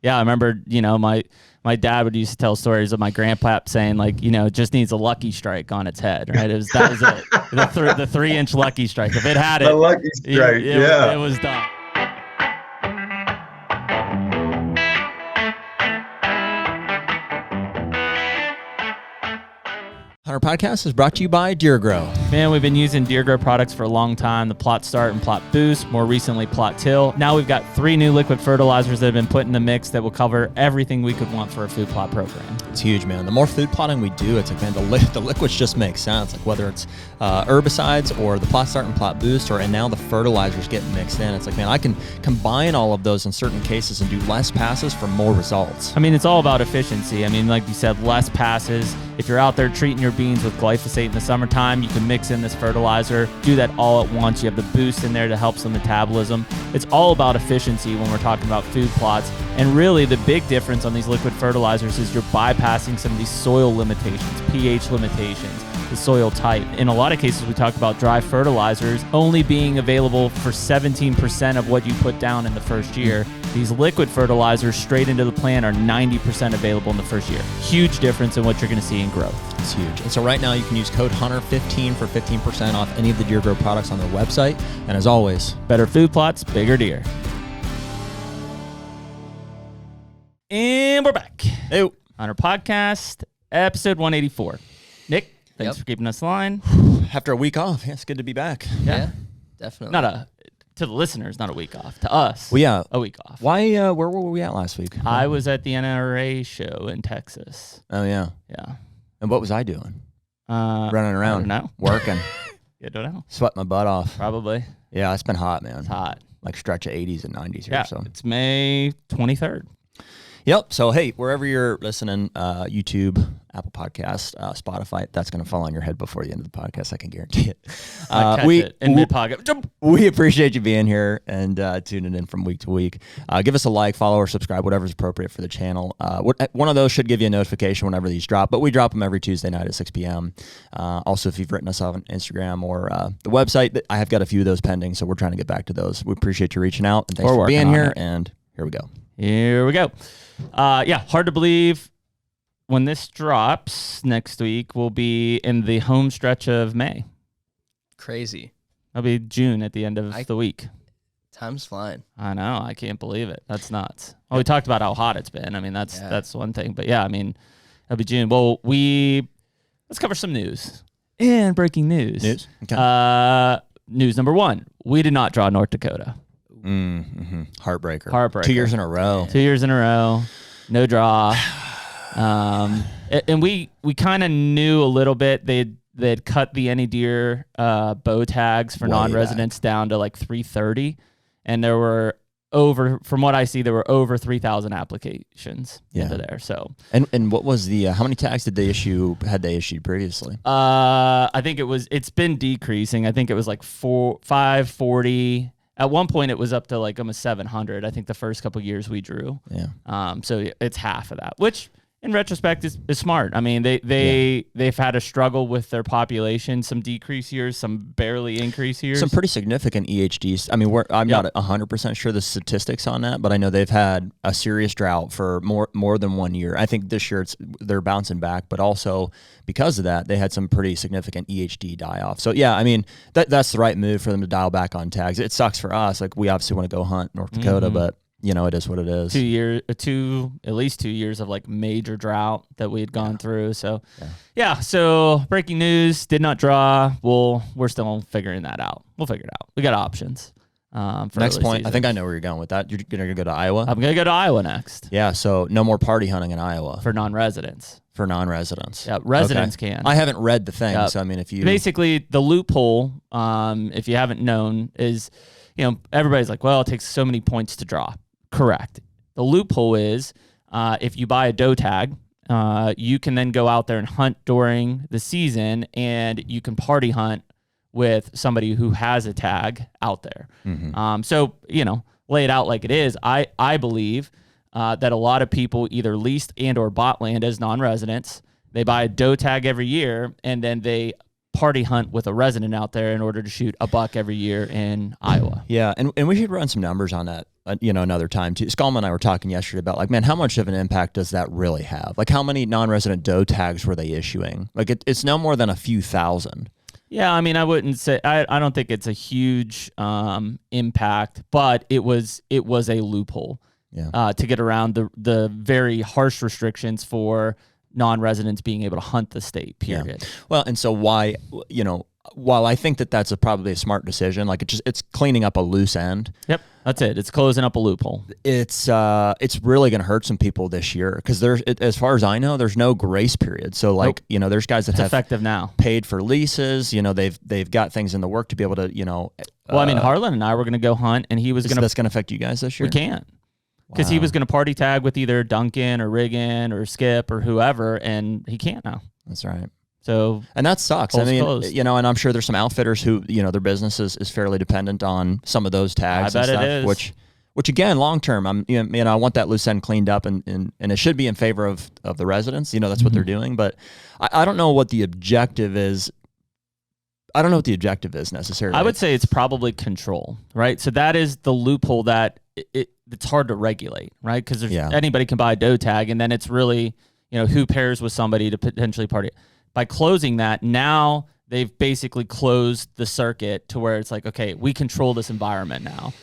Yeah, I remember, my dad would used to tell stories of my grandpa saying, like, it just needs a lucky strike on its head, right? That was it. The 3-inch lucky strike. If it had it, the lucky strike, it was done. HUNTR Podcast is brought to you by Deer Grow. Man, we've been using Deer Grow products for a long time. The Plot Start and Plot Boost, more recently Plot Till. Now we've got 3 new liquid fertilizers that have been put in the mix that will cover everything we could want for a food plot program. It's huge, man. The more food plotting we do, it's like, man, the liquids just make sense. Like whether it's herbicides or the Plot Start and Plot Boost, and now the fertilizers getting mixed in. It's like, man, I can combine all of those in certain cases and do less passes for more results. I mean, it's all about efficiency. I mean, like you said, less passes. If you're out there treating your beans with glyphosate in the summertime, you can mix in this fertilizer, do that all at once. You have the boost in there to help some metabolism. It's all about efficiency when we're talking about food plots. And really the big difference on these liquid fertilizers is you're bypassing some of these soil limitations, pH limitations, the soil type. In a lot of cases, we talk about dry fertilizers only being available for 17% of what you put down in the first year. These liquid fertilizers straight into the plant are 90% available in the first year. Huge difference in what you're going to see in growth. It's huge. And so right now you can use code HUNTR15 for 15% off any of the Deer Grow products on their website. And as always, better food plots, bigger deer. And we're back. Hey. HUNTR Podcast, episode 184. Nick, thanks for keeping us in line. After a week off, it's good to be back. Yeah, definitely. To the listeners, not a week off. To us, a week off. Why? Where were we at last week? I was at the NRA show in Texas. Oh, yeah. Yeah. And what was I doing? I Running around. don't know. Working. You don't know. Sweat my butt off. Probably. Yeah, it's been hot, man. It's hot. Like stretch of 80s and 90s here. Yeah, So it's May 23rd. Yep. So, hey, wherever you're listening, YouTube, Apple Podcast, Spotify, that's going to fall on your head before the end of the podcast. I can guarantee it. In mid-podcast. We appreciate you being here and tuning in from week to week. Give us a like, follow, or subscribe, whatever's appropriate for the channel. One of those should give you a notification whenever these drop, but we drop them every Tuesday night at 6 p.m. Also, if you've written us on Instagram or the website, I have got a few of those pending, so we're trying to get back to those. We appreciate you reaching out, and thanks for being here, and here we go. Here we go. Hard to believe when this drops next week, we'll be in the home stretch of May. Crazy. It'll be June at the end of the week. Time's flying. I know. I can't believe it. That's nuts. Well, we talked about how hot it's been. I mean, that's one thing. But yeah, I mean, it'll be June. Well, let's cover some news. And breaking news. Okay. News number 1. We did not draw North Dakota. Heartbreaker. 2 years in a row. 2 years in a row. No draw. And we kind of knew a little bit. They'd cut the any deer bow tags for non-residents down to like 330, and there were from what I see, there were over 3,000 applications into there. So and what was the how many tags did they issue? Had they issued previously? I think it's been decreasing. I think it was like 540. At one point, it was up to like almost 700. I think the first couple of years we drew. Yeah. So it's half of that, which in retrospect is smart. I mean, they've had a struggle with their population, some decrease years, some barely increase years. Some pretty significant EHDs. I mean, I'm not 100% sure the statistics on that, but I know they've had a serious drought for more than 1 year. I think this year they're bouncing back, but also because of that, they had some pretty significant EHD die-off. So, yeah, I mean, that's the right move for them to dial back on tags. It sucks for us. Like, we obviously want to go hunt North Dakota, but it is what it is. At least 2 years of like major drought that we had gone through. So, so breaking news, did not draw. We're still figuring that out. We'll figure it out. We got options. For next point, season. I think I know where you're going with that. You're going to go to Iowa? I'm going to go to Iowa next. Yeah, so no more party hunting in Iowa. For non-residents. Yeah, residents can. I haven't read the thing, so I mean, if you... Basically, the loophole, if you haven't known, is, everybody's like, well, it takes so many points to draw. Correct. The loophole is if you buy a doe tag, you can then go out there and hunt during the season, and you can party hunt with somebody who has a tag out there. So, lay it out like it is. I believe that a lot of people either leased and or bought land as non-residents. They buy a doe tag every year, and then they party hunt with a resident out there in order to shoot a buck every year in Iowa. Yeah, and we should run some numbers on that, another time too. Skullman and I were talking yesterday about, like, man, how much of an impact does that really have? Like, how many non-resident doe tags were they issuing? Like, it's no more than a few thousand. Yeah, I mean, I wouldn't say I don't think it's a huge impact, but it was a loophole to get around the very harsh restrictions for non-residents being able to hunt the state, period. Yeah. Well, and so why, while I think that that's probably a smart decision, like it's cleaning up a loose end. Yep, that's it. It's closing up a loophole. It's really going to hurt some people this year because as far as I know, there's no grace period. So like, nope. There's guys that have effective now paid for leases. They've got things in the work to be able to, Well, I mean, Harlan and I were going to go hunt, and he was going to. That's going to affect you guys this year. We can't. Because he was going to party tag with either Duncan or Riggin or Skip or whoever, and he can't now. That's right. So, and that sucks. I mean, closed. and I'm sure there's some outfitters who, their business is fairly dependent on some of those tags. I bet and stuff, it is. Which again, long term, I want that loose end cleaned up, and it should be in favor of the residents. That's what they're doing. But I don't know what the objective is. I don't know what the objective is necessarily. I would say it's probably control, right? So that is the loophole that it's hard to regulate, right? Because anybody can buy a doe tag, and then it's really, who pairs with somebody to potentially party. By closing that, now they've basically closed the circuit to where it's like, okay, we control this environment now.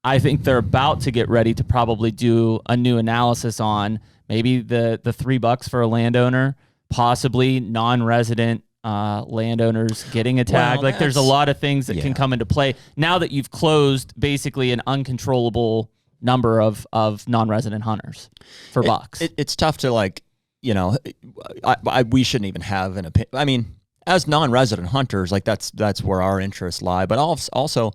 I think they're about to get ready to probably do a new analysis on maybe the $3 for a landowner, possibly non-resident landowners getting a tag. Like there's a lot of things that can come into play now that you've closed basically an uncontrollable number of non-resident hunters for bucks. It's tough to we shouldn't even have an opinion. I mean, as non-resident hunters, like that's where our interests lie. But also,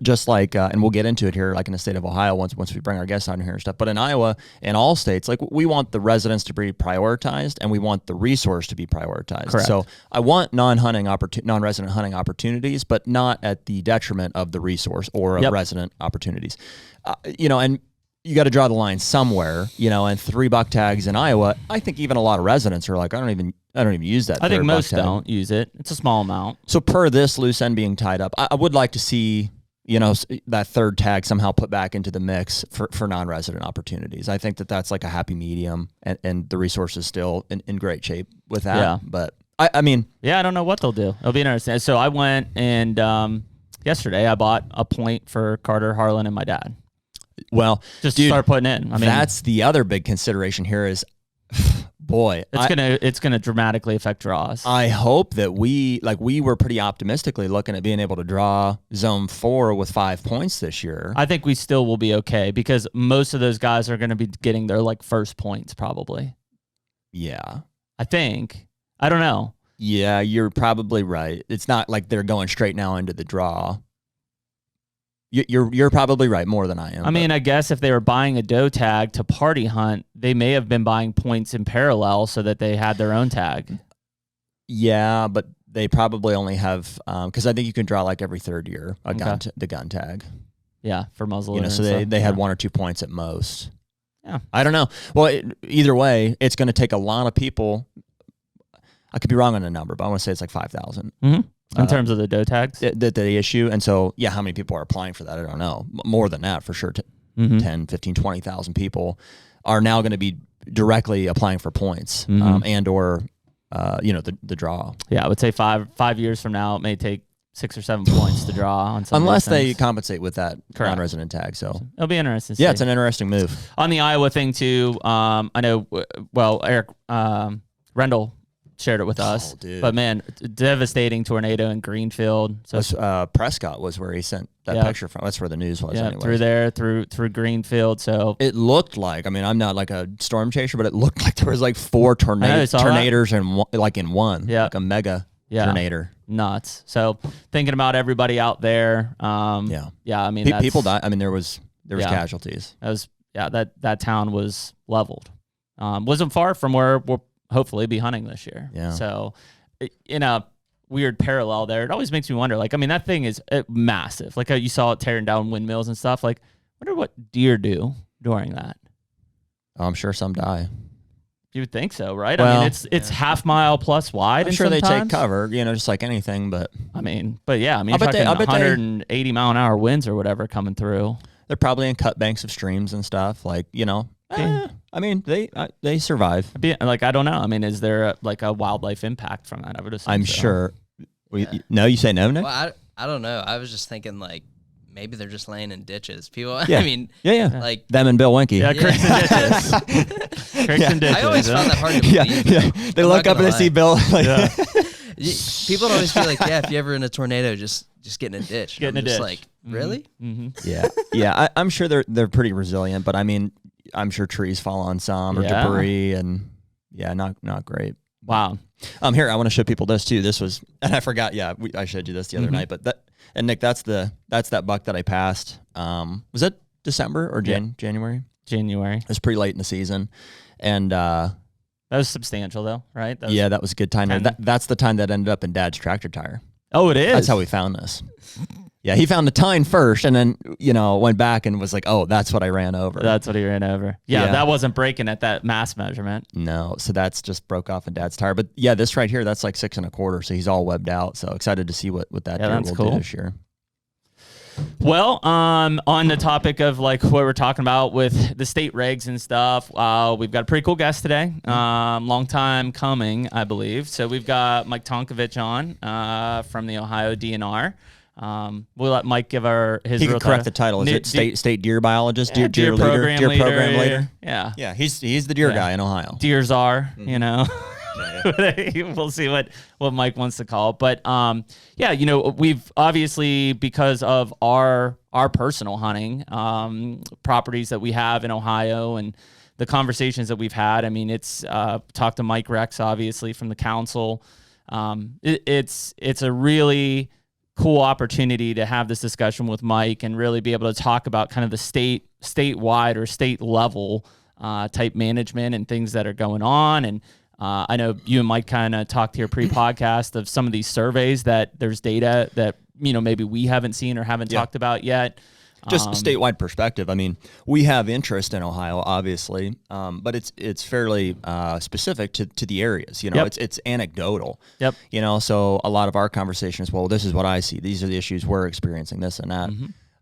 just like, and we'll get into it here, like in the state of Ohio, once we bring our guests on here and stuff. But in Iowa and all states, like we want the residents to be prioritized, and we want the resource to be prioritized. Correct. So I want non-resident hunting opportunities, but not at the detriment of the resource or of resident opportunities. And you got to draw the line somewhere. And $3 tags in Iowa, I think even a lot of residents are like, I don't even use that. I think most don't use it. It's a small amount. So per this loose end being tied up, I would like to see that third tag somehow put back into the mix for non-resident opportunities. I think that's like a happy medium, and the resource is still in great shape with that. Yeah. But I mean, I don't know what they'll do. It'll be interesting. So I went and yesterday I bought a point for Carter, Harlan, and my dad. Well, just to start putting in. I mean, that's the other big consideration here is, boy, it's gonna dramatically affect draws. I hope that we were pretty optimistically looking at being able to draw zone 4 with 5 points this year. I think we still will be okay because most of those guys are going to be getting their first points probably. Yeah, I think. I don't know. Yeah, you're probably right. It's not like they're going straight now into the draw. You're probably right more than I am. I mean, I guess if they were buying a doe tag to party hunt, they may have been buying points in parallel so that they had their own tag. Yeah, but they probably only have because I think you can draw like every third year the gun tag. Yeah, for muzzleloader. So they had 1 or 2 points at most. Yeah, I don't know. Well, either way, it's going to take a lot of people. I could be wrong on the number, but I want to say it's like 5,000. Mm-hmm. In terms of the doe tags? That they issue. And so, how many people are applying for that? I don't know. More than that, for sure. 10, 15, 20,000 people are now going to be directly applying for points and or, the draw. Yeah, I would say five years from now, it may take 6 or 7 points to draw on some unless they compensate with that non-resident tag. So it'll be interesting. Yeah, it's an interesting move. On the Iowa thing, too, I know, Eric Rendell shared it with us, but man, devastating tornado in Greenfield. So Prescott was where he sent that picture from. That's where the news was. Yeah, through Greenfield. So it looked like. I mean, I'm not like a storm chaser, but it looked like there was like 4 tornadoes in one. Yeah, like a mega tornado. Nuts. So thinking about everybody out there. I mean, people died. I mean, there was casualties. That town was leveled. Wasn't far from where we'll hopefully be hunting this year. Yeah. So in a weird parallel there, it always makes me wonder, like, I mean, that thing is massive. Like how you saw it tearing down windmills and stuff. Like, I wonder what deer do during that. I'm sure some die. You would think so, right? I Well, mean, it's half mile plus wide. I'm sure they take sometimes. cover, just like anything. But I mean, you're I bet talking I bet 180 mile an hour winds or whatever coming through. they're probably in cut banks of streams and stuff. Like I mean, they survive. I don't know. I mean, is there a wildlife impact from that? I would assume. I'm sure. No, you say no, Nick? Well, I don't know. I was just thinking maybe they're just laying in ditches. People, Yeah. I mean, Yeah. like Them and Bill Winky. Yeah, creeks and ditches. Creeks and ditches. I always found that hard to Yeah, believe. yeah. They I'm look not up and they gonna see lie. Bill. Like, People always feel like, if you're ever in a tornado, just get in a ditch. Get in a I'm just ditch. like, really? yeah. I'm sure they're pretty resilient, but I mean, I'm sure trees fall on some or debris, and not great. Wow. Here, I want to show people this too. This was, and I forgot. Yeah, I showed you this the other night. But Nick, that's that buck that I passed. Was that December or January? January. It was pretty late in the season, and that was substantial though, right? that was a good time. That's the time that ended up in Dad's tractor tire. Oh, it is. That's how we found this. Yeah, he found the tine first, and then went back and was like, "Oh, that's what I ran over." That's what he ran over. Yeah, that wasn't breaking at that mass measurement. No, so that's just broke off in Dad's tire. But yeah, this right here, that's like 6 1/4. So he's all webbed out. So excited to see what that deer will do this year. Well, on the topic of what we're talking about with the state regs and stuff, we've got a pretty cool guest today. Long time coming, I believe. So we've got Mike Tonkovich on from the Ohio DNR. We'll let Mike give his. He real can correct title. the title. Is it state deer biologist, Yeah, deer program leader? Yeah, he's the deer guy in Ohio. Deer czar, We'll see what Mike wants to call it. But we've obviously, because of our personal hunting properties that we have in Ohio and the conversations that we've had. I mean, it's talked to Mike Rex, obviously, from the council. It's a really cool opportunity to have this discussion with Mike and really be able to talk about kind of the statewide or state level type management and things that are going on. And I know you and Mike kind of talked here pre-podcast of some of these surveys that there's data that maybe we haven't seen or haven't talked about yet. Just statewide perspective. I mean, we have interest in Ohio, obviously, but it's fairly specific to the areas. It's anecdotal. Yep. So a lot of our conversations, well, this is what I see. These are the issues we're experiencing. This and that.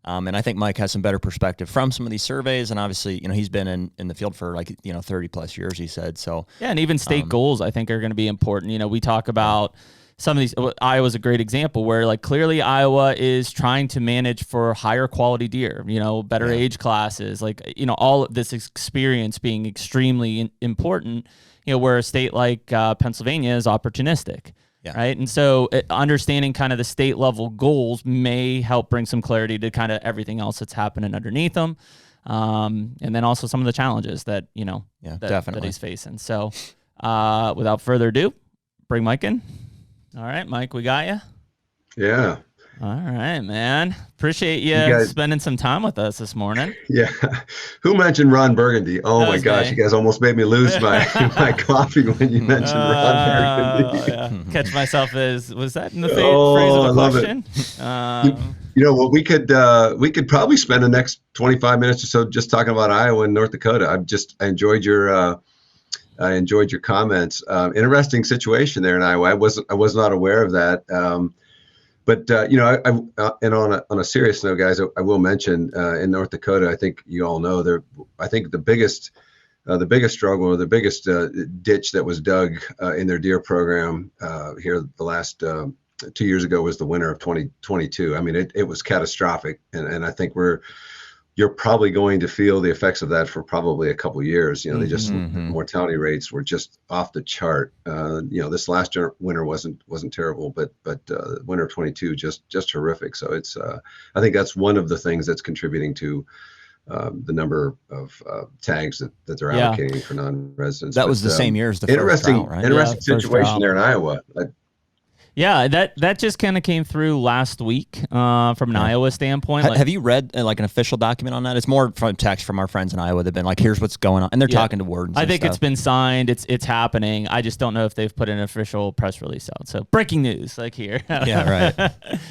And I think Mike has some better perspective from some of these surveys. And obviously, he's been in the field for 30 plus years. He said so. Yeah, and even state goals I think are going to be important. We talk about. Some of these, Iowa's a great example where clearly Iowa is trying to manage for higher quality deer, better age classes, all of this experience being extremely important, where a state like Pennsylvania is opportunistic. Yeah. Right. And so understanding kind of the state level goals may help bring some clarity to kind of everything else that's happening underneath them. And then also some of the challenges that, that he's facing. So without further ado, bring Mike in. All right, Mike, we got you? Yeah. All right, man. Appreciate you spending some time with us this morning. Yeah. Who mentioned Ron Burgundy? Oh, my gosh. You guys almost made me lose my coffee when you mentioned Ron Burgundy. Yeah. Catch myself was that in the phrase of the question? What we could probably spend the next 25 minutes or so just talking about Iowa and North Dakota. I enjoyed your comments. Interesting situation there in Iowa. I was not aware of that. And on a serious note, guys, I will mention in North Dakota, I think you all know I think the biggest struggle or the biggest ditch that was dug in their deer program here the last 2 years ago was the winter of 2022. I mean, it was catastrophic, and I think you're probably going to feel the effects of that for probably a couple of years. They just mortality rates were just off the chart. This last winter wasn't terrible, but winter of 22 just horrific. So it's I think that's one of the things that's contributing to the number of tags that they're allocating for non-residents. That was the same year as the first drought, right? Interesting situation there in Iowa. Yeah, that just kind of came through last week from an Iowa standpoint. Have you read like an official document on that? It's more from text from our friends in Iowa. They've been like, here's what's going on. And they're talking to wardens. I think stuff. it's been signed. It's happening. I just don't know if they've put an official press release out. So breaking news, like here. Yeah, right.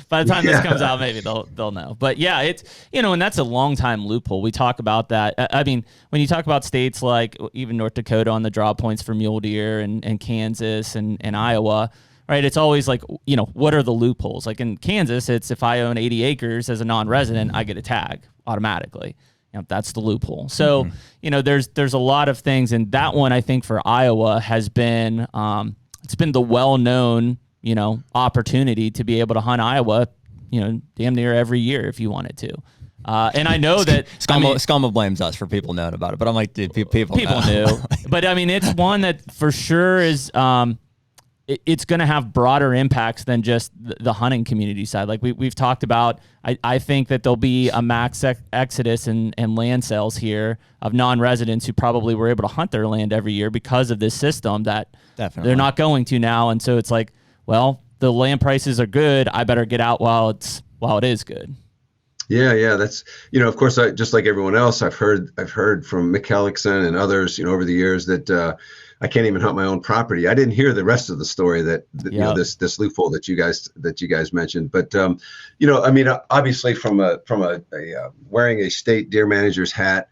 By the time this comes out, maybe they'll know. But yeah, it's, and that's a long time loophole. We talk about that. I mean, when you talk about states like even North Dakota on the draw points for mule deer and Kansas and Iowa, right? It's always like, what are the loopholes? Like in Kansas, it's if I own 80 acres as a non-resident, I get a tag automatically. That's the loophole. So, there's a lot of things. And that one, I think for Iowa has been, it's been the well-known, opportunity to be able to hunt Iowa, damn near every year if you wanted to. And I know that Scumma blames us for people knowing about it, but I'm like, dude, people knew. But I mean, it's one that for sure is, it's going to have broader impacts than just the hunting community side. Like we've talked about, I think that there'll be a max exodus and land sales here of non-residents who probably were able to hunt their land every year because of this system that they're not going to now. And so it's like, well, the land prices are good. I better get out while it is good. Yeah, that's of course, just like everyone else, I've heard from Mick Hellickson and others, over the years that I can't even hunt my own property. I didn't hear the rest of the story that this loophole that you guys mentioned. But I mean, obviously from a wearing a state deer manager's hat,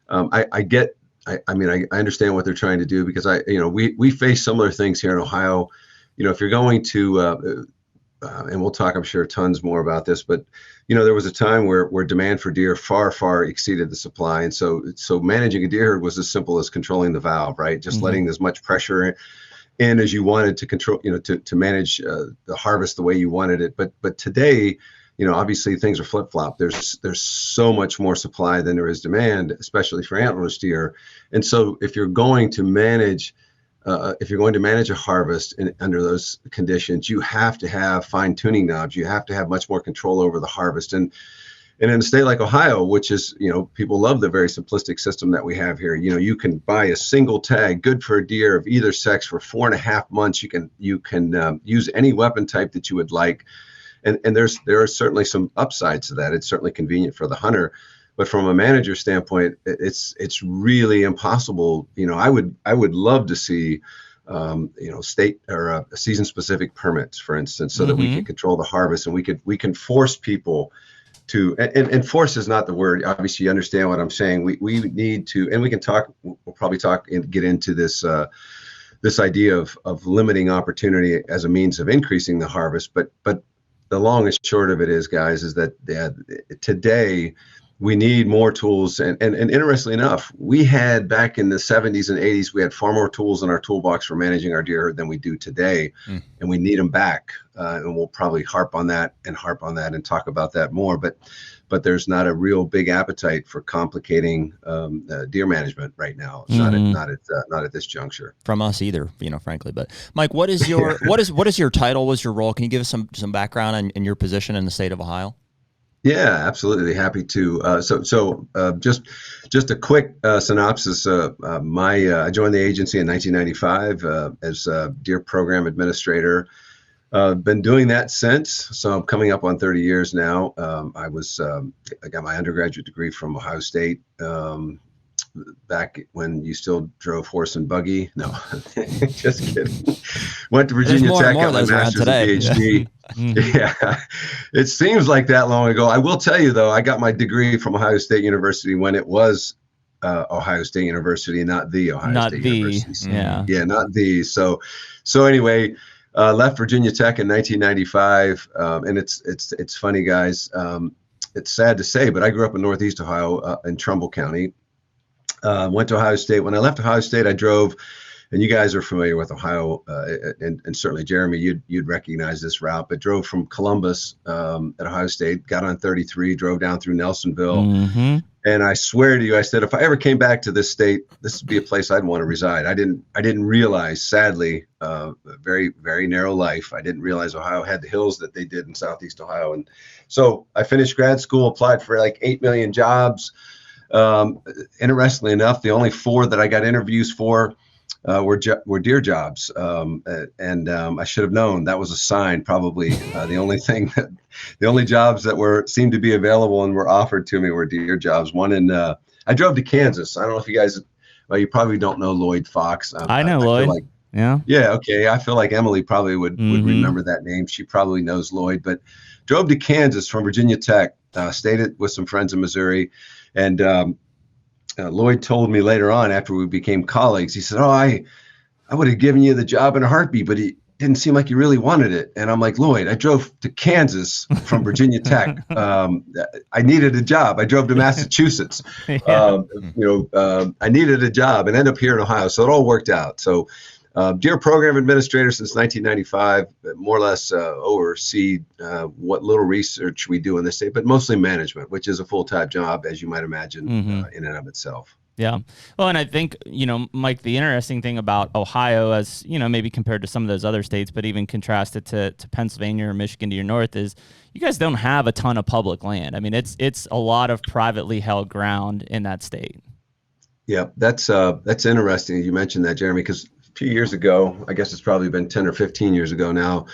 I understand what they're trying to do because we face similar things here in Ohio. If you're going to and we'll talk, I'm sure, tons more about this, but there was a time where demand for deer far exceeded the supply, and so managing a deer herd was as simple as controlling the valve, right? Just letting as much pressure in as you wanted to control, to manage the harvest the way you wanted it. But today, obviously things are flip flop. There's so much more supply than there is demand, especially for antlerless deer, and so if you're going to manage a harvest under those conditions, you have to have fine tuning knobs. You have to have much more control over the harvest. And in a state like Ohio, which is, people love the very simplistic system that we have here. You can buy a single tag, good for a deer of either sex for 4.5 months. You can use any weapon type that you would like. And there are certainly some upsides to that. It's certainly convenient for the hunter. But from a manager standpoint, it's really impossible. I would love to see, state or season specific permits, for instance, so that we can control the harvest and we can force people to. And force is not the word. Obviously, you understand what I'm saying. We need to, and we can talk. We'll probably talk and get into this this idea of limiting opportunity as a means of increasing the harvest. But the long and short of it is, guys, is that today. We need more tools. And interestingly enough, we had back in the 70s and 80s, we had far more tools in our toolbox for managing our deer herd than we do today. And we need them back. And we'll probably harp on that and talk about that more. But there's not a real big appetite for complicating deer management right now. Not at this juncture. From us either, frankly. But Mike, what is your what is your title? What's your role? Can you give us some background in your position in the state of Ohio? Yeah, absolutely. Happy to. So just a quick synopsis. I joined the agency in 1995 as a deer program administrator. Been doing that since. So I'm coming up on 30 years now. I got my undergraduate degree from Ohio State. Back when you still drove horse and buggy. No, just kidding. Went to Virginia Tech, got my master's and PhD. Yeah, it seems like that long ago. I will tell you, though, I got my degree from Ohio State University when it was Ohio State University, not the Ohio State University. Yeah, not the. So anyway, left Virginia Tech in 1995, and it's funny, guys. It's sad to say, but I grew up in Northeast Ohio in Trumbull County. Went to Ohio State. When I left Ohio State, I drove, and you guys are familiar with Ohio, and certainly Jeremy, you'd recognize this route, but drove from Columbus at Ohio State, got on 33, drove down through Nelsonville. And I swear to you, I said, if I ever came back to this state, this would be a place I'd want to reside. I didn't realize, sadly, very, very narrow life. I didn't realize Ohio had the hills that they did in Southeast Ohio. And so I finished grad school, applied for like 8 million jobs. Interestingly enough, the only 4 that I got interviews for were deer jobs, and I should have known that was a sign. Probably the only jobs that seemed to be available and were offered to me were deer jobs. One in I drove to Kansas. I don't know if you guys, well, you probably don't know Lloyd Fox. I know Lloyd. Yeah. Okay. I feel like Emily probably would remember that name. She probably knows Lloyd, but drove to Kansas from Virginia Tech, stayed with some friends in Missouri. And Lloyd told me later on after we became colleagues, he said, I would have given you the job in a heartbeat, but it didn't seem like you really wanted it. And I'm like, Lloyd, I drove to Kansas from Virginia Tech. I needed a job. I drove to Massachusetts. I needed a job and ended up here in Ohio. So it all worked out. So deer program administrator since 1995, more or less oversee what little research we do in the state, but mostly management, which is a full-time job, as you might imagine, in and of itself. Yeah. Well, and I think, Mike, the interesting thing about Ohio, as, maybe compared to some of those other states, but even contrasted to Pennsylvania or Michigan to your north, is you guys don't have a ton of public land. I mean, it's a lot of privately held ground in that state. Yeah, that's interesting. You mentioned that, Jeremy, because a few years ago, I guess it's probably been 10 or 15 years ago now,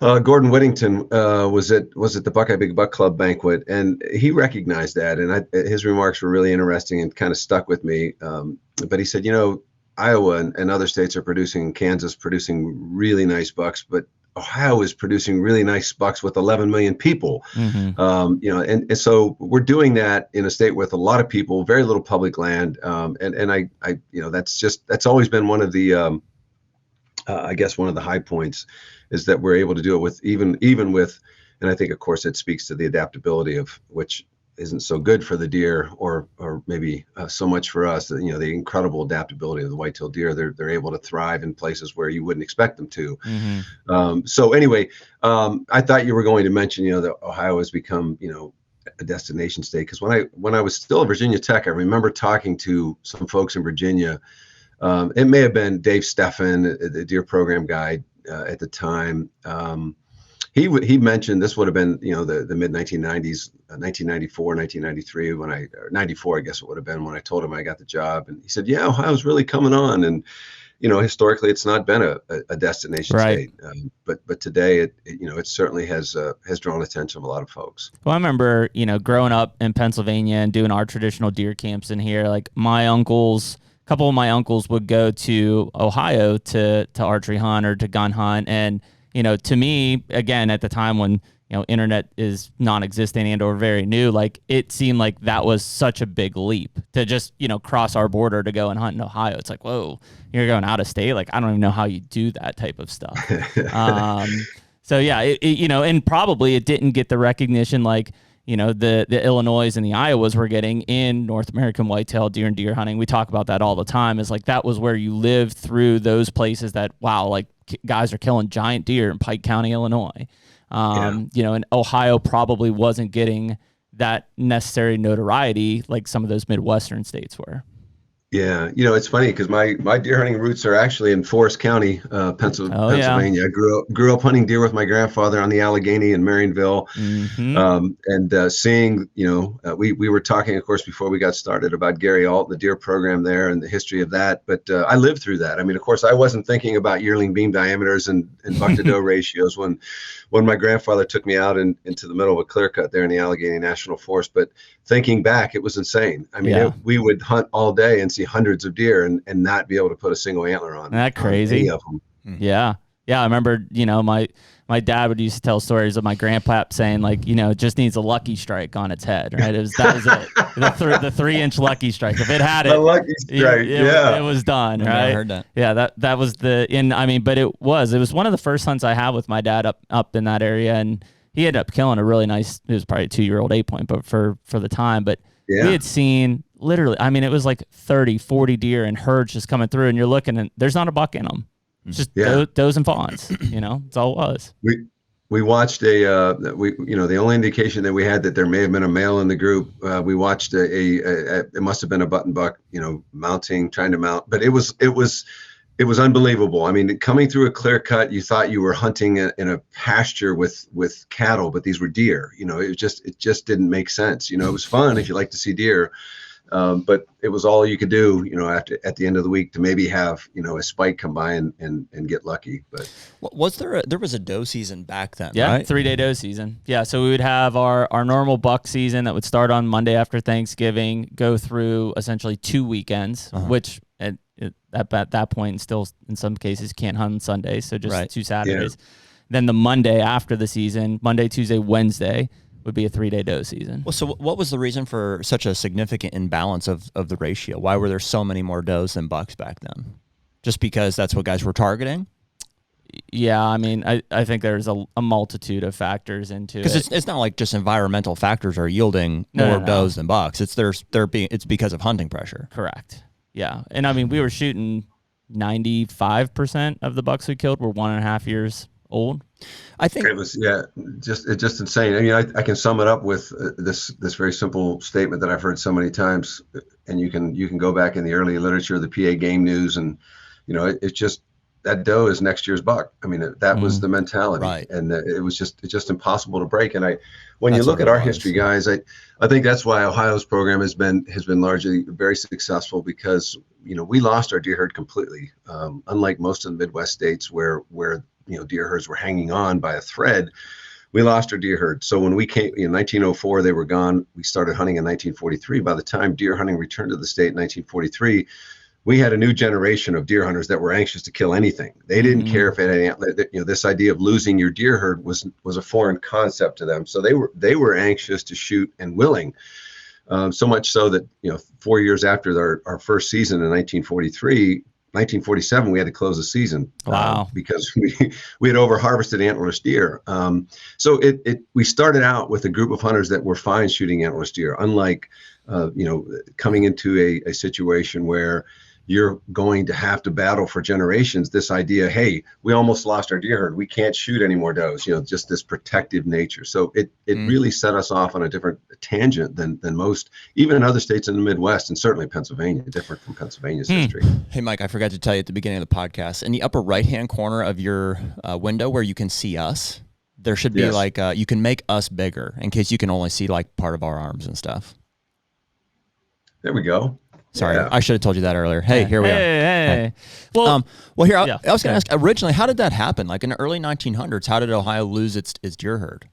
Gordon Whittington was at the Buckeye Big Buck Club banquet, and he recognized that, and his remarks were really interesting and kind of stuck with me. But he said, Iowa and other states are producing, Kansas producing really nice bucks, but Ohio is producing really nice bucks with 11 million people. And so we're doing that in a state with a lot of people, very little public land, and I that's always been one of the I guess one of the high points is that we're able to do it with even with, and I think of course it speaks to the adaptability of which isn't so good for the deer or maybe so much for us, the incredible adaptability of the white-tailed deer. They're able to thrive in places where you wouldn't expect them to. So anyway, I thought you were going to mention, that Ohio has become, a destination state. Because when I was still at Virginia Tech, I remember talking to some folks in Virginia. It may have been Dave Steffen, the deer program guy at the time. He mentioned this would have been, the mid 1990s, 1994, 1993, or 94, I guess it would have been when I told him I got the job. And he said, yeah, Ohio's really coming on. And, historically it's not been a destination state. But today it certainly has drawn attention of a lot of folks. Well, I remember, growing up in Pennsylvania and doing our traditional deer camps in here, like a couple of my uncles would go to Ohio to archery hunt or to gun hunt. And, to me, again, at the time when, internet is non-existent and or very new, like it seemed like that was such a big leap to just, cross our border to go and hunt in Ohio. It's like, whoa, you're going out of state. Like, I don't even know how you do that type of stuff. So yeah, and probably it didn't get the recognition like, the Illinois and the Iowas were getting in North American whitetail deer and deer hunting. We talk about that all the time. Is like that was where you lived through those places that, wow, like guys are killing giant deer in Pike County, Illinois. And Ohio probably wasn't getting that necessary notoriety like some of those Midwestern states were. Yeah, it's funny because my deer hunting roots are actually in Forest County, Pennsylvania. I grew up hunting deer with my grandfather on the Allegheny in Marionville, and seeing, we were talking, of course, before we got started about Gary Alt, the deer program there, and the history of that. But I lived through that. I mean, of course, I wasn't thinking about yearling beam diameters and buck to doe ratios when my grandfather took me out into the middle of a clear cut there in the Allegheny National Forest. But thinking back, it was insane. I mean, we would hunt all day and see hundreds of deer and not be able to put a single antler on. Isn't that crazy? Any of them. Yeah. I remember, my dad would used to tell stories of my grandpa saying like, it just needs a lucky strike on its head, right? That was it. The 3-inch lucky strike. If it had it, the lucky strike, it was done, right? I heard that. Yeah, that was but it was one of the first hunts I had with my dad up in that area, and he ended up killing a really nice, it was probably a 2-year-old 8-point, but for the time, but we had seen literally, it was like 30, 40 deer and herds just coming through, and you're looking and there's not a buck in them. It's just does and fawns, that's all it was. We watched the only indication that we had that there may have been a male in the group. We watched it must have been a button buck, trying to mount, but it was unbelievable. I mean, coming through a clear cut, you thought you were hunting in a pasture with cattle, but these were deer. It just didn't make sense. It was fun if you like to see deer. But it was all you could do, at the end of the week to maybe have, a spike come by and get lucky. But was there was a doe season back then, yeah, right? 3-day doe season. Yeah, so we would have our normal buck season that would start on Monday after Thanksgiving, go through essentially 2 weekends, which at that point still in some cases can't hunt on Sundays, so just 2 Saturdays. Yeah. Then the Monday after the season, Monday, Tuesday, Wednesday, would be a 3-day doe season. Well, so what was the reason for such a significant imbalance of the ratio? Why were there so many more does than bucks back then? Just because that's what guys were targeting? Yeah, I mean, I think there's a multitude of factors into it. Because it's not like just environmental factors are yielding more does than bucks. It's because of hunting pressure. Correct. Yeah, and I mean, we were shooting 95% of the bucks we killed were 1.5 years old. I think it was just insane. I mean, I can sum it up with this very simple statement that I've heard so many times, and you can go back in the early literature, the PA Game News, and it's just that doe is next year's buck. I mean, that was the mentality, right? And it's just impossible to break. And when you look at our history, guys, I think that's why Ohio's program has been largely very successful, because we lost our deer herd completely. Unlike most of the Midwest states where deer herds were hanging on by a thread, we lost our deer herd. So when we came in 1904, they were gone. We started hunting in 1943. By the time deer hunting returned to the state in 1943, we had a new generation of deer hunters that were anxious to kill anything. They didn't care if it had antler. This idea of losing your deer herd was a foreign concept to them. So they were anxious to shoot and willing. So much so that 4 years after our first season in 1947, we had to close the season. Wow! Because we had over harvested antlerless deer. So we started out with a group of hunters that were fine shooting antlerless deer. Unlike coming into a situation where you're going to have to battle for generations. This idea, hey, we almost lost our deer herd, we can't shoot any more does. Just this protective nature. So it really set us off on a different tangent than most, even in other states in the Midwest, and certainly Pennsylvania, different from Pennsylvania's history. Hey, Mike, I forgot to tell you at the beginning of the podcast, in the upper right-hand corner of your window where you can see us, there should be you can make us bigger in case you can only see like part of our arms and stuff. There we go. Sorry, I should have told you that earlier. Hey, here we are. Hey. Well, here I was going to ask. Originally, how did that happen? Like in the early 1900s, how did Ohio lose its deer herd?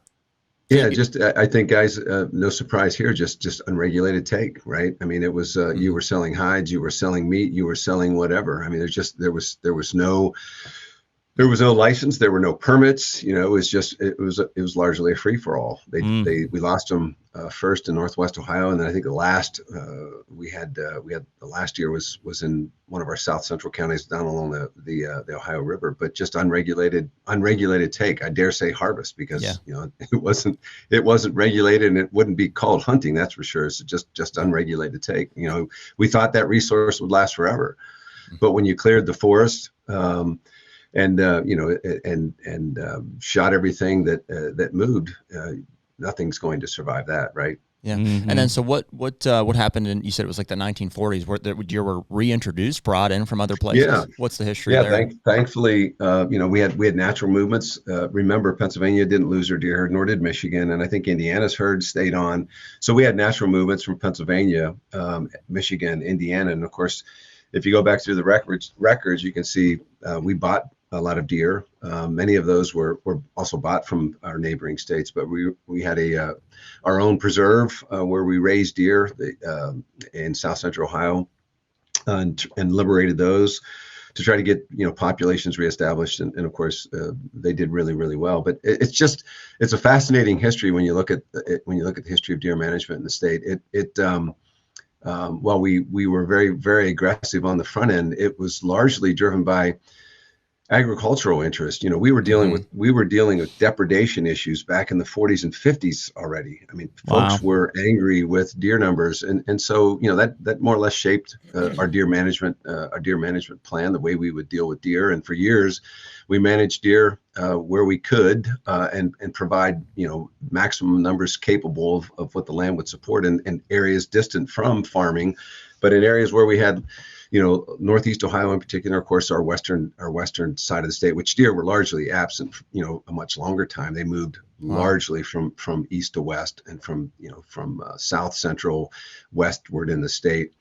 Yeah, I think, guys, no surprise here. Just unregulated take, right? I mean, it was you were selling hides, you were selling meat, you were selling whatever. I mean, there was no license, there were no permits. It was largely a free for all. We lost them first in Northwest Ohio, and then I think the last we had the last year was in one of our south central counties down along the Ohio River, but just unregulated take. I dare say harvest, because it wasn't regulated, and it wouldn't be called hunting, that's for sure. It's just unregulated take. We thought that resource would last forever, but when you cleared the forest, and shot everything that moved, nothing's going to survive that, right? Yeah. And then so what happened? And you said it was like the 1940s, where the deer were reintroduced, brought in from other places. Yeah. What's the history there? Thankfully, we had natural movements. Remember, Pennsylvania didn't lose their deer herd, nor did Michigan, and I think Indiana's herd stayed on. So we had natural movements from Pennsylvania, Michigan, Indiana, and of course, if you go back through the records, you can see we bought a lot of deer. Many of those were also bought from our neighboring states, but we had our own preserve where we raised deer in South Central Ohio, and liberated those to try to get populations reestablished, and of course they did really, really well. But it's a fascinating history when you look at the history of deer management in the state. While we were very, very aggressive on the front end, it was largely driven by agricultural interest. We were dealing with depredation issues back in the 40s and 50s already. I mean, folks were angry with deer numbers, and so that more or less shaped our deer management plan, the way we would deal with deer. And for years, we managed deer where we could and provide maximum numbers capable of what the land would support in areas distant from farming, but in areas where we had Northeast Ohio in particular, of course, our western side of the state, which deer were largely absent, a much longer time. They moved largely from east to west and from south central westward in the state.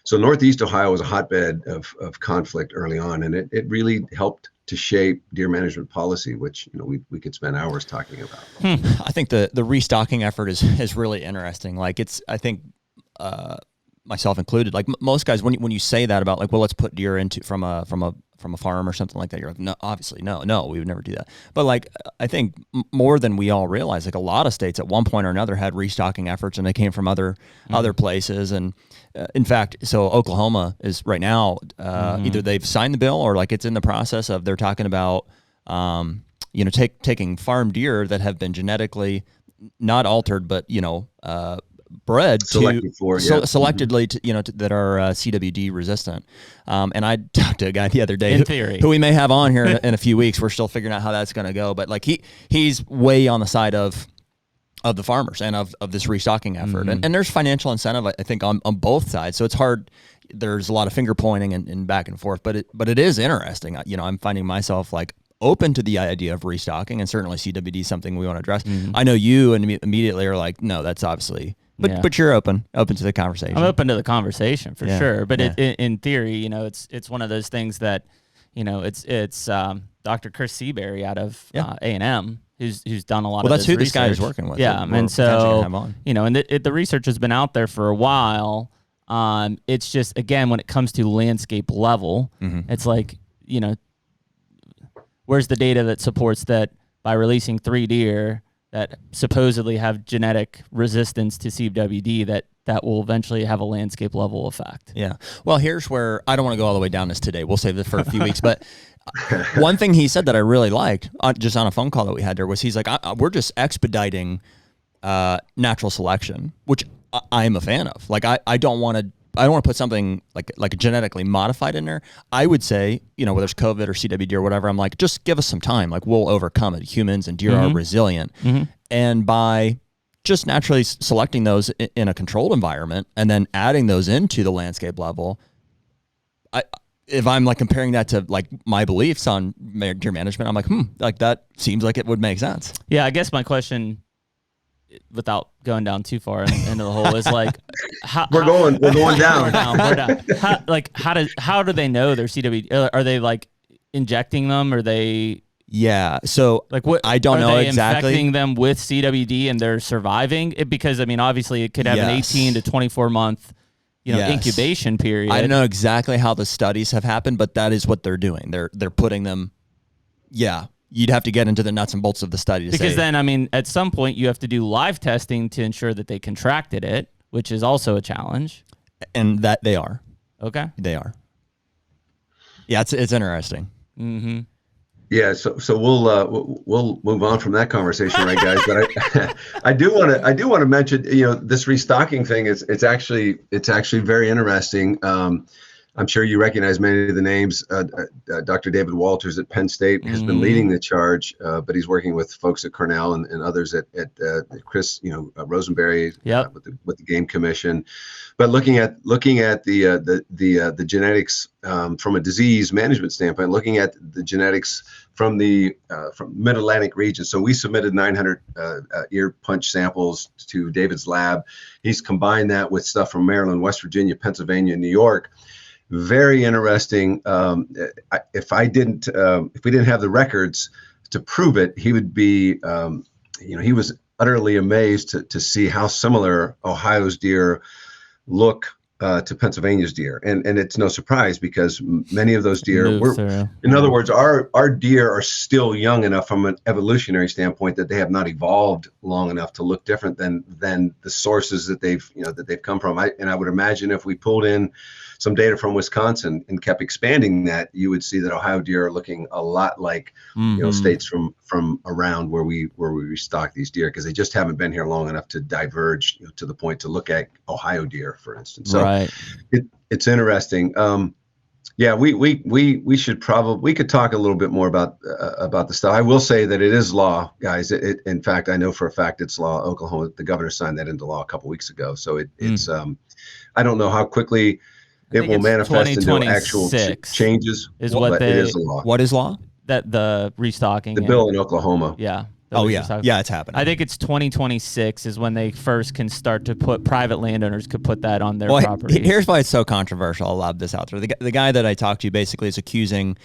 So Northeast Ohio was a hotbed of conflict early on, and it really helped to shape deer management policy, which we could spend hours talking about. I think the restocking effort is really interesting. Like I think myself included, like most guys, when you say that about like, well, let's put deer into from a farm or something like that, you're like, no, obviously no, we would never do that. But like, I think more than we all realize, like a lot of states at one point or another had restocking efforts, and they came from other places. And in fact, so Oklahoma is right now either they've signed the bill or like it's in the process of, they're talking about taking farm deer that have been genetically not altered, but bred selectively to that are CWD resistant. And I talked to a guy the other day who we may have on here in a few weeks. We're still figuring out how that's going to go, but like he's way on the side of the farmers and of this restocking effort. And there's financial incentive, I think, on both sides. So it's hard. There's a lot of finger pointing and back and forth, but it is interesting. I'm finding myself like open to the idea of restocking, and certainly CWD is something we want to address. I know you and immediately are like, no, that's obviously, but you're open to the conversation. I'm open to the conversation for sure. But in theory, it's one of those things that, it's Dr. Chris Seabury out of A&M who's done a lot of this research. Well, that's who this guy is working with. Yeah, and so, and the research has been out there for a while. It's just, again, when it comes to landscape level, it's like, where's the data that supports that by releasing 3 deer that supposedly have genetic resistance to CWD that will eventually have a landscape level effect? Yeah. Well, here's where I don't want to go all the way down this today. We'll save this for a few weeks. But one thing he said that I really liked, just on a phone call that we had there, was he's like, we're just expediting natural selection, which I'm a fan of. Like, I don't want to put something like genetically modified in there. I would say, whether it's COVID or CWD or whatever, I'm like, just give us some time. Like, we'll overcome it. Humans and deer are resilient. And by just naturally selecting those in a controlled environment and then adding those into the landscape level, if I'm like comparing that to like my beliefs on deer management, I'm like, like that seems like it would make sense. Yeah, I guess my question, without going down too far into the hole, is like, we're going down. We're down. How do they know they're CWD? Are they like injecting them? Are they? Yeah. So like, what? I don't know exactly. Infecting them with CWD and they're surviving it, because obviously it could have an 18 to 24 month, incubation period. I don't know exactly how the studies have happened, but that is what they're doing. They're putting them. Yeah. You'd have to get into the nuts and bolts of the study to because then, at some point you have to do live testing to ensure that they contracted it, which is also a challenge. And that they are. Okay. They are. Yeah, it's interesting. Yeah, so we'll move on from that conversation, right, guys? But I do want to mention, this restocking thing it's actually very interesting. I'm sure you recognize many of the names. Dr. David Walters at Penn State has been leading the charge, but he's working with folks at Cornell and others at Chris, Rosenberry with the Game Commission. But looking at the genetics from a disease management standpoint, looking at the genetics from Mid-Atlantic region. So we submitted 900 ear punch samples to David's lab. He's combined that with stuff from Maryland, West Virginia, Pennsylvania, New York. Very interesting. If we didn't have the records to prove it, he would be, he was utterly amazed to see how similar Ohio's deer look to Pennsylvania's deer, and it's no surprise because many of those deer in other words, our deer are still young enough from an evolutionary standpoint that they have not evolved long enough to look different than the sources that they've come from. I would imagine if we pulled in some data from Wisconsin and kept expanding that, you would see that Ohio deer are looking a lot like states from around where we restock these deer, because they just haven't been here long enough to diverge to the point to look at Ohio deer, for instance. So it's interesting. We should we could talk a little bit more about the stuff. I will say that it is law, guys. In fact, I know for a fact it's law. Oklahoma, the governor signed that into law a couple weeks ago. So it's I don't know how quickly it will manifest into actual changes. Is what it is a law. What is law? That the restocking. The bill in Oklahoma. Yeah. Oh yeah, it's happening. I think it's 2026 is when they first can start to put private landowners could put that on their property. Here's why it's so controversial. I'll lob this out there. The guy that I talked to basically is accusing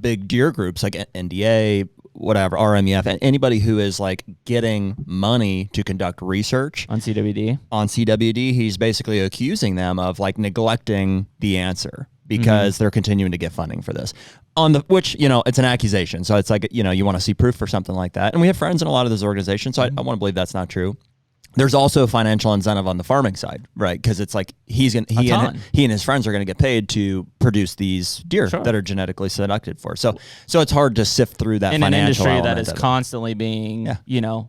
big deer groups like NDA, whatever, RMEF, and anybody who is like getting money to conduct research on CWD. On CWD, he's basically accusing them of like neglecting the answer because they're continuing to get funding for this. Which, it's an accusation. So it's like, you want to see proof for something like that. And we have friends in a lot of those organizations, so I want to believe that's not true. There's also a financial incentive on the farming side, right? Because it's like he and his friends are going to get paid to produce these deer that are genetically selected for. So it's hard to sift through that in financial an industry that is constantly being,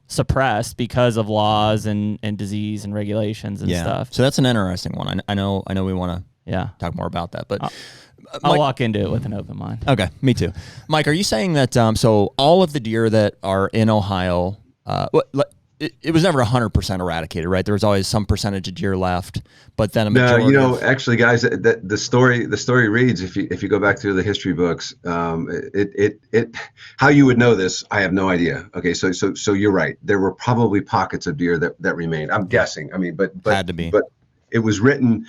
suppressed because of laws and disease and regulations and stuff. So that's an interesting one. I know we want to talk more about that, but I'll walk into it with an open mind. Okay, me too. Mike, are you saying that so all of the deer that are in Ohio, it was never 100% eradicated, right? There was always some percentage of deer left, but then a majority. Actually, guys, the story reads, if you go back through the history books, how you would know this, I have no idea. Okay, so you're right. There were probably pockets of deer that remained. I'm guessing. I mean, but had to be. But it was written,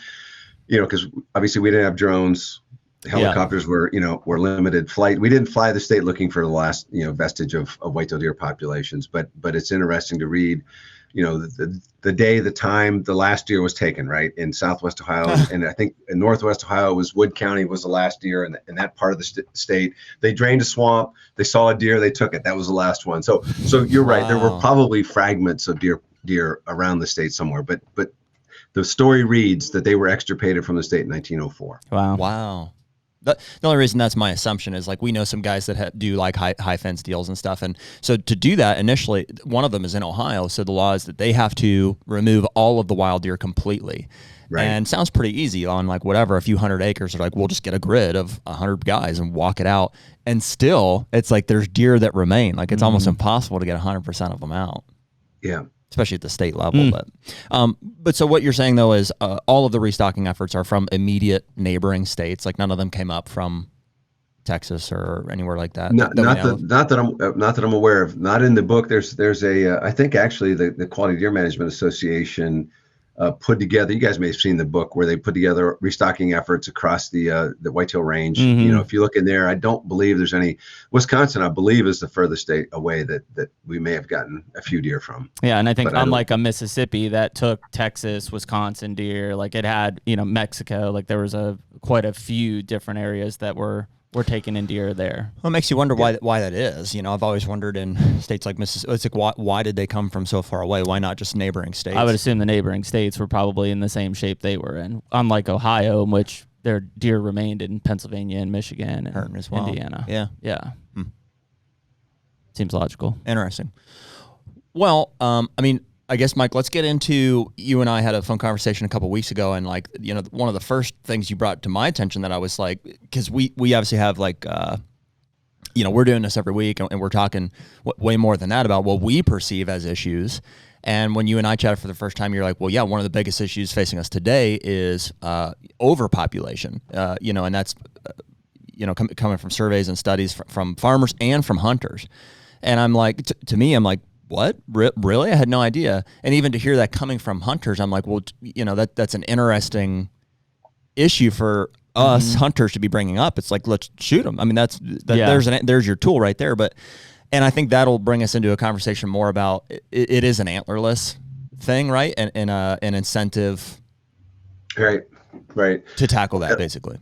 because obviously we didn't have drones. Helicopters were limited flight. We didn't fly the state looking for the last, vestige of white-tailed deer populations. But it's interesting to read, the day, the time, the last deer was taken, right, in Southwest Ohio, and I think in Northwest Ohio was Wood County was the last deer in that part of the state. They drained a swamp. They saw a deer. They took it. That was the last one. So you're right. Wow. There were probably fragments of deer around the state somewhere, but the story reads that they were extirpated from the state in 1904. Wow. The only reason that's my assumption is like we know some guys that do like high fence deals and stuff, and so to do that initially, one of them is in Ohio, so the law is that they have to remove all of the wild deer completely. Right. And sounds pretty easy on like whatever, a few hundred acres. Or like we'll just get a grid of 100 guys and walk it out, and still it's like there's deer that remain. Like it's almost impossible to get 100% of them out. Yeah. Especially at the state level. But so what you're saying though is all of the restocking efforts are from immediate neighboring states. Like none of them came up from Texas or anywhere like that. Not that I'm aware of. Not in the book. There's a I think actually the Quality Deer Management Association put together. You guys may have seen the book where they put together restocking efforts across the whitetail range. If you look in there, I don't believe there's any. Wisconsin, I believe, is the furthest state away that we may have gotten a few deer from. Yeah, and I think unlike a Mississippi that took Texas, Wisconsin deer, like it had Mexico. Like there was quite a few different areas that were taking in deer there. Well, it makes you wonder why that is. I've always wondered in states like Mississippi, it's like why did they come from so far away? Why not just neighboring states? I would assume the neighboring states were probably in the same shape they were in, unlike Ohio, in which their deer remained in Pennsylvania and Michigan and as well. Indiana. Yeah. Seems logical. Interesting. Well, I guess, Mike, let's get into, you and I had a phone conversation a couple of weeks ago, and like, one of the first things you brought to my attention that I was like, because we obviously have like, we're doing this every week, and we're talking way more than that about what we perceive as issues. And when you and I chatted for the first time, you're like, well, yeah, one of the biggest issues facing us today is overpopulation, and that's, coming from surveys and studies from farmers and from hunters. And I'm like, to me, I'm like, what? Really? I had no idea. And even to hear that coming from hunters, I'm like, well, that's an interesting issue for us hunters to be bringing up. It's like, let's shoot them. I mean, there's your tool right there. And I think that'll bring us into a conversation more about it is an antlerless thing, right? And an incentive, right, to tackle that basically.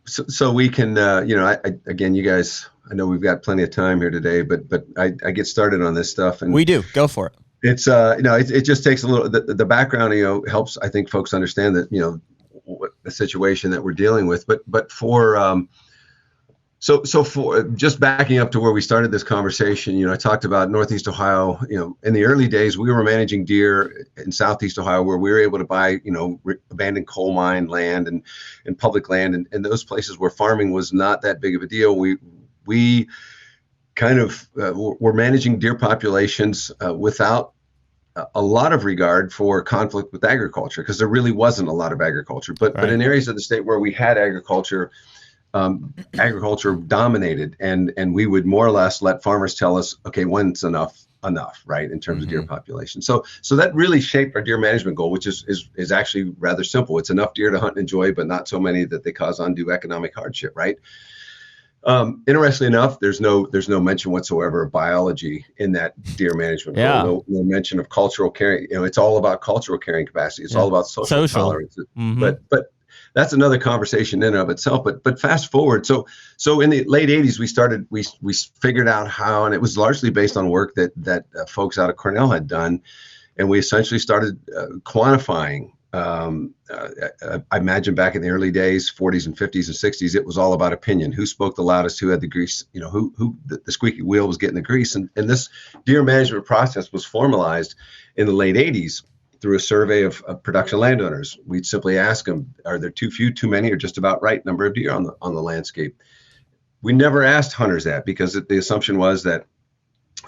So we can, again, you guys. I know we've got plenty of time here today, but I get started on this stuff, and we do. Go for it. It's it just takes a little. The background helps, I think, folks understand that what the situation that we're dealing with. But for so for just backing up to where we started this conversation, I talked about Northeast Ohio. In the early days, we were managing deer in Southeast Ohio, where we were able to buy abandoned coal mine land and public land, and those places where farming was not that big of a deal. We kind of were managing deer populations without a lot of regard for conflict with agriculture, because there really wasn't a lot of agriculture. But in areas of the state where we had agriculture, agriculture dominated, and we would more or less let farmers tell us, okay, when's enough? enough, right, in terms of deer population. So that really shaped our deer management goal, which is actually rather simple. It's enough deer to hunt and enjoy, but not so many that they cause undue economic hardship, right? Interestingly enough, there's no mention whatsoever of biology in that deer management goal. No mention of cultural carrying. It's all about cultural carrying capacity. It's all about social tolerance. But that's another conversation in and of itself. But fast forward, so in the late 80s, we figured out how, and it was largely based on work that folks out of Cornell had done, and we essentially started quantifying. I imagine back in the early days, 40s and 50s and 60s, it was all about opinion. Who spoke the loudest? Who had the grease? Who the squeaky wheel was getting the grease. And this deer management process was formalized in the late 80s through a survey of production landowners. We'd simply ask them, are there too few, too many, or just about right number of deer on the landscape? We never asked hunters that, because the assumption was that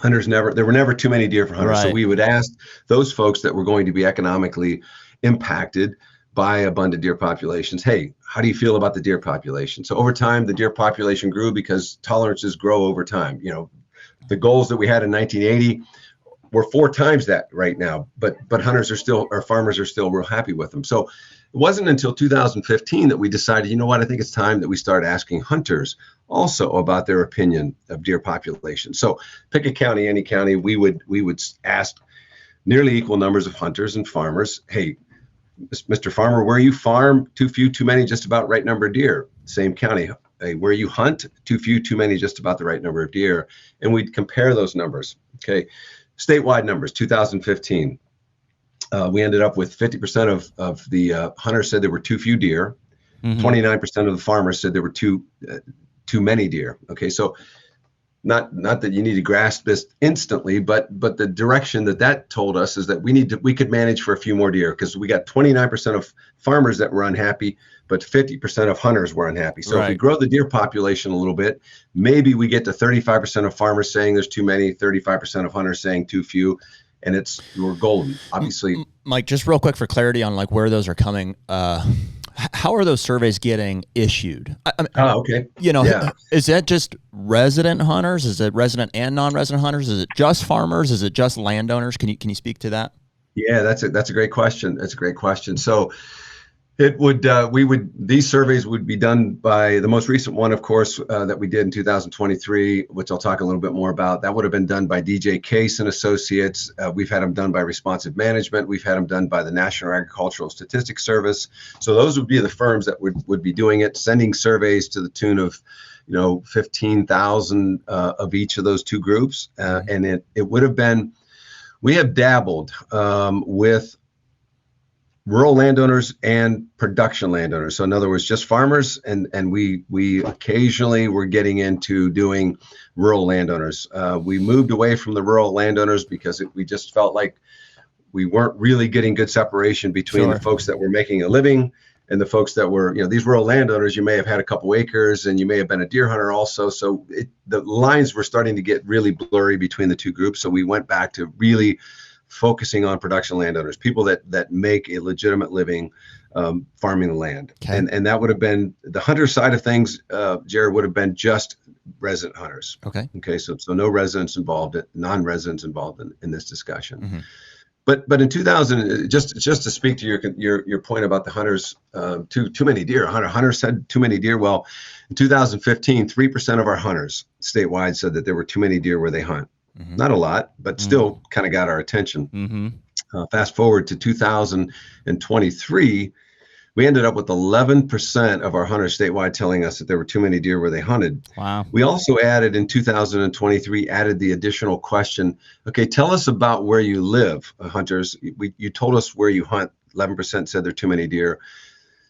there were never too many deer for hunters. Right. So we would ask those folks that were going to be economically impacted by abundant deer populations, hey, how do you feel about the deer population? So over time, the deer population grew because tolerances grow over time. The goals that we had in 1980 were 4 times that right now, but farmers are still real happy with them. So it wasn't until 2015 that we decided, I think it's time that we start asking hunters also about their opinion of deer population. So pick a county, any county, we would ask nearly equal numbers of hunters and farmers, hey, Mr. Farmer, where you farm, too few, too many, just about right number of deer. Same county. Hey, where you hunt, too few, too many, just about the right number of deer. And we'd compare those numbers. Okay. Statewide numbers, 2015. We ended up with 50% of the hunters said there were too few deer. 29% of the farmers said there were too many deer. Okay. So not that you need to grasp this instantly, but the direction that told us is that we could manage for a few more deer, because we got 29% of farmers that were unhappy, but 50% of hunters were unhappy. So if we grow the deer population a little bit, maybe we get to 35% of farmers saying there's too many, 35% of hunters saying too few, and we're golden. Obviously, Mike, just real quick for clarity on where those are coming. How are those surveys getting issued? Okay. Is that just resident hunters? Is it resident and non-resident hunters? Is it just farmers? Is it just landowners? Can you speak to that? Yeah, that's a great question. That's a great question. So it would these surveys would be done by the most recent one, of course, that we did in 2023, which I'll talk a little bit more about. That would have been done by DJ Case and Associates. We've had them done by Responsive Management. We've had them done by the National Agricultural Statistics Service. So those would be the firms that would be doing it, sending surveys to the tune of 15,000 of each of those two groups. And it would have been, we have dabbled with rural landowners and production landowners. So in other words, just farmers, and we occasionally were getting into doing rural landowners. We moved away from the rural landowners because we just felt like we weren't really getting good separation between the folks that were making a living and the folks that were, these rural landowners. You may have had a couple acres and you may have been a deer hunter also. So the lines were starting to get really blurry between the two groups. So we went back to really focusing on production landowners, people that make a legitimate living farming the land. Okay. And that would have been the hunter side of things, Jared, would have been just resident hunters. Okay. So no residents involved, non-residents involved in this discussion. But in 2000, just to speak to your point about the hunters, too many deer. Hunter said too many deer. Well, in 2015, 3% of our hunters statewide said that there were too many deer where they hunt. Not a lot, but still kind of got our attention. Fast forward to 2023, we ended up with 11% of our hunters statewide telling us that there were too many deer where they hunted. Wow. We also added in 2023, the additional question, okay, tell us about where you live, hunters. You told us where you hunt. 11% said there are too many deer.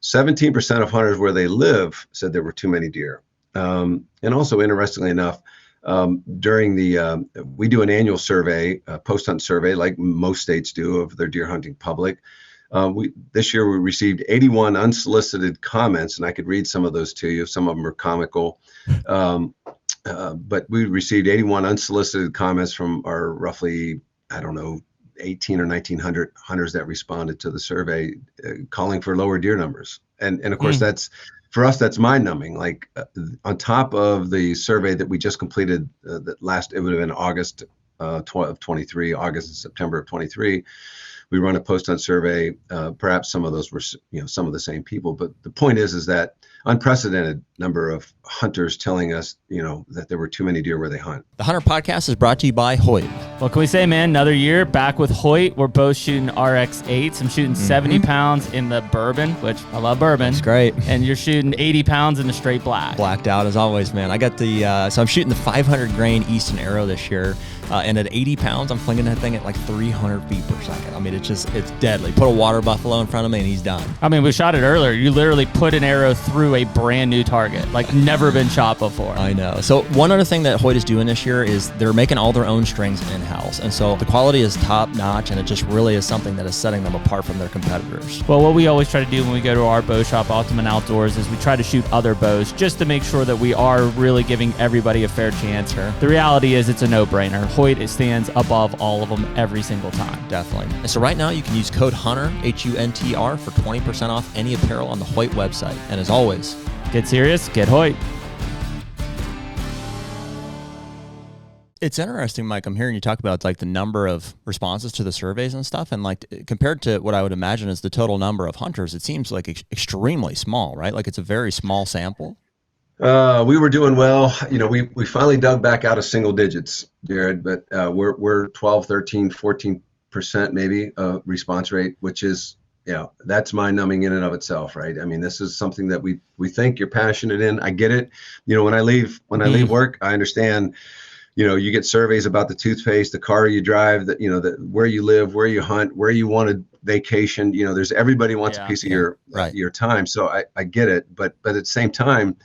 17% of hunters where they live said there were too many deer. And also, interestingly enough, during we do an annual survey, post-hunt survey, like most states do, of their deer hunting public. This year we received 81 unsolicited comments, and I could read some of those to you. Some of them are comical, but we received 81 unsolicited comments from our roughly, 18 or 1900 hunters that responded to the survey, calling for lower deer numbers. And of course, for us, that's mind-numbing. Like on top of the survey that we just completed, it would have been August of 23, August and September of 23. We run a post-hunt survey. Perhaps some of those were, some of the same people. But the point is that unprecedented number of hunters telling us, that there were too many deer where they hunt. The HUNTR Podcast is brought to you by Hoyt. What can we say, man? Another year back with Hoyt. We're both shooting RX8s. I'm shooting 70 pounds in the bourbon, which I love bourbon. It's great. And you're shooting 80 pounds in the straight black. Blacked out as always, man. I got so I'm shooting the 500 grain Easton Arrow this year. And at 80 pounds, I'm flinging that thing at like 300 feet per second. I mean, it's deadly. Put a water buffalo in front of me and he's done. I mean, we shot it earlier. You literally put an arrow through a brand new target, like never been shot before. I know. So one other thing that Hoyt is doing this year is they're making all their own strings in-house. And so the quality is top notch, and it just really is something that is setting them apart from their competitors. Well, what we always try to do when we go to our bow shop, Ultimate Outdoors, is we try to shoot other bows just to make sure that we are really giving everybody a fair chance. Sure. The reality is it's a no-brainer. Hoyt, it stands above all of them every single time. Definitely. And so right now you can use code HUNTR, HUNTR, for 20% off any apparel on the Hoyt website. And as always, get serious, get Hoyt. It's interesting, Mike. I'm hearing you talk about like the number of responses to the surveys and stuff, and like compared to what I would imagine is the total number of hunters, it seems like extremely small, right? Like it's a very small sample. We were doing well. We finally dug back out of single digits, Jared, but we're 12, 13, 14% maybe response rate, which is, that's mind numbing in and of itself, right? I mean, this is something that we think you're passionate in. I get it. When I leave work, I understand. You get surveys about the toothpaste, the car you drive, where you live, where you hunt, where you want to vacation. There's everybody wants a piece of your time. So I get it, but at the same time,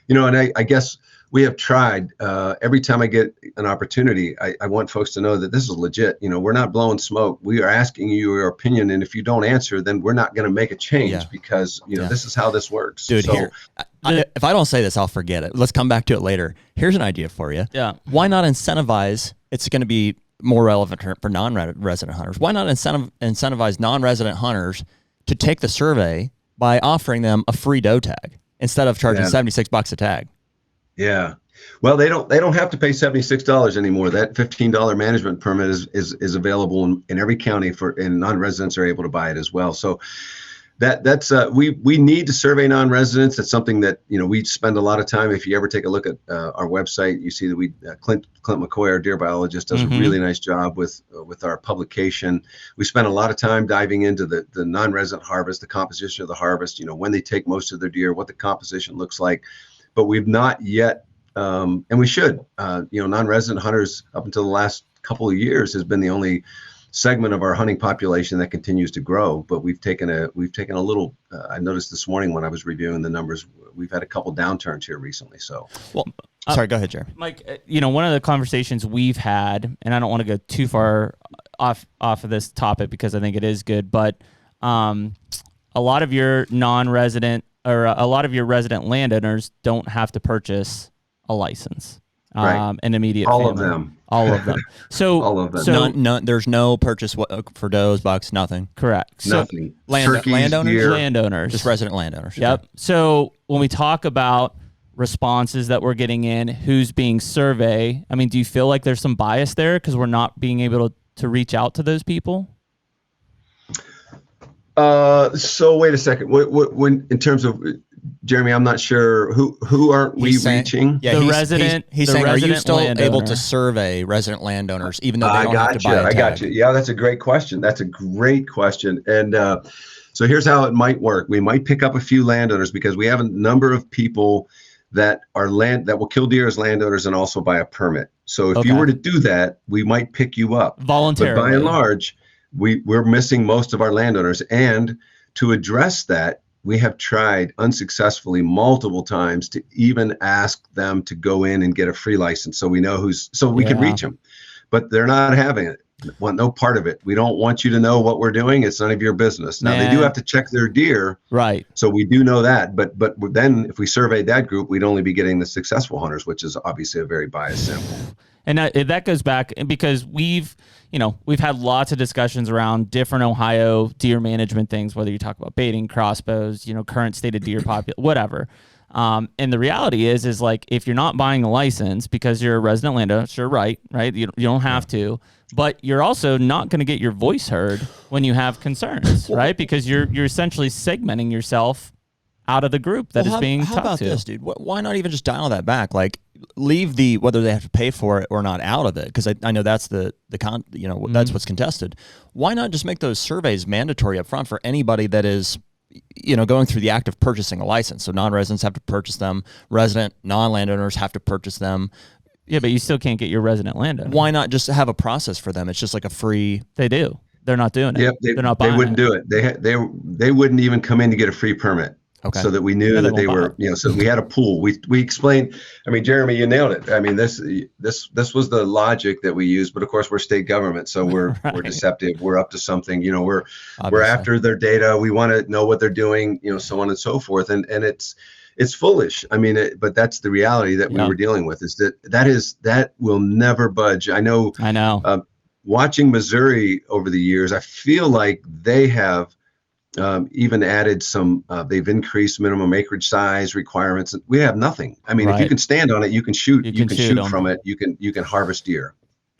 and I guess we have tried. Every time I get an opportunity, I want folks to know that this is legit. We're not blowing smoke. We are asking you your opinion, and if you don't answer, then we're not going to make a change because this is how this works. Dude, here. If I don't say this, I'll forget it. Let's come back to it later. Here's an idea for you. Yeah. Why not incentivize? It's going to be more relevant for non-resident hunters. Why not incentivize non-resident hunters to take the survey by offering them a free doe tag instead of charging $76 a tag? Yeah. Well, they don't have to pay $76 anymore. That $15 management permit is available in every county and non-residents are able to buy it as well. So that's we need to survey non-residents. That's something that we spend a lot of time. If you ever take a look at our website, you see that Clint McCoy, our deer biologist, does a really nice job with our publication. We spend a lot of time diving into the non-resident harvest, the composition of the harvest. When they take most of their deer, what the composition looks like. But we've not yet, and we should. Non-resident hunters up until the last couple of years has been the only segment of our hunting population that continues to grow. But we've taken a little. I noticed this morning when I was reviewing the numbers, we've had a couple downturns here recently. So, well, sorry, go ahead, Jerry. Mike, one of the conversations we've had, and I don't want to go too far off of this topic because I think it is good, but a lot of your non-resident or a lot of your resident landowners don't have to purchase a license. Right. An immediate all family. of them. All of them. So all of them. So none, there's no purchase for does, bucks, nothing. Correct. So Nothing. landowners, just resident landowners. Yep. Okay. So when we talk about responses that we're getting in, who's being surveyed, I mean, do you feel like there's some bias there because we're not being able to reach out to those people? So wait a second. When in terms of Jeremy, I'm not sure who aren't we reaching? Yeah, the resident. He's saying, are you still able to survey resident landowners even though they don't have to buy a tag? I got you. Yeah, that's a great question. And so here's how it might work. We might pick up a few landowners because we have a number of people that will kill deer as landowners and also buy a permit. So if you were to do that, we might pick you up voluntarily. But by and large, we're missing most of our landowners, and to address that, we have tried unsuccessfully multiple times to even ask them to go in and get a free license so we know we can reach them, but they're not having it. Want no part of it. We don't want you to know what we're doing. It's none of your business. Now they do have to check their deer, right? So we do know that, but then if we surveyed that group, we'd only be getting the successful hunters, which is obviously a very biased sample. And that goes back because we've had lots of discussions around different Ohio deer management things, whether you talk about baiting, crossbows, current state of deer population, whatever. And the reality is like, if you're not buying a license because you're a resident landowner, sure, right? You don't have to, but you're also not going to get your voice heard when you have concerns, right? Because you're essentially segmenting yourself out of the group that is being talked to. How about this, dude? Why not even just dial that back? Like, leave the whether they have to pay for it or not out of it, because I know that's that's what's contested. Why not just make those surveys mandatory up front for anybody that is going through the act of purchasing a license? So non-residents have to purchase them. Resident non-landowners have to purchase them. Yeah, but you still can't get your resident landowner. Why not just have a process for them? It's just like a free. They do. They're not doing it. Yep, they're not buying They wouldn't do it. They wouldn't even come in to get a free permit. Okay. So that we knew that they were, so we had a pool. We explained. I mean, Jeremy, you nailed it. I mean, this was the logic that we used. But of course, we're state government, so we're deceptive. We're up to something. We're after their data. We want to know what they're doing. So on and so forth. And it's foolish. I mean, but that's the reality that we were dealing with. Is that will never budge. I know. Watching Missouri over the years, I feel like they have. Even added some, they've increased minimum acreage size requirements. We have nothing. I mean, if you can stand on it, you can shoot. You can shoot from it. You can harvest deer.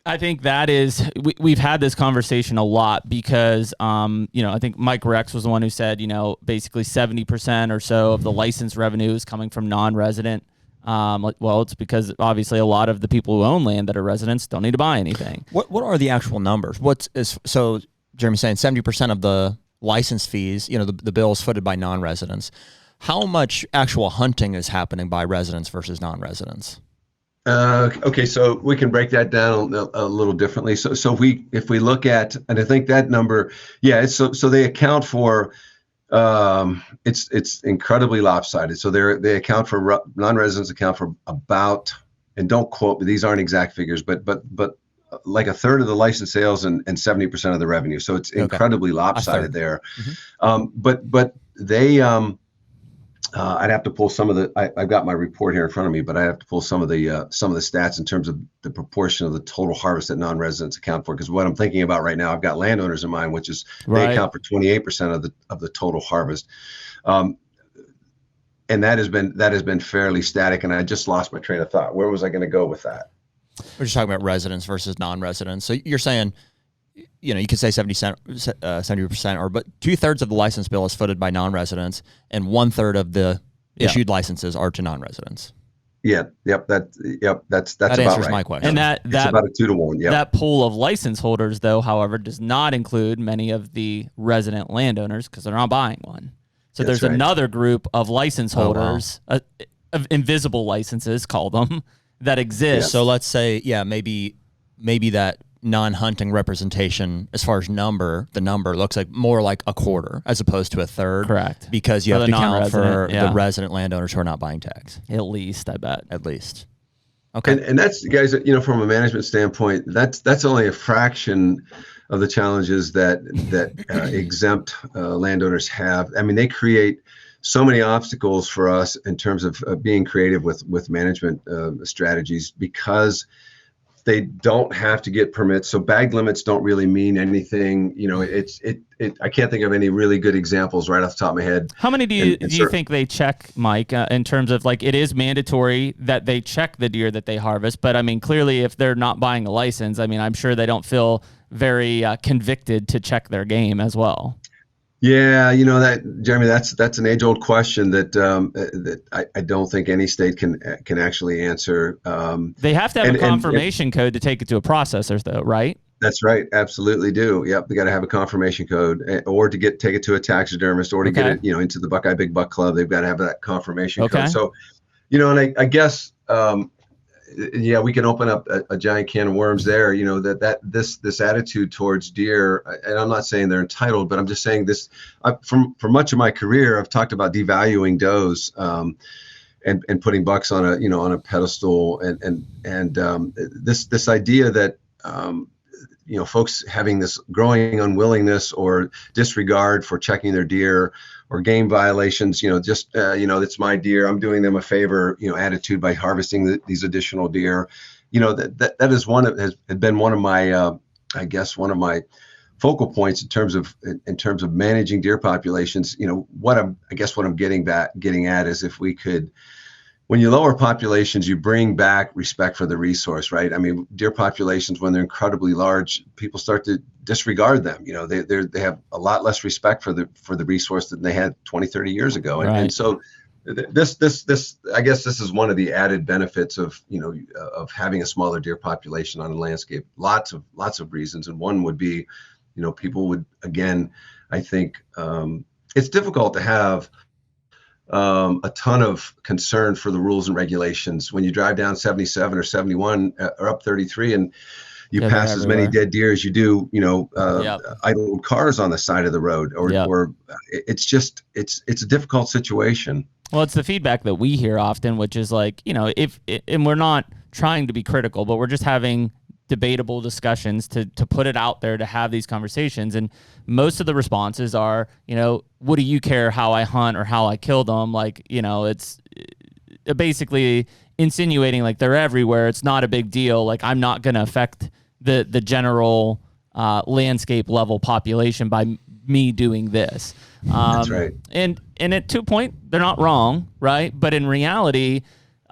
I think that is, we've had this conversation a lot because, I think Mike Rex was the one who said, basically 70% or so of the license revenue is coming from non-resident. Well, it's because obviously a lot of the people who own land that are residents don't need to buy anything. What are the actual numbers? So Jeremy's saying 70% of the license fees, the bill is footed by non-residents. How much actual hunting is happening by residents versus non-residents? Okay, so we can break that down a little differently. So if we look at, and I think that number, so they account for, it's incredibly lopsided. So they account for, non-residents account for about, and don't quote me, these aren't exact figures, but like a third of the license sales and 70% of the revenue. So it's incredibly lopsided there. Mm-hmm. But they, I'd have to pull some of the, I've got my report here in front of me, but I have to pull some of the stats in terms of the proportion of the total harvest that non-residents account for. Because what I'm thinking about right now, I've got landowners in mind, which is they account for 28% of the total harvest. And that has been fairly static. And I just lost my train of thought. Where was I going to go with that? We're just talking about residents versus non-residents. So you're saying, you could say 70%, but 2/3 of the license bill is footed by non-residents, and 1/3 of the issued licenses are to non-residents. Yeah. Yep. That's that about answers right. my question. And that about a 2-to-1. Yeah. That pool of license holders, though, however, does not include many of the resident landowners because they're not buying one. So there's another group of license holders, of invisible licenses, call them, that exist. So let's say, maybe that non-hunting representation, as far as the number looks like more like a quarter as opposed to a third. Correct. Because you have to count for the resident landowners who are not buying tags. At least, I bet. At least. Okay. And that's, guys, from a management standpoint, that's only a fraction of the challenges that exempt landowners have. I mean, they create so many obstacles for us in terms of being creative with management strategies because they don't have to get permits. So bag limits don't really mean anything. I can't think of any really good examples right off the top of my head. How many do you think they check, Mike, in terms of, like, it is mandatory that they check the deer that they harvest, but I mean, clearly if they're not buying a license, I mean, I'm sure they don't feel very convicted to check their game as well. Yeah, that, Jeremy, that's an age-old question that I don't think any state can actually answer. They have to have a confirmation code to take it to a processor, though, right? That's right, absolutely do. Yep, they got to have a confirmation code, or to take it to a taxidermist, or to get it, into the Buckeye Big Buck Club. They've got to have that confirmation code. So, and I guess. We can open up a giant can of worms there, this attitude towards deer, and I'm not saying they're entitled, but I'm just saying this, for much of my career, I've talked about devaluing does, and putting bucks on a pedestal, and this idea that, folks having this growing unwillingness or disregard for checking their deer or game violations, it's my deer, I'm doing them a favor, attitude by harvesting these additional deer, that is has been one of my, one of my focal points in terms of managing deer populations. What I'm getting at is if we could, when you lower populations, you bring back respect for the resource, right? I mean, deer populations, when they're incredibly large, people start to disregard them. They have a lot less respect for the resource than they had 20, 30 years ago. And so this I guess this is one of the added benefits of having a smaller deer population on a landscape. Lots of reasons, and one would be, people would, again, I think it's difficult to have a ton of concern for the rules and regulations when you drive down 77 or 71 or up 33 and you pass as many dead deer as you do, idle cars on the side of the road, or it's a difficult situation. Well, it's the feedback that we hear often, which is like, and we're not trying to be critical, but we're just having debatable discussions to put it out there, to have these conversations. And most of the responses are, what do you care how I hunt or how I kill them? Like, it's basically insinuating like they're everywhere. It's not a big deal. Like, I'm not going to affect the general landscape level population by me doing this. That's right. And at 2 point, they're not wrong, right? But in reality,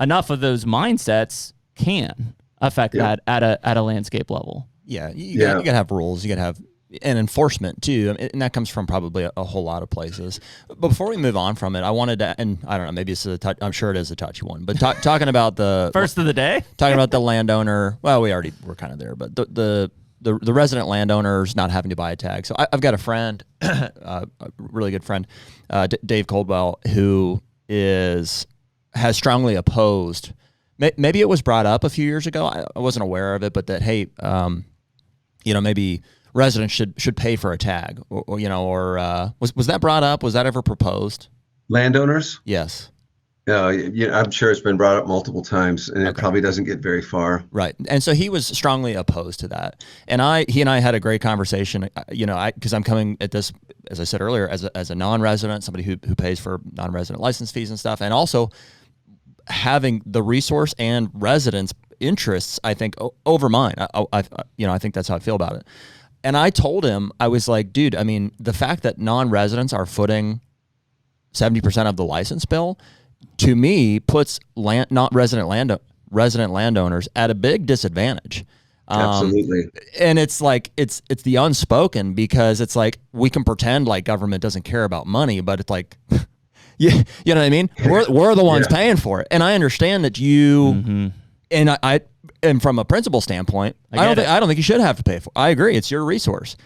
enough of those mindsets can affect that at a landscape level. Yeah, you gotta have rules. You gotta have and enforcement too, and that comes from probably a whole lot of places. But before we move on from it, I wanted to, and I don't know, maybe it's I'm sure it is a touchy one, but talking about the first of the day, talking about the landowner. Well, we're kind of there, but the resident landowners not having to buy a tag. So I've got a friend, a really good friend, Dave Coldwell, who has strongly opposed. Maybe it was brought up a few years ago. I wasn't aware of it, but that, hey, maybe residents should pay for a tag, or was that brought up? Was that ever proposed? Landowners? Yes. I'm sure it's been brought up multiple times, and it probably doesn't get very far. Right. And so he was strongly opposed to that. And he and I had a great conversation, because I'm coming at this, as I said earlier, as a non-resident, somebody who pays for non-resident license fees and stuff, and also having the resource and residents' interests, I think, over mine. I think that's how I feel about it. And I told him, I was like, dude, I mean, the fact that non-residents are footing 70% of the license bill, to me, puts not resident landowners at a big disadvantage. Absolutely. And it's like it's the unspoken, because it's like we can pretend like government doesn't care about money, but it's like you know what I mean? We're the ones paying for it. And I understand that you and and from a principle standpoint, I don't think you should have to pay for it. I agree, it's your resource.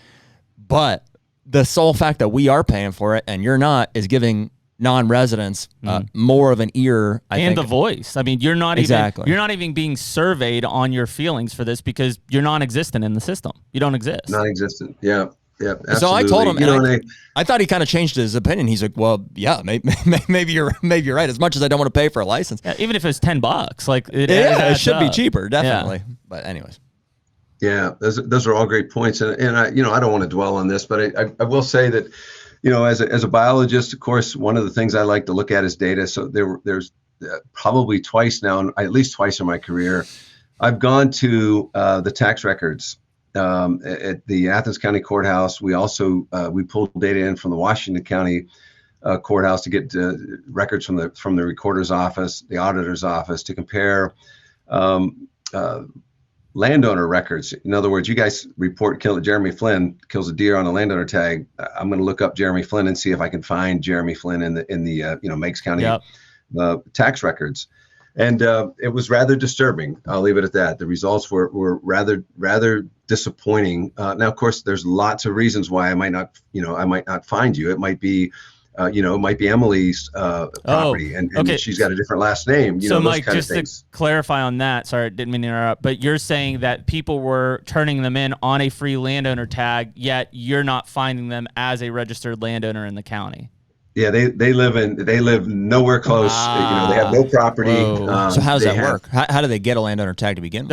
But the sole fact that we are paying for it and you're not is giving non-residents more of an ear, I think. And the voice. I mean, you're not even being surveyed on your feelings for this, because you're non-existent in the system. You don't exist. Non-existent. Yeah. Yeah. Absolutely. So I told him, I thought he kind of changed his opinion. He's like, well, yeah, maybe you're right. As much as I don't want to pay for a license, even if it's $10, like it should be cheaper, definitely. Yeah. But anyways. Yeah, those are all great points, and I don't want to dwell on this, but I will say that, as a biologist, of course, one of the things I like to look at is data. So there's probably twice now, at least twice in my career, I've gone to the tax records at the Athens County Courthouse. We also we pulled data in from the Washington County Courthouse to get records from the recorder's office, the auditor's office, to compare landowner records. In other words, you guys report Jeremy Flynn kills a deer on a landowner tag. I'm going to look up Jeremy Flynn and see if I can find Jeremy Flynn in the Meigs County tax records. And it was rather disturbing. I'll leave it at that. The results were rather disappointing. Now, of course, there's lots of reasons why I might not find you. It might be it might be Emily's property, and she's got a different last name. So, Mike, just to clarify on that, sorry, didn't mean to interrupt, but you're saying that people were turning them in on a free landowner tag, yet you're not finding them as a registered landowner in the county. Yeah, they live nowhere close. They have no property. So how does that work? How do they get a landowner tag to begin with?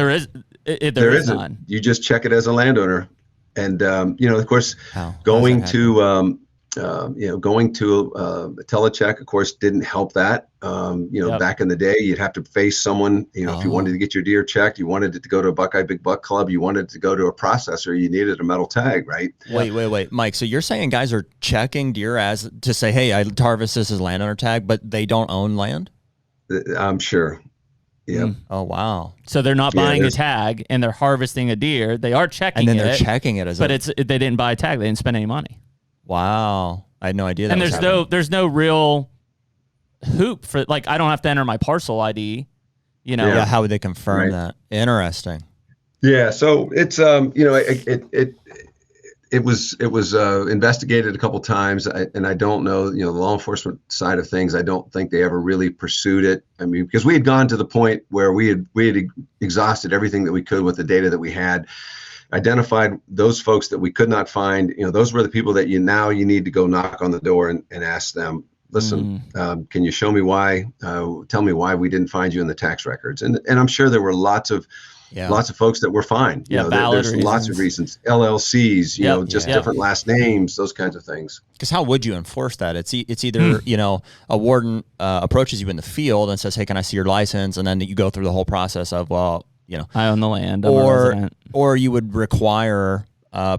There isn't none. You just check it as a landowner, and of course, going to Going to a telecheck, of course, didn't help that. Back in the day, you'd have to face someone, if you wanted to get your deer checked, you wanted it to go to a Buckeye Big Buck Club, you wanted it to go to a processor, you needed a metal tag, right? Wait, Mike. So you're saying guys are checking deer as to say, hey, I harvest this as landowner tag, but they don't own land? I'm sure. Yeah. Oh, wow. So they're not buying a tag and they're harvesting a deer. They are checking it. And then they're checking it they didn't buy a tag. They didn't spend any money. Wow. I had no idea that. And there's no real hoop for, like, I don't have to enter my parcel ID, Yeah, how would they confirm that? Interesting. Yeah, so it's it was investigated a couple times, and I don't know, the law enforcement side of things, I don't think they ever really pursued it. I mean, because we had gone to the point where we had exhausted everything that we could with the data that we had, identified those folks that we could not find. Those were the people that you need to go knock on the door and ask them, listen, can you show me why, tell me why we didn't find you in the tax records? And I'm sure there were lots of folks that were fine. There's lots of reasons, LLCs, different last names, those kinds of things. Because how would you enforce that? It's either, a warden approaches you in the field and says, hey, can I see your license? And then you go through the whole process of, I own the land. Or you would require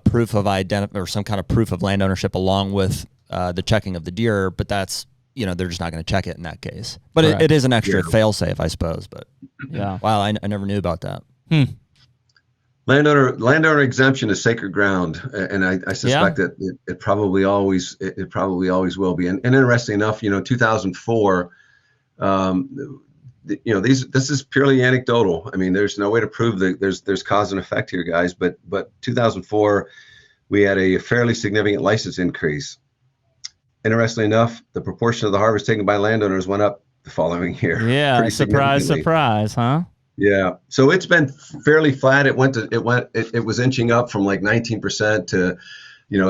proof of identity or some kind of proof of land ownership along with the checking of the deer, but that's, they're just not going to check it in that case. But it is an extra fail-safe, I suppose. But wow, I never knew about that. Landowner exemption is sacred ground, and I suspect that it probably always will be. And interesting enough, 2004. This is purely anecdotal. I mean, there's no way to prove that there's cause and effect here, guys. But 2004, we had a fairly significant license increase. Interestingly enough, the proportion of the harvest taken by landowners went up the following year. Yeah, surprise, huh? Yeah. So it's been fairly flat. It was inching up from like 19% to,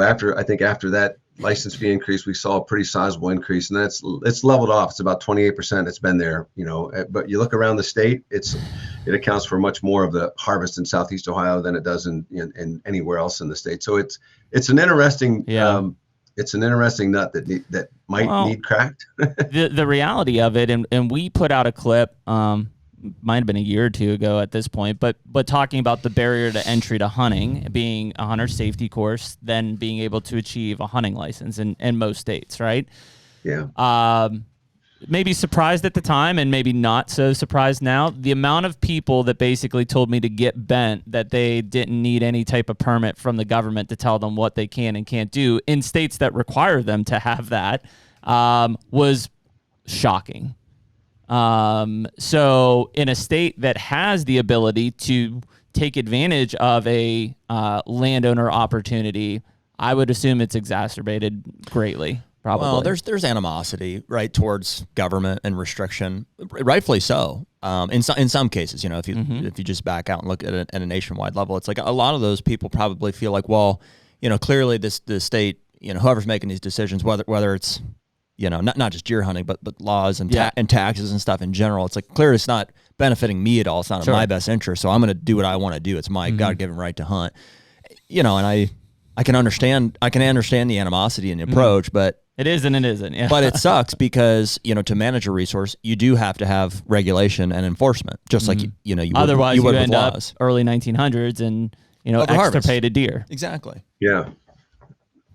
after that license fee increase, we saw a pretty sizable increase, and it's leveled off. It's about 28%. It's been there, but you look around the state, it accounts for much more of the harvest in Southeast Ohio than it does in anywhere else in the state. So it's an interesting, it's an interesting nut that might need cracked. the reality of it, and we put out a clip, might have been a year or two ago at this point, but talking about the barrier to entry to hunting being a hunter safety course, then being able to achieve a hunting license in most states, right? Yeah. Maybe surprised at the time and maybe not so surprised now. The amount of people that basically told me to get bent, that they didn't need any type of permit from the government to tell them what they can and can't do in states that require them to have that, was shocking. So in a state that has the ability to take advantage of a landowner opportunity, I would assume it's exacerbated greatly. Probably. Well, there's animosity, right, towards government and restriction, rightfully so. In some cases, if you just back out and look at it at a nationwide level, it's like a lot of those people probably feel like, well, clearly the state, whoever's making these decisions, whether it's not just deer hunting, but laws and taxes and stuff in general. It's like, clearly it's not benefiting me at all. It's not in my best interest. So I'm going to do what I want to do. It's my God-given right to hunt. And I can understand the animosity and the approach, but it is and it isn't. Yeah. But it sucks because, to manage a resource, you do have to have regulation and enforcement, just like, you otherwise would you with end up laws. early 1900s and, extirpated deer. Exactly. Yeah.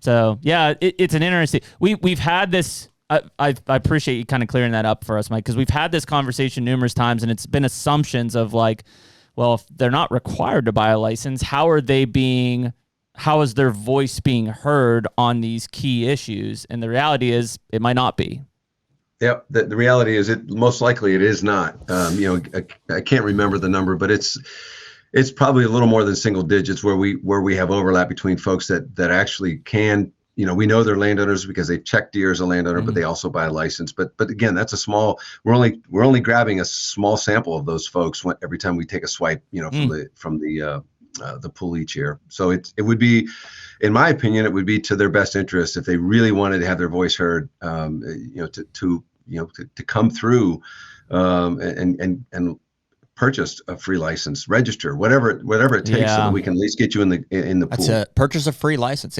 So, yeah, it's an interesting, we've had this, I appreciate you kind of clearing that up for us, Mike, because we've had this conversation numerous times, and it's been assumptions of like, well, if they're not required to buy a license, how is their voice being heard on these key issues? And the reality is it might not be. Yep. The reality is most likely it is not. I can't remember the number, but it's probably a little more than single digits where we have overlap between folks that actually can, we know they're landowners because they check deer as a landowner, but they also buy a license. But again, that's we're only grabbing a small sample of those folks every time we take a swipe, from the pool each year. So it would be, in my opinion, it would be to their best interest if they really wanted to have their voice heard, to come through, and purchase a free license, register, whatever it takes, so that we can at least get you in the pool. That's it. Purchase a free license.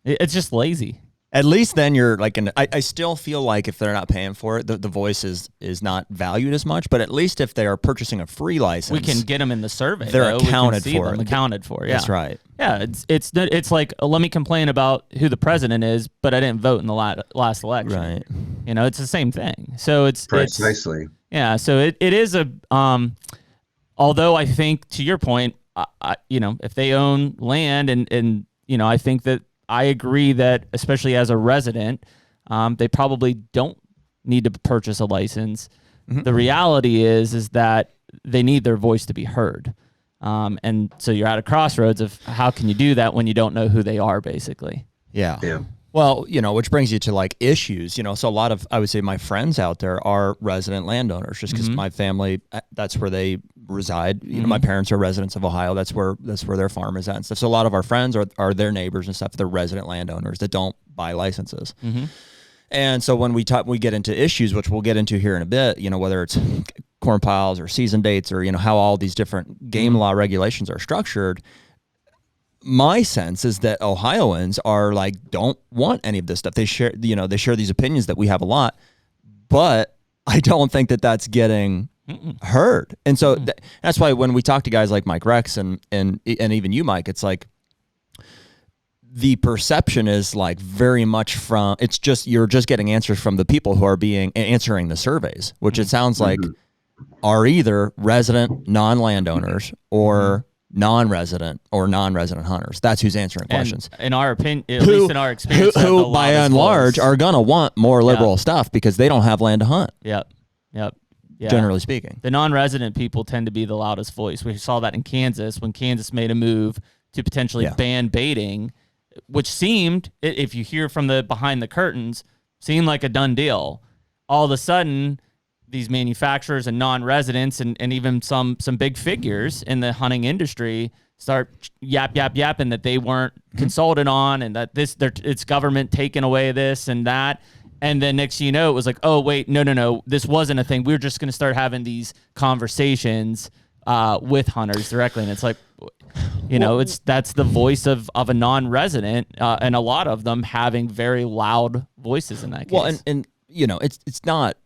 It's just lazy. At least then you're like, I still feel like if they're not paying for it, the voice is not valued as much. But at least if they are purchasing a free license, we can get them in the survey. They're accounted for. Accounted for. Yeah, that's right. Yeah, it's like let me complain about who the president is, but I didn't vote in the last election. Right. It's the same thing. So it's precisely. Yeah. So it is a although I think to your point, if they own land and I think that. I agree that, especially as a resident, they probably don't need to purchase a license. Mm-hmm. The reality is that they need their voice to be heard. And so you're at a crossroads of how can you do that when you don't know who they are, basically. Yeah. Well, which brings you to like issues, so a lot of, I would say my friends out there are resident landowners just because my family, that's where they reside. My parents are residents of Ohio. That's where their farm is at and stuff. So a lot of our friends are their neighbors and stuff. They're resident landowners that don't buy licenses. Mm-hmm. And so when we get into issues, which we'll get into here in a bit, whether it's corn piles or season dates or, how all these different game law regulations are structured, my sense is that Ohioans are like, don't want any of this stuff. They share these opinions that we have a lot, but I don't think that that's getting heard. And so that's why when we talk to guys like Mike Rex and even you, Mike, it's like the perception is like very much from, you're just getting answers from the people who are answering the surveys, which it sounds like are either resident non-landowners or non-resident hunters. That's who's answering questions. In our opinion, at least in our experience, who by and large are gonna want more liberal stuff because they don't have land to hunt. Yep. Yeah. Generally speaking, the non-resident people tend to be the loudest voice. We saw that in Kansas when Kansas made a move to potentially ban baiting, which seemed, if you hear from the behind the curtains, seemed like a done deal. All of a sudden, these manufacturers and non-residents and even some big figures in the hunting industry start yapping that they weren't consulted on and that it's government taking away this and that. And then next thing you know, it was like, oh, wait, no, this wasn't a thing. We were just going to start having these conversations with hunters directly. And it's like, that's the voice of a non-resident and a lot of them having very loud voices in that case. Well, and it's not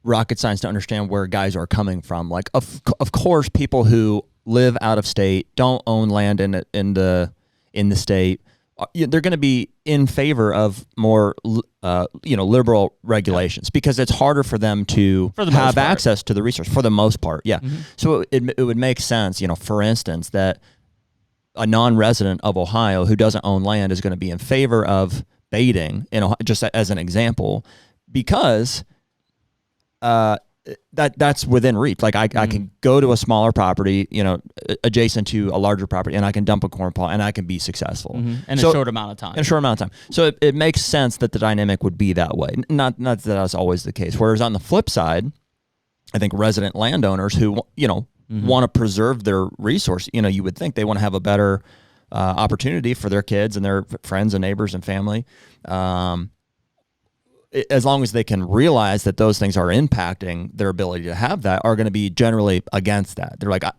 rocket science to understand where guys are coming from. Like, of course, people who live out of state, don't own land in the state, they're going to be in favor of more, liberal regulations because it's harder for them to have access to the resource for the most part. Yeah. Mm-hmm. So it would make sense, for instance, that a non-resident of Ohio who doesn't own land is going to be in favor of baiting, just as an example, because that's within reach. Like I can go to a smaller property, adjacent to a larger property, and I can dump a corn pile and I can be successful in a short amount of time. In a short amount of time. So it makes sense that the dynamic would be that way. Not that that's always the case. Whereas on the flip side, I think resident landowners who want to preserve their resource, you would think they want to have a better opportunity for their kids and their friends and neighbors and family. As long as they can realize that those things are impacting their ability to have that, are going to be generally against that. They're like, I'd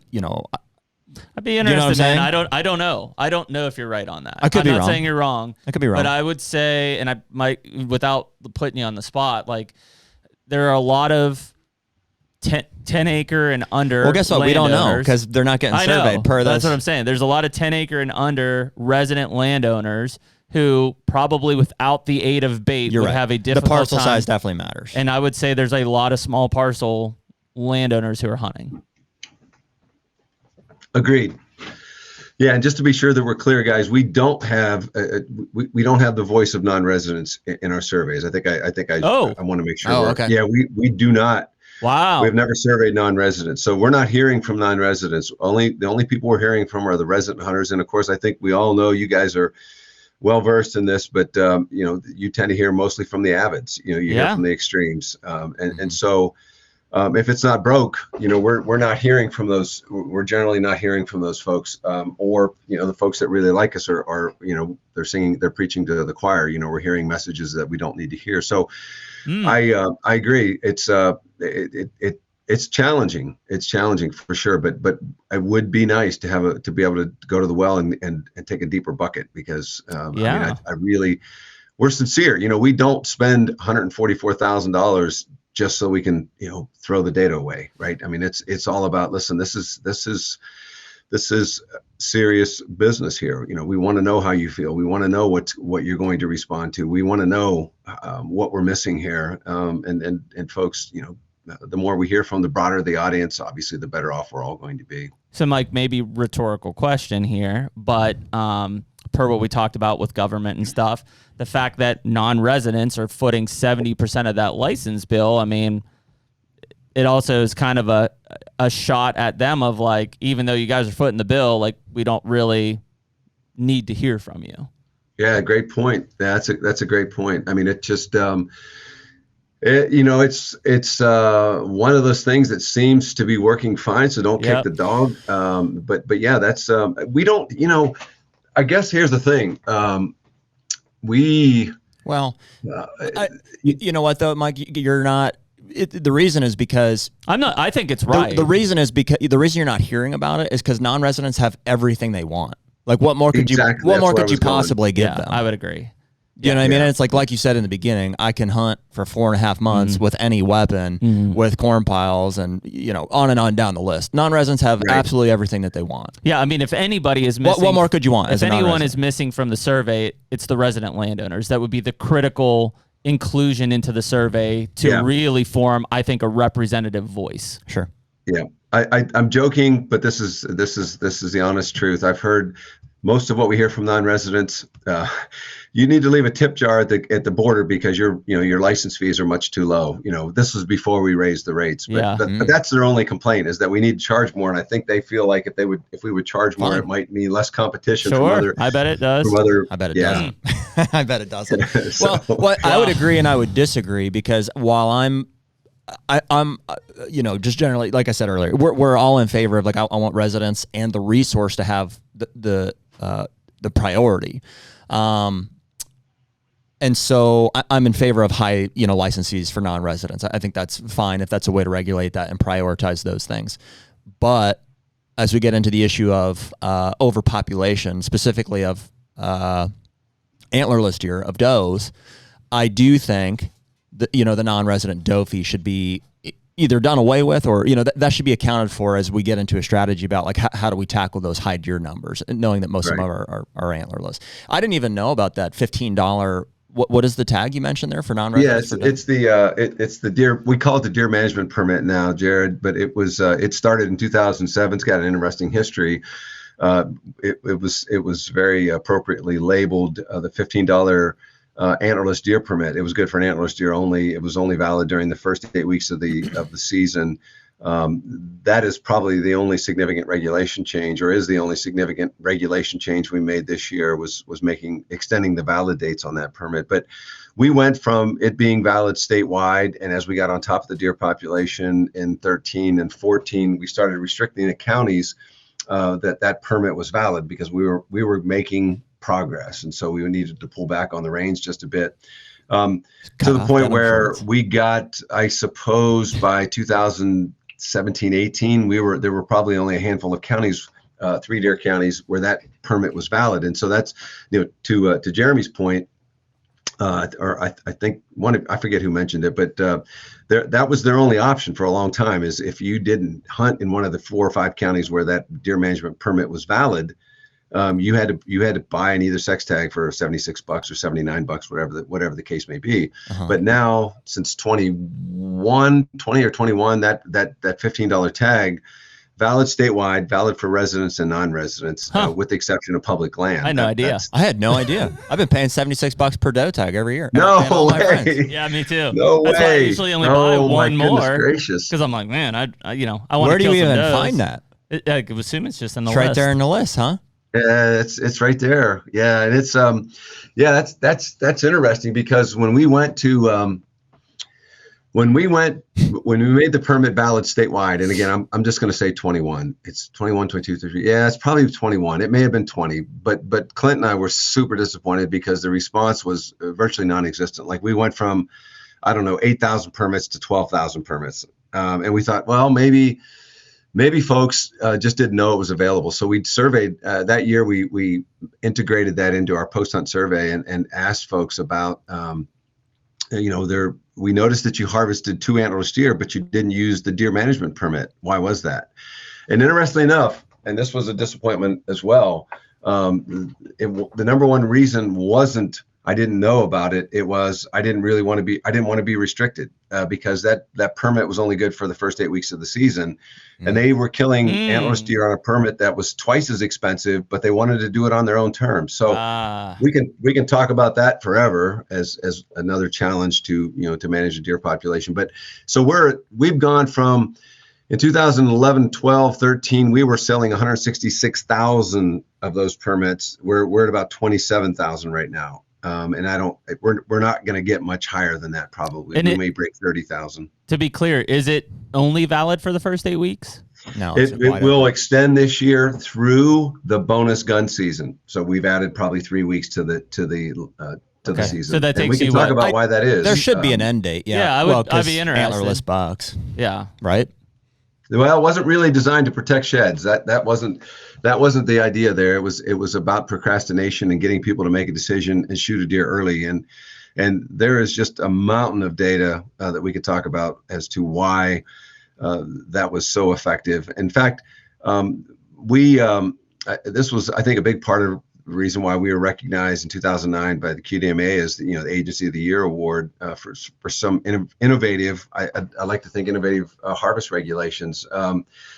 be interested. I don't know. I don't know if you're right on that. I'm not saying you're wrong. I could be wrong. But I would say, and I might, without putting you on the spot, like there are a lot of 10 acre and under. Well, guess what? We don't know because they're not getting surveyed per this. That's what I'm saying. There's a lot of 10 acre and under resident landowners who probably without the aid of bait would have a difficult time. The parcel size definitely matters. And I would say there's a lot of small parcel landowners who are hunting. Agreed. Yeah, and just to be sure that we're clear, guys, we don't have we don't have the voice of non-residents in our surveys. I want to make sure. Oh, okay. Yeah, we do not. Wow. We've never surveyed non-residents, so we're not hearing from non-residents. The only people we're hearing from are the resident hunters, and of course, I think we all know you guys are well versed in this, but you tend to hear mostly from the avids. You hear from the extremes, and so if it's not broke, we're not hearing from those. We're generally not hearing from those folks, or the folks that really like us are they're preaching to the choir. We're hearing messages that we don't need to hear. So I agree. It's it's challenging. It's challenging for sure, but it would be nice to be able to go to the well and take a deeper bucket, because I mean, I really, we're sincere. We don't spend $144,000 just so we can, throw the data away, right? I mean, it's all about, listen, this is serious business here. We want to know how you feel. We want to know what you're going to respond to. We want to know what we're missing here. And folks, the more we hear from, the broader the audience, obviously, the better off we're all going to be. So, Mike, maybe rhetorical question here, but per what we talked about with government and stuff, the fact that non-residents are footing 70% of that license bill, I mean, it also is kind of a shot at them of like, even though you guys are footing the bill, like, we don't really need to hear from you. Yeah, great point. That's a great point. I mean, it just it's one of those things that seems to be working fine. So don't kick the dog. But yeah, that's we don't. I guess here's the thing. You know what though, Mike, you're not. The reason is because I'm not. I think it's right. The reason is because the reason you're not hearing about it is because non-residents have everything they want. Like, what more could you possibly give them? I would agree. You know what I mean? And it's like you said in the beginning, I can hunt for 4.5 months with any weapon, with corn piles, and on and on down the list. Non-residents have absolutely everything that they want. Yeah, I mean, if anybody is missing, what more could you want? If anyone is missing from the survey, it's the resident landowners. That would be the critical inclusion into the survey to really form, I think, a representative voice. Sure. Yeah, I'm joking, but this is the honest truth. I've heard most of what we hear from non-residents. You need to leave a tip jar at the border because your license fees are much too low. This was before we raised the rates, but that's their only complaint, is that we need to charge more. And I think they feel like if we would charge more, it might mean less competition. Sure, I bet it does. I bet it doesn't. I bet it doesn't. I would agree and I would disagree, because while I'm just generally, like I said earlier, we're all in favor of, like, I want residents and the resource to have the priority. And so I'm in favor of high, license fees for non-residents. I think that's fine if that's a way to regulate that and prioritize those things. But as we get into the issue of overpopulation, specifically of antlerless deer, of does, I do think that, the non-resident doe fee should be either done away with, or that should be accounted for as we get into a strategy about, like, how do we tackle those high deer numbers, knowing that most of them are antlerless. I didn't even know about that $15. What is the tag you mentioned there for non-residents? Yeah, it's the deer. We call it the deer management permit now, Jared. But it started in 2007. It's got an interesting history. It was very appropriately labeled the $15 antlerless deer permit. It was good for an antlerless deer only. It was only valid during the first 8 weeks of the season. That is probably the only significant regulation change, or is the only significant regulation change we made this year, was extending the valid dates on that permit. But we went from it being valid statewide, and as we got on top of the deer population in 13 and 14, we started restricting the counties that permit was valid, because we were making progress, and so we needed to pull back on the reins just a bit, to the point where we got, I suppose, by 2017-18, there were probably only a handful of counties, 3 deer counties, where that permit was valid. And so that's, to Jeremy's point, or I think I forget who mentioned it, but that was their only option for a long time, is if you didn't hunt in one of the 4 or 5 counties where that deer management permit was valid, you had to buy an either sex tag for $76 or $79, whatever the case may be. But now, since 20 or 21, that $15 tag, valid statewide, valid for residents and non-residents, with the exception of public land. I had no idea. I had no idea. I've been paying $76 per doe tag every year. No way. Yeah, me too. No way. That's why I usually only buy one more. Gracious. Because I'm like, man, I want to kill some does. Where do you even find that? I assume it's just in the list. It's right there in the list, huh? Yeah, it's right there. Yeah, and it's that's interesting, because when we made the permit valid statewide, and again, I'm just going to say 21. It's 21, 22, 23. Yeah, it's probably 21. It may have been 20, but Clint and I were super disappointed because the response was virtually non-existent. Like, we went from, I don't know, 8,000 permits to 12,000 permits. And we thought, well, maybe folks just didn't know it was available. So we surveyed that year. We integrated that into our post-hunt survey and asked folks about, we noticed that you harvested 2 antlerless deer, but you didn't use the deer management permit. Why was that? And interestingly enough, and this was a disappointment as well, the number one reason wasn't I didn't know about it. It was I didn't want to be restricted because that permit was only good for the first 8 weeks of the season, and they were killing antlerless deer on a permit that was twice as expensive, but they wanted to do it on their own terms. So we can talk about that forever as another challenge to manage the deer population. But so we've gone from in 2011, 12, 13, we were selling 166,000 of those permits. We're at about 27,000 right now. And we're not going to get much higher than that probably. We may break 30,000. To be clear, is it only valid for the first 8 weeks? No, it will extend this year through the bonus gun season. So we've added probably 3 weeks to the season. So that takes and we can talk about why that is. There should be an end date. Yeah, I'd be interested. Antlerless bucks. Yeah. Right. Well, it wasn't really designed to protect sheds. That wasn't the idea there. It was about procrastination and getting people to make a decision and shoot a deer early. And there is just a mountain of data that we could talk about as to why that was so effective. In fact, this was, I think, a big part of the reason why we were recognized in 2009 by the QDMA as the Agency of the Year award for some innovative. I like to think innovative harvest regulations.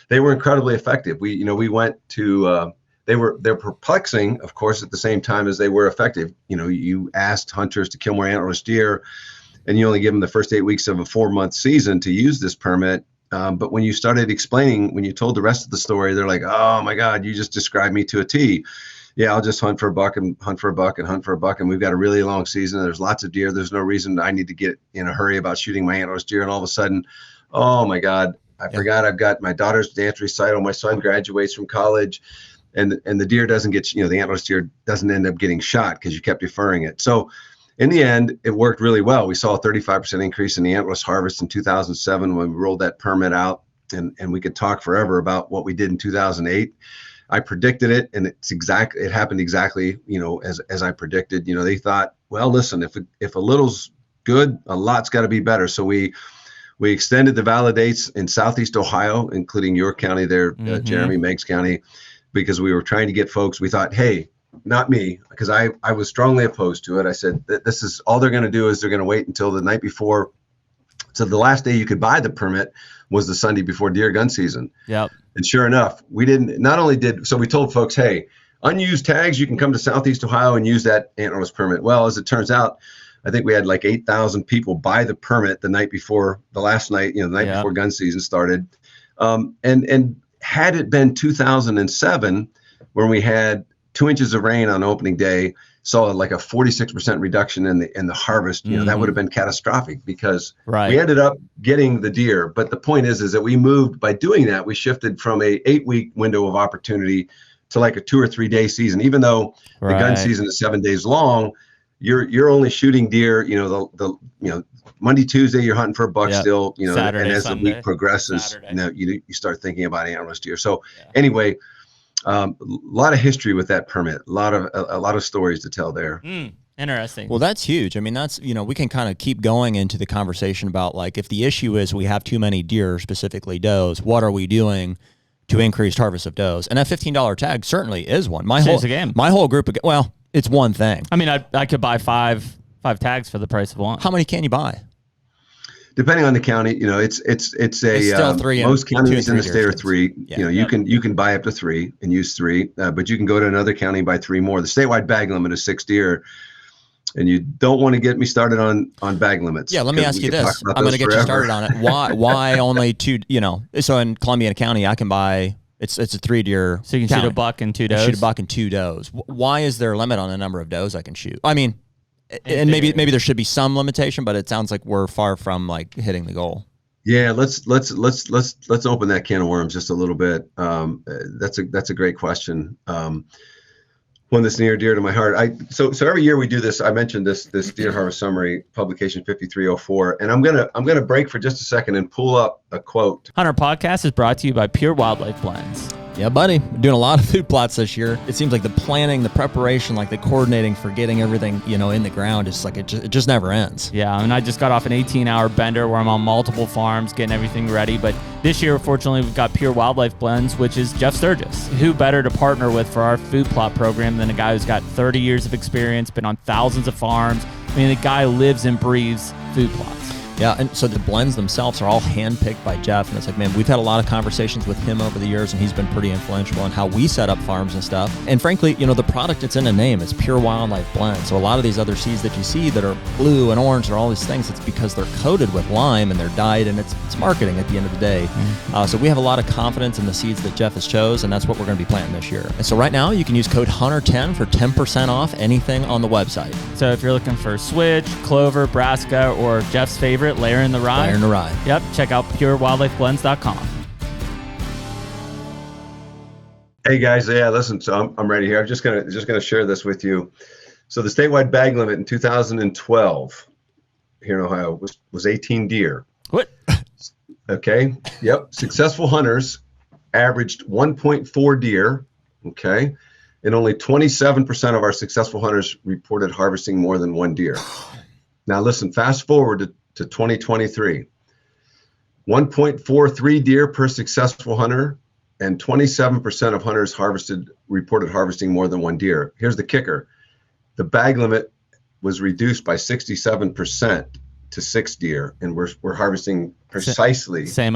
They were incredibly effective. We went to they're perplexing, of course, at the same time as they were effective. You asked hunters to kill more antlerless deer, and you only give them the first 8 weeks of a 4-month season to use this permit. But when you started explaining, when you told the rest of the story, they're like, "Oh my God, you just described me to a T." Yeah, I'll just hunt for a buck and hunt for a buck and hunt for a buck. And we've got a really long season. There's lots of deer. There's no reason I need to get in a hurry about shooting my antlerless deer. And all of a sudden, oh my God, I forgot I've got my daughter's dance recital. My son graduates from college, and the deer doesn't get, the antlerless deer doesn't end up getting shot because you kept deferring it. So in the end, it worked really well. We saw a 35% increase in the antlerless harvest in 2007 when we rolled that permit out. And we could talk forever about what we did in 2008. I predicted it, and it happened exactly, as I predicted. They thought, well, listen, if a little's good, a lot's got to be better. So we extended the valid dates in Southeast Ohio, including your county there, Jeremy, Meigs County, because we were trying to get folks. We thought, hey, not me, because I was strongly opposed to it. I said, this is all they're going to do is they're going to wait until the night before. So the last day you could buy the permit was the Sunday before deer gun season. Yep. And sure enough, we told folks, hey, unused tags, you can come to Southeast Ohio and use that antlerless permit. Well, as it turns out, I think we had like 8,000 people buy the permit the night before, the last night, the night before gun season started. And had it been 2007, when we had 2 inches of rain on opening day, saw like a 46% reduction in the harvest, that would have been catastrophic because we ended up getting the deer. But the point is that we moved, by doing that, we shifted from a 8-week window of opportunity to like a 2 or 3 day season. Even though the gun season is 7 days long, you're only shooting deer, Monday, Tuesday, you're hunting for a buck still, Saturday, and as Sunday, the week progresses, you start thinking about antlerless deer. So anyway, a lot of history with that permit, a lot of stories to tell there. Interesting. Well, that's huge. I mean, that's, we can kind of keep going into the conversation about like, if the issue is we have too many deer, specifically does, what are we doing to increase harvest of does? And that $15 tag certainly is one. My whole group of, well, it's one thing. I mean, I could buy five tags for the price of one. How many can you buy? Depending on the county, it's still 3. Most counties in the state are 3. Yeah. You can buy up to 3 and use 3, but you can go to another county and buy 3 more. The statewide bag limit is 6 deer, and you don't want to get me started on bag limits. Yeah, let me ask you this. I'm going to get you started on it. Why only 2? So in Columbia County, I can buy. It's a 3 deer. So you can shoot a buck and 2 does. Shoot a buck and 2 does. Why is there a limit on the number of does I can shoot? I mean. And maybe there should be some limitation, but it sounds like we're far from like hitting the goal. Yeah, let's open that can of worms just a little bit. That's a great question. one that's near dear to my heart. So every year we do this. I mentioned this deer harvest summary, publication 5304, and I'm gonna break for just a second and pull up a quote. HUNTR Podcast is brought to you by Pure Wildlife Blends. Yeah, buddy. We're doing a lot of food plots this year. It seems like the planning, the preparation, like the coordinating for getting everything, in the ground, it's like it just never ends. Yeah, and I just got off an 18-hour bender where I'm on multiple farms getting everything ready. But this year, fortunately, we've got Pure Wildlife Blends, which is Jeff Sturgis. Who better to partner with for our food plot program than a guy who's got 30 years of experience, been on thousands of farms. I mean, the guy lives and breathes food plots. Yeah, and so the blends themselves are all handpicked by Jeff, and it's like, man, we've had a lot of conversations with him over the years, and he's been pretty influential in how we set up farms and stuff. And frankly, the product, it's in the name, it's Pure Wildlife Blend. So a lot of these other seeds that you see that are blue and orange and all these things, it's because they're coated with lime and they're dyed, and it's marketing at the end of the day. So we have a lot of confidence in the seeds that Jeff has chose, and that's what we're going to be planting this year. And so right now, you can use code HUNTR10 for 10% off anything on the website. So if you're looking for switch, clover, brassica, or Jeff's favorite, layer in the rye. Layer in the rye. Yep, check out purewildlifeblends.com. Hey guys, yeah, listen, so I'm ready here. I'm just gonna share this with you. So the statewide bag limit in 2012 here in Ohio was 18 deer. What? Okay. Yep. Successful hunters averaged 1.4 deer. Okay. And only 27% of our successful hunters reported harvesting more than one deer. Now listen, fast forward to 2023. 1.43 deer per successful hunter, and 27% of hunters reported harvesting more than one deer. Here's the kicker. The bag limit was reduced by 67% to 6 deer, and we're harvesting precisely the same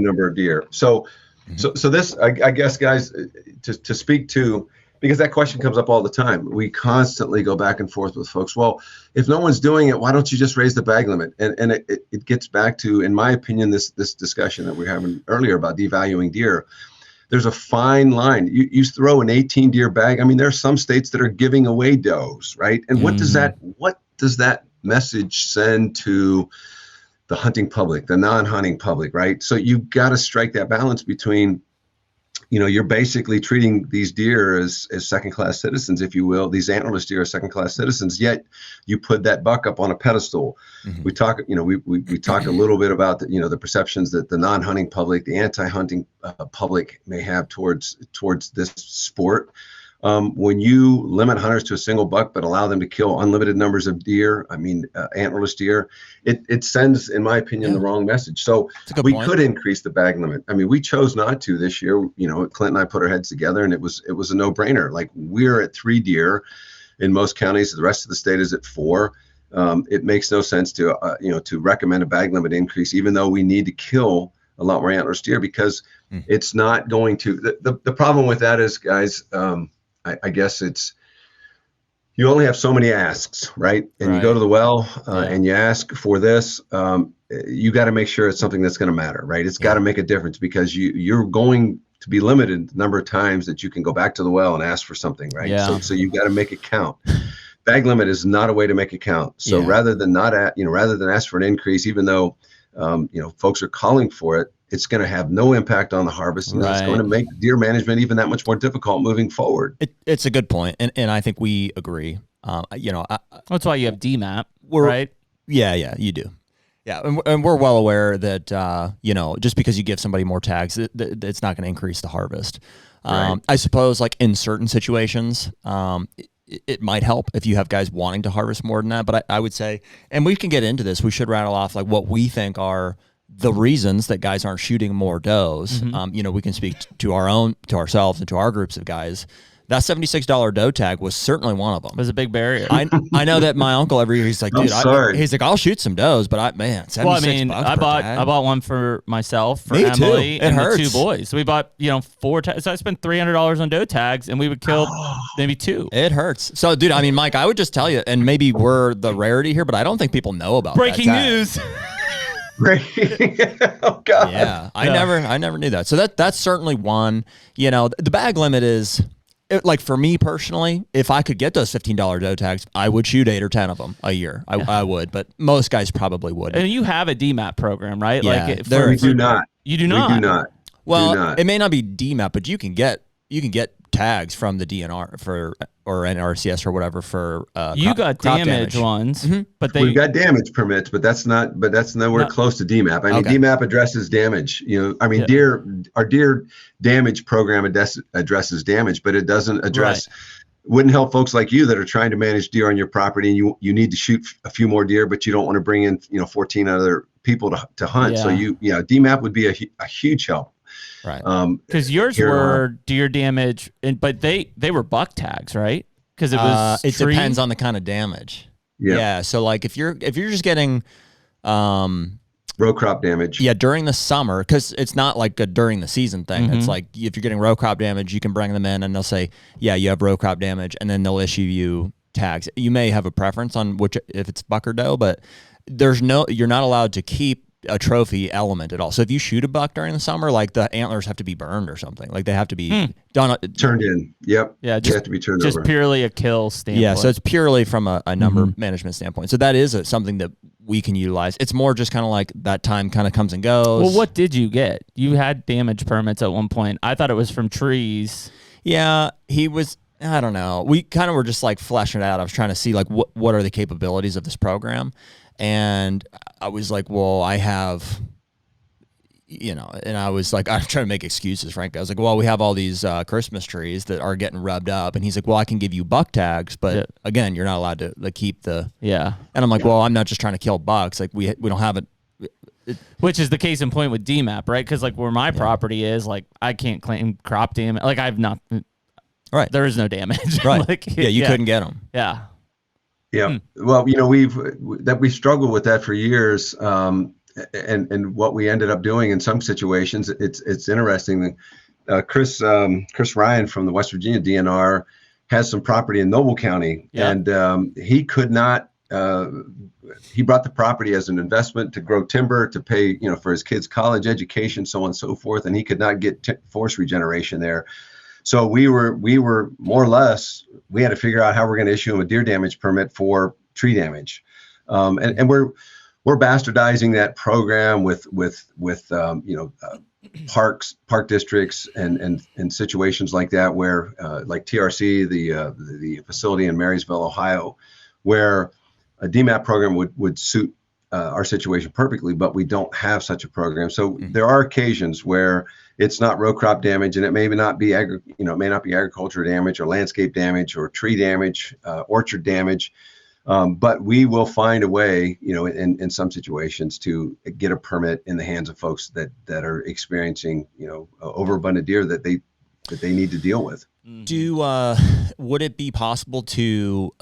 number of deer. So this, I guess, guys, to speak to, because that question comes up all the time. We constantly go back and forth with folks. Well, if no one's doing it, why don't you just raise the bag limit? And it gets back to, in my opinion, this discussion that we were having earlier about devaluing deer. There's a fine line. You throw an 18 deer bag. I mean, there are some states that are giving away does, right? And what does that message send to the hunting public, the non-hunting public, right? So you've got to strike that balance between, you're basically treating these deer as second-class citizens, if you will. These antlerless deer are second-class citizens, yet you put that buck up on a pedestal. We talk, we talk a little bit about the perceptions that the non-hunting public, the anti-hunting public may have towards this sport. When you limit hunters to a single buck but allow them to kill unlimited numbers of deer, antlerless deer, it sends, in my opinion, the wrong message. So we could increase the bag limit. I mean, we chose not to this year. Clint and I put our heads together, and it was a no-brainer. Like, we're at 3 deer in most counties. The rest of the state is at 4. It makes no sense to recommend a bag limit increase, even though we need to kill a lot more antlerless deer, because it's not going to. The problem with that is, guys, I guess it's, you only have so many asks, right? And you go to the well and you ask for this, you got to make sure it's something that's going to matter, right? It's got to make a difference, because you're going to be limited the number of times that you can go back to the well and ask for something, right? Yeah. So you got to make it count. Bag limit is not a way to make it count. So rather than ask for an increase, even though folks are calling for it, it's going to have no impact on the harvest, and it's going to make deer management even that much more difficult moving forward. It's a good point, and I think we agree. That's why you have DMAP, right? Yeah, you do. Yeah, and we're well aware that just because you give somebody more tags, it's not going to increase the harvest. I suppose, like, in certain situations, it might help if you have guys wanting to harvest more than that. But I would say, and we can get into this, we should rattle off like what we think are the reasons that guys aren't shooting more does. We can speak to ourselves and to our groups of guys. That $76 doe tag was certainly one of them. It was a big barrier. I know that my uncle every year, he's like, dude, he's like, I'll shoot some does, but $76 I bought one for myself, for Me Emily, too. and the 2 boys. So we bought 4 tags. So I spent $300 on doe tags, and we would kill maybe 2. It hurts. So, dude, Mike, I would just tell you, and maybe we're the rarity here, but I don't think people know about breaking news. Oh God. Yeah, I never knew that. So that's certainly one. The bag limit is, like, for me personally, if I could get those $15 doe tags, I would shoot 8 or 10 of them a year. I would, but most guys probably wouldn't. And you have a DMAP program, right? Yeah, we do not. You do not. We do not. Well, it may not be DMAP, but you can get tags from the DNR for or NRCS or whatever for you got crop damage ones, but We've got damage permits, but that's nowhere close to DMAP. I mean, DMAP addresses damage. Our deer damage program addresses damage, but it doesn't address. Wouldn't help folks like you that are trying to manage deer on your property, and you need to shoot a few more deer, but you don't want to bring in 14 other people to hunt. So DMAP would be a huge help. Right. Because yours were deer damage, but they were buck tags, right? Because it was it depends on the kind of damage. Yeah. So like if you're just getting row crop damage. Yeah, during the summer, because it's not like a during the season thing. It's like if you're getting row crop damage, you can bring them in and they'll say, yeah, you have row crop damage, and then they'll issue you tags. You may have a preference on if it's buck or doe, but you're not allowed to keep a trophy element at all. So if you shoot a buck during the summer, like the antlers have to be burned or something. Like they have to be turned in. Yep. Yeah, they have to be turned just over. Purely a kill standpoint. Yeah, so it's purely from a number management standpoint. So that is something that we can utilize. It's more just kind of like that time kind of comes and goes. Well, what did you get? You had damage permits at one point. I thought it was from trees. Yeah, I don't know. We kind of were just like fleshing it out. I was trying to see like what are the capabilities of this program. And I was like, well, I have, and I was like, I'm trying to make excuses, frankly. I was like, well, we have all these Christmas trees that are getting rubbed up. And he's like, well, I can give you buck tags. But again, you're not allowed to keep the. Yeah. And I'm like, well, I'm not just trying to kill bucks. Like we don't have it. Which is the case in point with DMAP, right? Because like where my property is, like I can't claim crop damage. Like I've not. Right. There is no damage. Right. Like, you couldn't get them. Yeah. Yeah. Well, we struggled with that for years. And what we ended up doing in some situations, it's interesting. Chris Ryan from the West Virginia DNR has some property in Noble County, and he could not. He brought the property as an investment to grow timber, to pay for his kids' college education, so on and so forth, and he could not get forest regeneration there. So we were more or less, we had to figure out how we're going to issue him a deer damage permit for tree damage, and we're bastardizing that program with park districts and situations like that, where like TRC, the facility in Marysville, Ohio, where a DMAP program would suit our situation perfectly, but we don't have such a program. So there are occasions where it's not row crop damage, and it may not be agriculture damage or landscape damage or tree damage, orchard damage, but we will find a way, in some situations, to get a permit in the hands of folks that are experiencing, overabundant deer that they need to deal with. Would it be possible to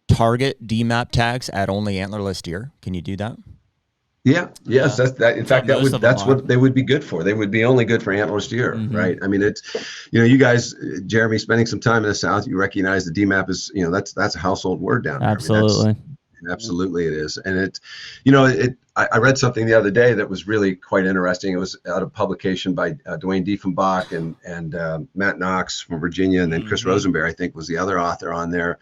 target DMAP tags at only antlerless deer? Can you do that? Yeah. Yes. That's that. In fact, that's what they would be good for. They would be only good for antlerless deer, right? I mean, it's, you guys, Jeremy, spending some time in the South, you recognize the DMAP is, that's a household word down there. Absolutely. I mean, absolutely it is. And I read something the other day that was really quite interesting. It was out of publication by Dwayne Diefenbach and Matt Knox from Virginia, and then Chris Rosenberry, I think, was the other author on there.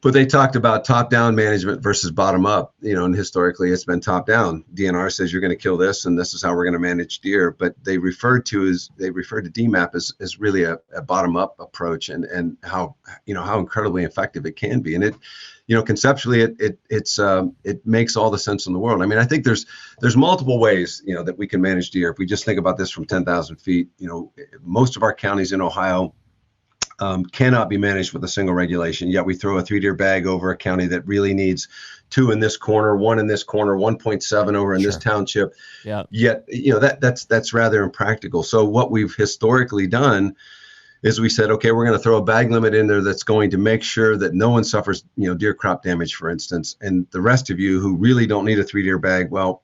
But they talked about top-down management versus bottom-up, and historically it's been top-down. DNR says you're going to kill this, and this is how we're going to manage deer. But they referred to DMAP as really a bottom-up approach, and how incredibly effective it can be. And it, conceptually it makes all the sense in the world. I mean, I think there's multiple ways that we can manage deer. If we just think about this from 10,000 feet, most of our counties in Ohio cannot be managed with a single regulation. Yet we throw a 3-deer bag over a county that really needs 2 in this corner, 1 in this corner, 1.7 over in this township. Yeah. Yet, that's rather impractical. So what we've historically done is we said, okay, we're going to throw a bag limit in there that's going to make sure that no one suffers, deer crop damage, for instance. And the rest of you who really don't need a 3-deer bag, well,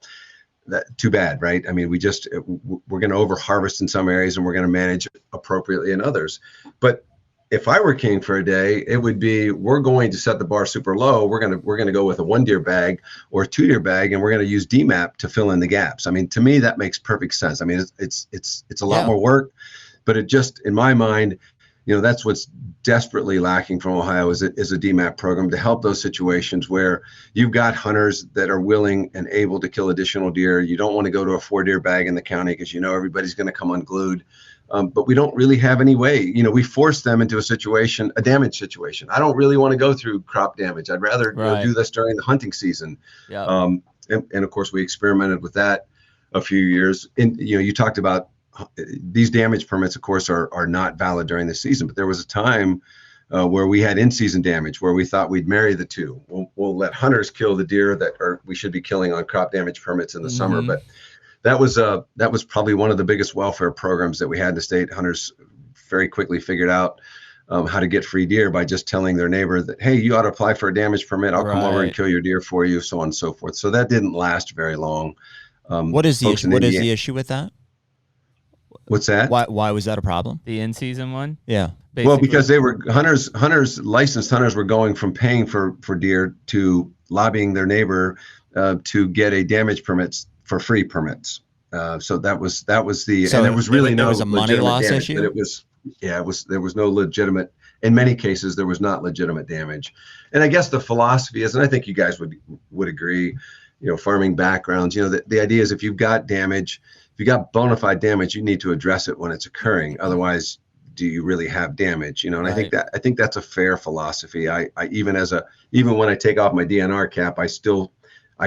too bad, right? I mean, we're going to over harvest in some areas, and we're going to manage appropriately in others. But if I were king for a day, it would be, we're going to set the bar super low. We're going to go with a 1-deer bag or a 2-deer bag, and we're going to use DMAP to fill in the gaps. I mean, to me, that makes perfect sense. I mean, it's a lot more work, but it just, in my mind, that's what's desperately lacking from Ohio is a DMAP program to help those situations where you've got hunters that are willing and able to kill additional deer. You don't want to go to a 4-deer bag in the county because everybody's going to come unglued. but we don't really have any way. We force them into a damage situation. I don't really want to go through crop damage. I'd rather do this during the hunting season. Yeah. And of course, we experimented with that a few years. And you talked about these damage permits, of course, are not valid during the season. But there was a time where we had in-season damage, where we thought we'd marry the two. We'll let hunters kill the deer that we should be killing on crop damage permits in the summer. But that was probably one of the biggest welfare programs that we had in the state. Hunters very quickly figured out how to get free deer by just telling their neighbor that, hey, you ought to apply for a damage permit. I'll come over and kill your deer for you, so on and so forth. So that didn't last very long. What is the issue? What is the issue with that? What's that? Why was that a problem? The in-season one? Yeah. Basically. Well, because they were licensed hunters were going from paying for deer to lobbying their neighbor to get a damage permits for free permits. So that was and there was really no money loss issue. But there was no legitimate. In many cases, there was not legitimate damage. And I guess the philosophy is, and I think you guys would agree, farming backgrounds, the idea is if you've got damage, if you got bona fide damage, you need to address it when it's occurring. Otherwise, do you really have damage? And I think that's a fair philosophy. I even when I take off my DNR cap, I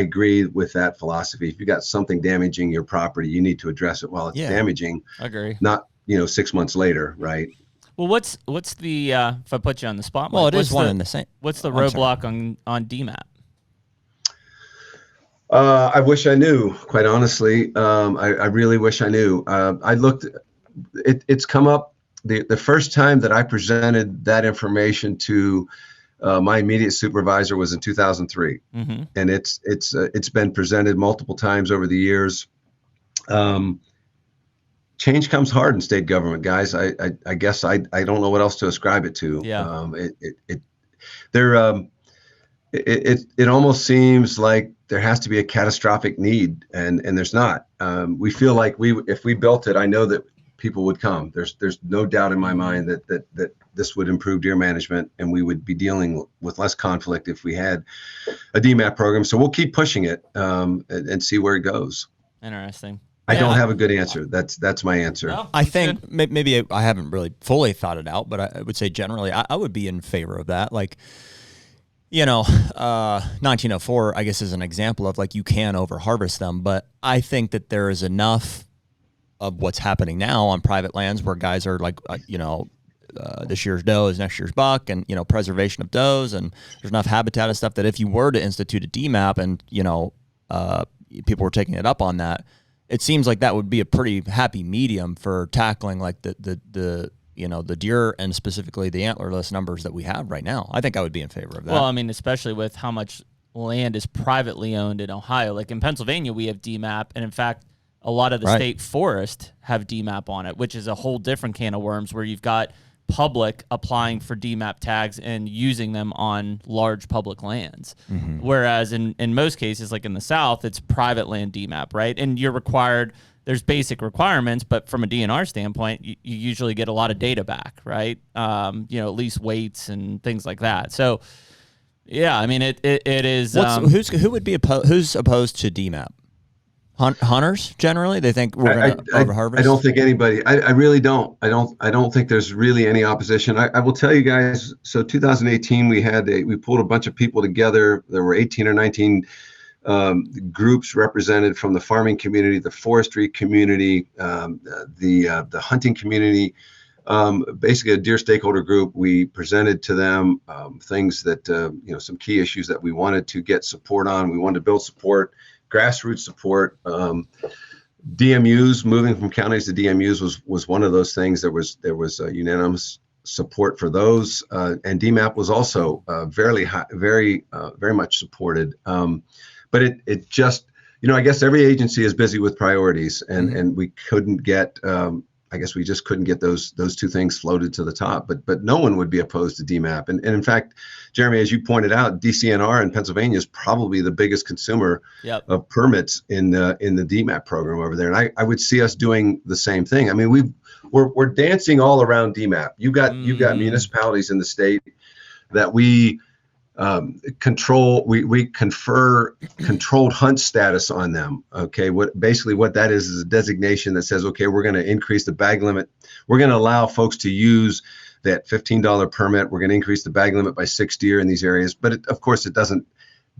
agree with that philosophy. If you got something damaging your property, you need to address it while it's damaging. I agree. Not 6 months later, right? Well, what's the if I put you on the spot? Well, it is one and the same. What's the roadblock on DMAP? I wish I knew, quite honestly. I really wish I knew. I looked. It's come up the first time that I presented that information to my immediate supervisor was in 2003, and it's been presented multiple times over the years. Change comes hard in state government, guys. I guess I don't know what else to ascribe it to. Yeah. It almost seems like there has to be a catastrophic need, and there's not. We feel like if we built it, I know that people would come. There's no doubt in my mind that this would improve deer management, and we would be dealing with less conflict if we had a DMAP program. So we'll keep pushing it and see where it goes. Interesting. I don't have a good answer. That's my anscer. No, I think maybe I haven't really fully thought it out, but I would say generally I would be in favor of that. Like, 1904, I guess, is an example of like you can overharvest them, but I think that there is enough of what's happening now on private lands where guys are like, this year's doe is next year's buck, and preservation of does, and there's enough habitat and stuff that if you were to institute a DMAP and people were taking it up on that, it seems like that would be a pretty happy medium for tackling like the deer and specifically the antlerless numbers that we have right now. I think I would be in favor of that. Well, I mean, especially with how much land is privately owned in Ohio. Like in Pennsylvania, we have DMAP, and in fact, a lot of the state forest have DMAP on it, which is a whole different can of worms where you've got public applying for DMAP tags and using them on large public lands. Whereas in most cases, like in the South, it's private land DMAP, right? And you're required, there's basic requirements, but from a DNR standpoint, you usually get a lot of data back, right? At least weights and things like that. So, yeah, I mean, it is. Who's opposed to DMAP? Hunters generally, they think we're going to overharvest. I don't think anybody. I really don't. I don't think there's really any opposition. I will tell you guys. So 2018, we pulled a bunch of people together. There were 18 or 19 groups represented from the farming community, the forestry community, the hunting community. Basically, a deer stakeholder group. We presented to them things that some key issues that we wanted to get support on. We wanted to build support. Grassroots support, DMUs, moving from counties to DMUs was one of those things. There was unanimous support for those, and DMAP was also very much supported. But it just, I guess every agency is busy with priorities, and we couldn't get. I guess we just couldn't get those two things floated to the top, but no one would be opposed to DMAP. And in fact, Jeremy, as you pointed out, DCNR in Pennsylvania is probably the biggest consumer of permits in the DMAP program over there. And I would see us doing the same thing. I mean, we're dancing all around DMAP. You've got municipalities in the state that we we confer controlled hunt status on them. Okay, what that is a designation that says, okay, we're going to increase the bag limit. We're going to allow folks to use that $15 permit. We're going to increase the bag limit by 6 deer in these areas. But of course, it doesn't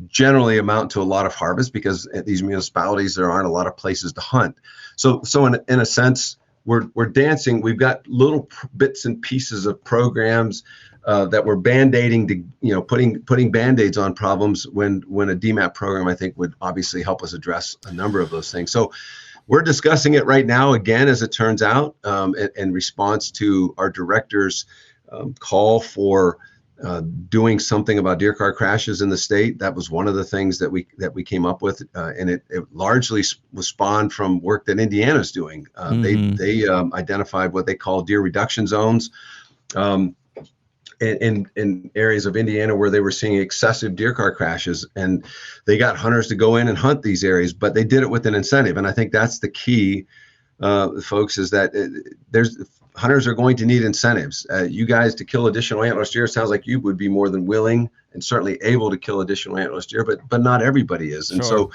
generally amount to a lot of harvest, because at these municipalities, there aren't a lot of places to hunt. So in a sense, we're dancing. We've got little bits and pieces of programs that we're band-aiding to, putting band-aids on problems, when a DMAP program, I think, would obviously help us address a number of those things. So we're discussing it right now, again, as it turns out, in response to our director's call for doing something about deer car crashes in the state. That was one of the things that we came up with, and it largely was spawned from work that Indiana's doing. They identified what they call deer reduction zones in areas of Indiana where they were seeing excessive deer car crashes, and they got hunters to go in and hunt these areas, but they did it with an incentive. And I think that's the key, folks, is that hunters are going to need incentives. You guys, to kill additional antlerless deer, sounds like you would be more than willing and certainly able to kill additional antlerless deer, but not everybody is. And so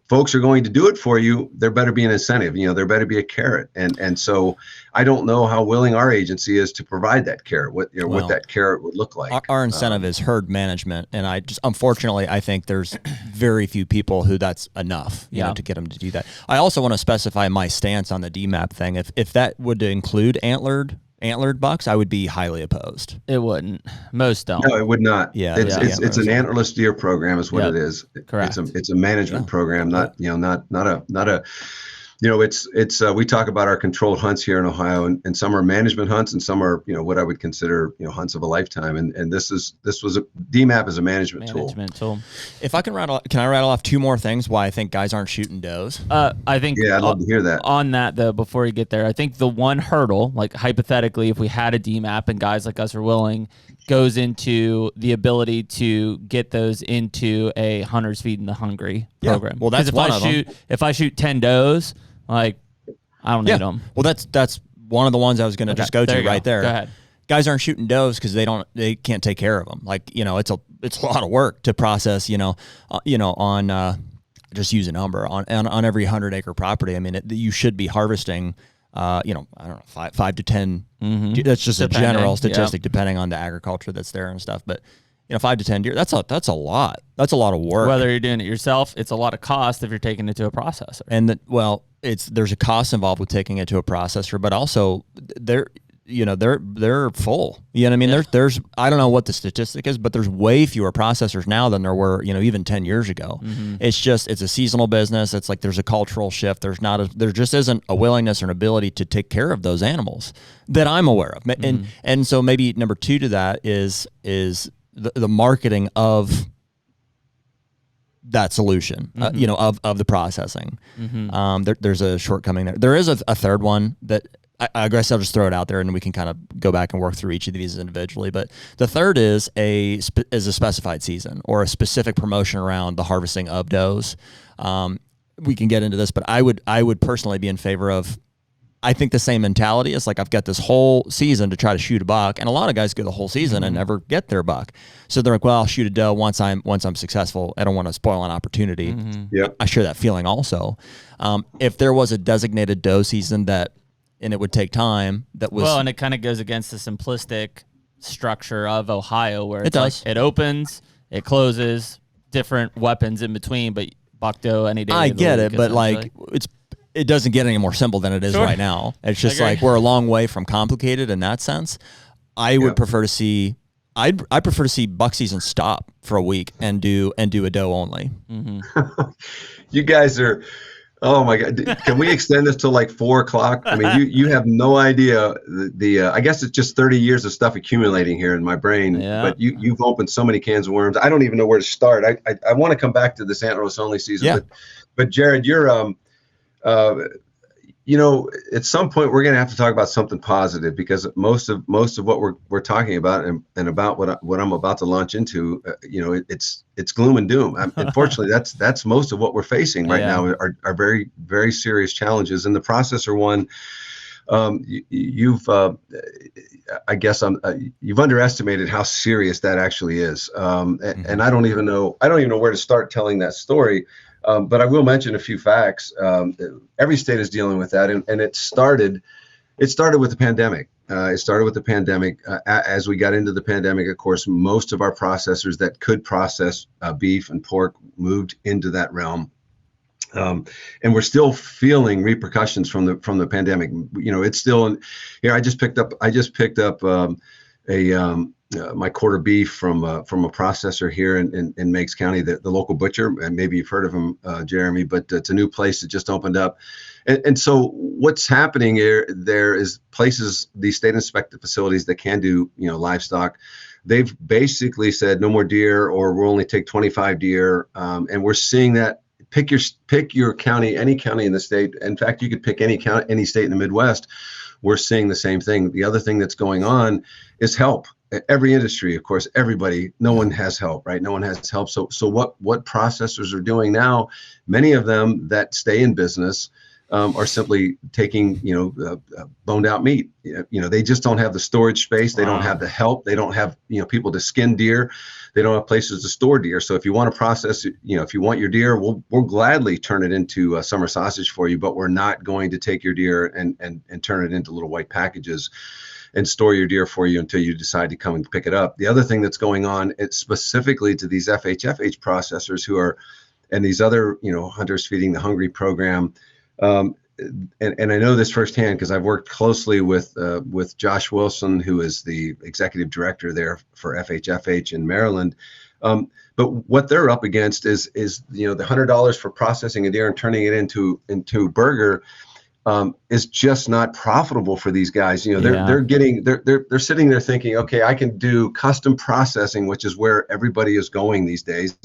folks are going to do it for you. There better be an incentive, there better be a carrot. And so I don't know how willing our agency is to provide that carrot, what that carrot would look like. Our incentive is herd management. And unfortunately, I think there's very few people who that's enough, you know, to get them to do that. I also want to specify my stance on the DMAP thing. If that would include antlered bucks, I would be highly opposed. It wouldn't. Most don't. No, it would not. Yeah, it's an antlerless deer program, is what it is. Correct. It's a management program, not a. It's we talk about our controlled hunts here in Ohio, and some are management hunts, and some are what I would consider hunts of a lifetime. And this was a DMAP is a management tool. If I can rattle off two more things why I think guys aren't shooting does. I think I'd love to hear that. On that though, before you get there, I think the one hurdle, like hypothetically, if we had a DMAP and guys like us are willing, goes into the ability to get those into a Hunters Feeding the Hungry program. Well, that's one of them. If I shoot 10 does, like, I don't need them. Well, that's one of the ones I was going to just go to right there. Go ahead. Guys aren't shooting does because they can't take care of them. Like, it's a lot of work to process. On just use a number on every 100-acre property. I mean, you should be harvesting. I don't know, 5 to 10. That's just a general statistic, depending on the agriculture that's there and stuff. But 5 to 10 deer, that's a lot. That's a lot of work. Whether you're doing it yourself, it's a lot of cost if you're taking it to a processor. And there's a cost involved with taking it to a processor, but also they're full. You know what I mean? There's I don't know what the statistic is, but there's way fewer processors now than there were, even 10 years ago. It's a seasonal business. It's like there's a cultural shift. There just isn't a willingness or an ability to take care of those animals that I'm aware of. And so maybe number two to that is the marketing of that solution, of the processing. There's a shortcoming there. There is a third one that I guess I'll just throw it out there, and we can kind of go back and work through each of these individually. But the third is a specified season or a specific promotion around the harvesting of does. We can get into this, but I would personally be in favor of. I think the same mentality is like I've got this whole season to try to shoot a buck, and a lot of guys go the whole season and never get their buck. So they're like, "Well, I'll shoot a doe once I'm successful. I don't want to spoil an opportunity." I share that feeling also. If there was a designated doe season and it would take time, and it kind of goes against the simplistic structure of Ohio, where it opens, it closes, different weapons in between, but buck doe any day. I get it, but it doesn't get any more simple than it is right now. It's just like we're a long way from complicated in that sense. I would prefer to see. I prefer to see buck season stop for a week and do a doe only. You guys are. Oh my God! Can we extend this to like 4:00? I mean, you have no idea the. I guess it's just 30 years of stuff accumulating here in my brain. Yeah. But you've opened so many cans of worms. I don't even know where to start. I want to come back to this antlerless-only season. But Jared, you're at some point we're going to have to talk about something positive, because most of what we're talking about and about what I'm about to launch into, it's gloom and doom. Unfortunately, that's most of what we're facing right now are very, very serious challenges. And the processor one, you've I guess you've underestimated how serious that actually is. And I don't even know where to start telling that story. But I will mention a few facts. Every state is dealing with that, and it started with the pandemic. As we got into the pandemic, of course, most of our processors that could process beef and pork moved into that realm. And we're still feeling repercussions from the pandemic. It's still, I just picked up my quarter beef from a processor here in Meigs County, the local butcher, and maybe you've heard of him, Jeremy, but it's a new place that just opened up. And so what's happening there is these state inspected facilities that can do, livestock, they've basically said no more deer, or we'll only take 25 deer. And we're seeing that. Pick your county, any county in the state. In fact, you could pick any state in the Midwest. We're seeing the same thing. The other thing that's going on is help. Every industry, of course, everybody, no one has help, right? No one has help. So what processors are doing now, many of them that stay in business are simply taking, boned out meat. They just don't have the storage space. They don't have the help. They don't have, people to skin deer. They don't have places to store deer. So if you want to process, if you want your deer, we'll gladly turn it into summer sausage for you, but we're not going to take your deer and turn it into little white packages and store your deer for you until you decide to come and pick it up. The other thing that's going on, it's specifically to these FHFH processors who are, and these other, Hunters Feeding the Hungry program. And I know this firsthand because I've worked closely with Josh Wilson, who is the executive director there for FHFH in Maryland. But what they're up against is the $100 for processing a deer and turning it into burger is just not profitable for these guys. They're sitting there thinking, okay, I can do custom processing, which is where everybody is going these days.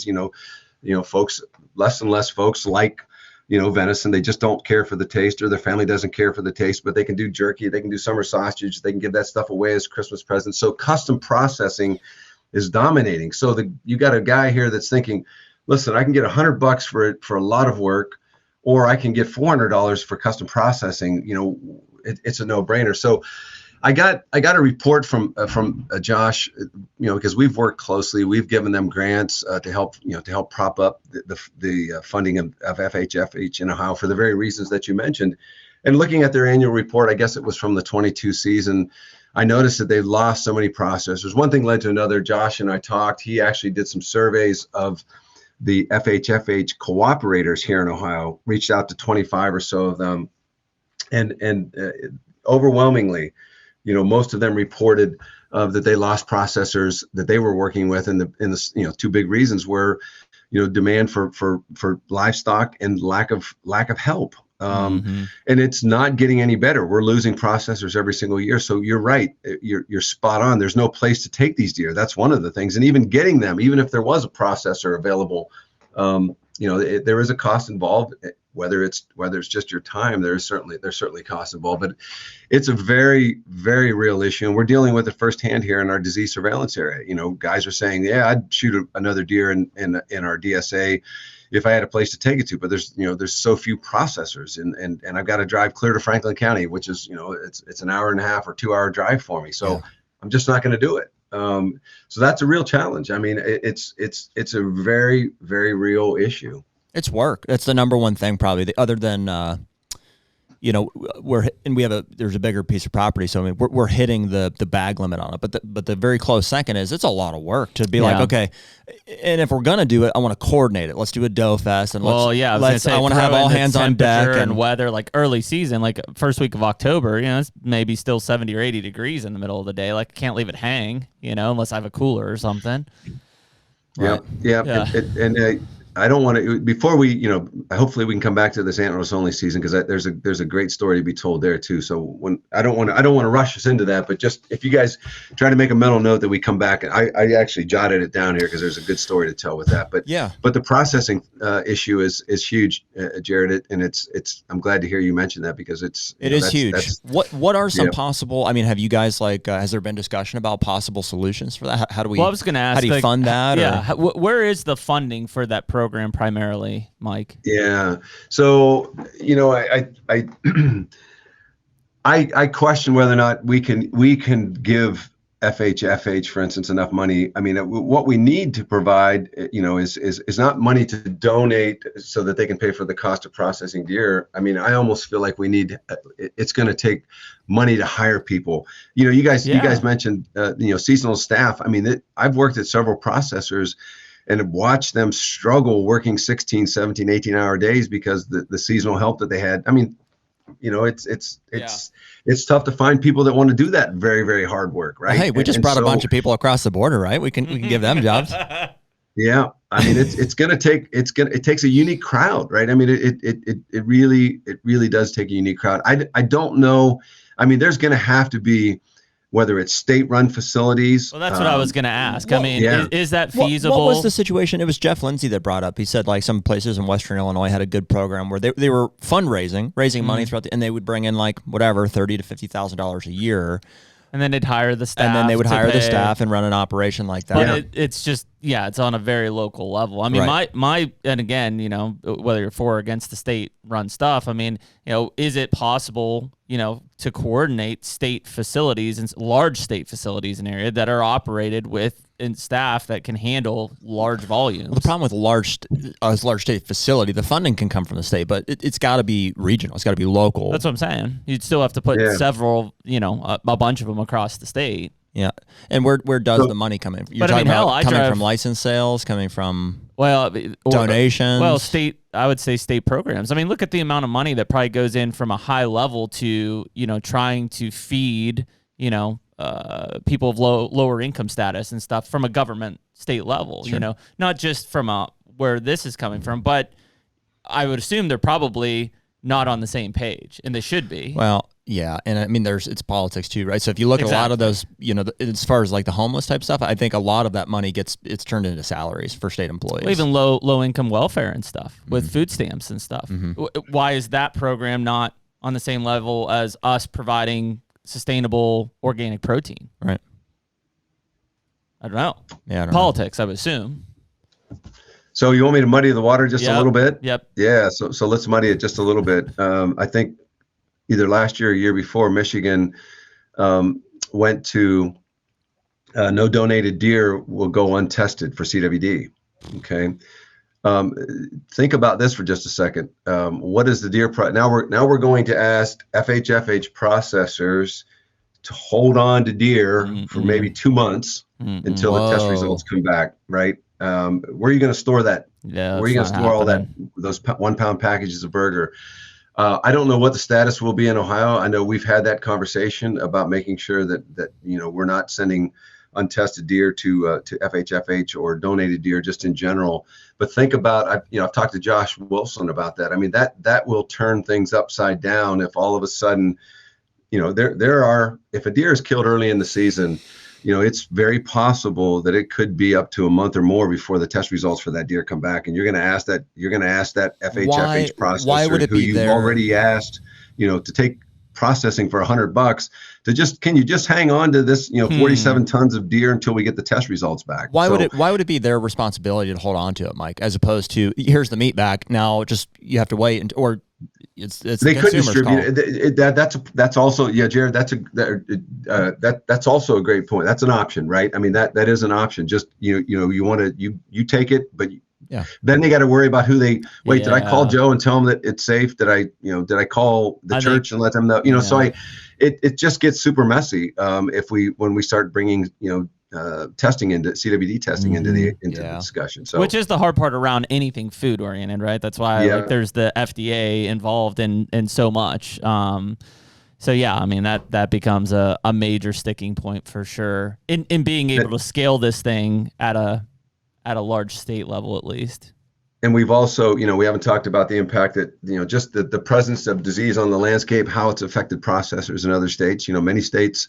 Folks, less and less folks like venison. They just don't care for the taste, or their family doesn't care for the taste, but they can do jerky, they can do summer sausage, they can give that stuff away as Christmas presents. So custom processing is dominating. So you got a guy here that's thinking, listen, I can get $100 for a lot of work, or I can get $400 for custom processing. It's a no-brainer. So I got a report from Josh, because we've worked closely. We've given them grants to help prop up the funding of FHFH in Ohio for the very reasons that you mentioned. And looking at their annual report, I guess it was from the 22 season, I noticed that they've lost so many processors. One thing led to another. Josh and I talked. He actually did some surveys of the FHFH cooperators here in Ohio, reached out to 25 or so of them, and overwhelmingly, most of them reported that they lost processors that they were working with, and the two big reasons were, demand for livestock and lack of help. And it's not getting any better. We're losing processors every single year. So you're right. You're spot on. There's no place to take these deer. That's one of the things. And even getting them, even if there was a processor available, there is a cost involved. Whether it's just your time, there's certainly costs involved, but it's a very, very real issue, and we're dealing with it firsthand here in our disease surveillance area. Guys are saying, yeah, I'd shoot another deer in our DSA if I had a place to take it to, but there's so few processors, and I've got to drive clear to Franklin County, which is it's an hour and a half or 2 hour drive for me, so I'm just not going to do it. So that's a real challenge. I mean, it's a very, very real issue. It's work. That's the number one thing, probably. Other than, there's a bigger piece of property, so I mean, we're hitting the bag limit on it. But the very close second is it's a lot of work to be like, okay, and if we're gonna do it, I want to coordinate it. Let's do a doe fest, and I want to have all hands on deck and weather, like early season, like first week of October. It's maybe still 70 or 80 degrees in the middle of the day. Like I can't leave it hang, unless I have a cooler or something. Right. Yeah. And I don't want to, before we, hopefully we can come back to this Antlerless-only season, because there's a great story to be told there too. So when I don't want to rush us into that, but just if you guys try to make a mental note that we come back, and I actually jotted it down here because there's a good story to tell with that. But but the processing issue is huge, Jared, and I'm glad to hear you mention that, because it is huge. What are some possible? I mean, have you guys has there been discussion about possible solutions for that? How do we? Well, I was going to ask, how do you fund that? Yeah, where is the funding for that program primarily, Mike? Yeah. So, I question whether or not we can give FHFH, for instance, enough money. I mean, what we need to provide, is not money to donate so that they can pay for the cost of processing deer. I mean, I almost feel like we need. It's going to take money to hire people. You guys mentioned, seasonal staff. I mean, I've worked at several processors and watched them struggle working 16, 17, 18-hour days because the seasonal help that they had. I mean, it's tough to find people that want to do that very, very hard work, right? Hey, we just brought a bunch of people across the border, right? We can give them jobs. Yeah, I mean, it takes a unique crowd, right? I mean, it really does take a unique crowd. I don't know. I mean, there's going to have to be, whether it's state-run facilities. Well, that's what I was going to ask. I mean, is that feasible? What was the situation? It was Jeff Lindsay that brought up. He said like some places in Western Illinois had a good program where they were fundraising, raising money throughout, and they would bring in like whatever $30,000 to $50,000 a year. And then they'd hire the staff. And then they would hire the staff and run an operation like that. But it's just, it's on a very local level. I mean, and again, whether you're for or against the state-run stuff, I mean, is it possible, to coordinate state facilities and large state facilities in an area that are operated with staff that can handle large volumes? Well, the problem with large state facility, the funding can come from the state, but it's got to be regional. It's got to be local. That's what I'm saying. You'd still have to put several, a bunch of them across the state. Yeah, and where does the money come in? You're talking about coming from license sales, coming from donations. Well, I would say state programs. I mean, look at the amount of money that probably goes in from a high level to trying to feed people of lower income status and stuff from a government state level. Sure. Not just from where this is coming from, but I would assume they're probably not on the same page, and they should be. Well, yeah, and I mean, it's politics too, right? So if you look at a lot of those, as far as like the homeless type stuff, I think a lot of that money it's turned into salaries for state employees. Well, even low income welfare and stuff with food stamps and stuff. Why is that program not on the same level as us providing sustainable organic protein? Right. I don't know. Yeah, I don't politics, I would assume. So you want me to muddy the water just a little bit? Yep. Yeah. So let's muddy it just a little bit. I think either last year or year before, Michigan went to no donated deer will go untested for CWD. Okay. Think about this for just a second. What is the deer price? Now we're going to ask FHFH processors to hold on to deer for maybe 2 months until the test results come back, right? Where are you going to store that? Yeah, where are you going to store all those 1 pound packages of burger? I don't know what the status will be in Ohio. I know we've had that conversation about making sure that we're not sending untested deer to FHFH or donated deer just in general. But think about, I've talked to Josh Wilson about that. I mean, that will turn things upside down if all of a sudden, if a deer is killed early in the season, it's very possible that it could be up to a month or more before the test results for that deer come back. And you're going to ask that FHFH processor who you've already asked, to take processing for $100 can you just hang on to this, 47 tons of deer until we get the test results back? Why would it be their responsibility to hold on to it, Mike, as opposed to here's the meat back, now just you have to wait or it's they could distribute it. That's also, Jared, that's also a great point. That's an option, right? I mean, that is an option. Just you want to you take it, but then they got to worry about who they wait. Did I call Joe and tell him that it's safe? Did I call the church and let them know? So it just gets super messy when we start bringing testing into CWD testing into the discussion. So, which is the hard part around anything food oriented, right? That's why there's the FDA involved in so much. So I mean that becomes a major sticking point for sure in being able to scale this thing at a large state level at least. And we've also, we haven't talked about the impact that, just the presence of disease on the landscape, how it's affected processors in other states. Many states,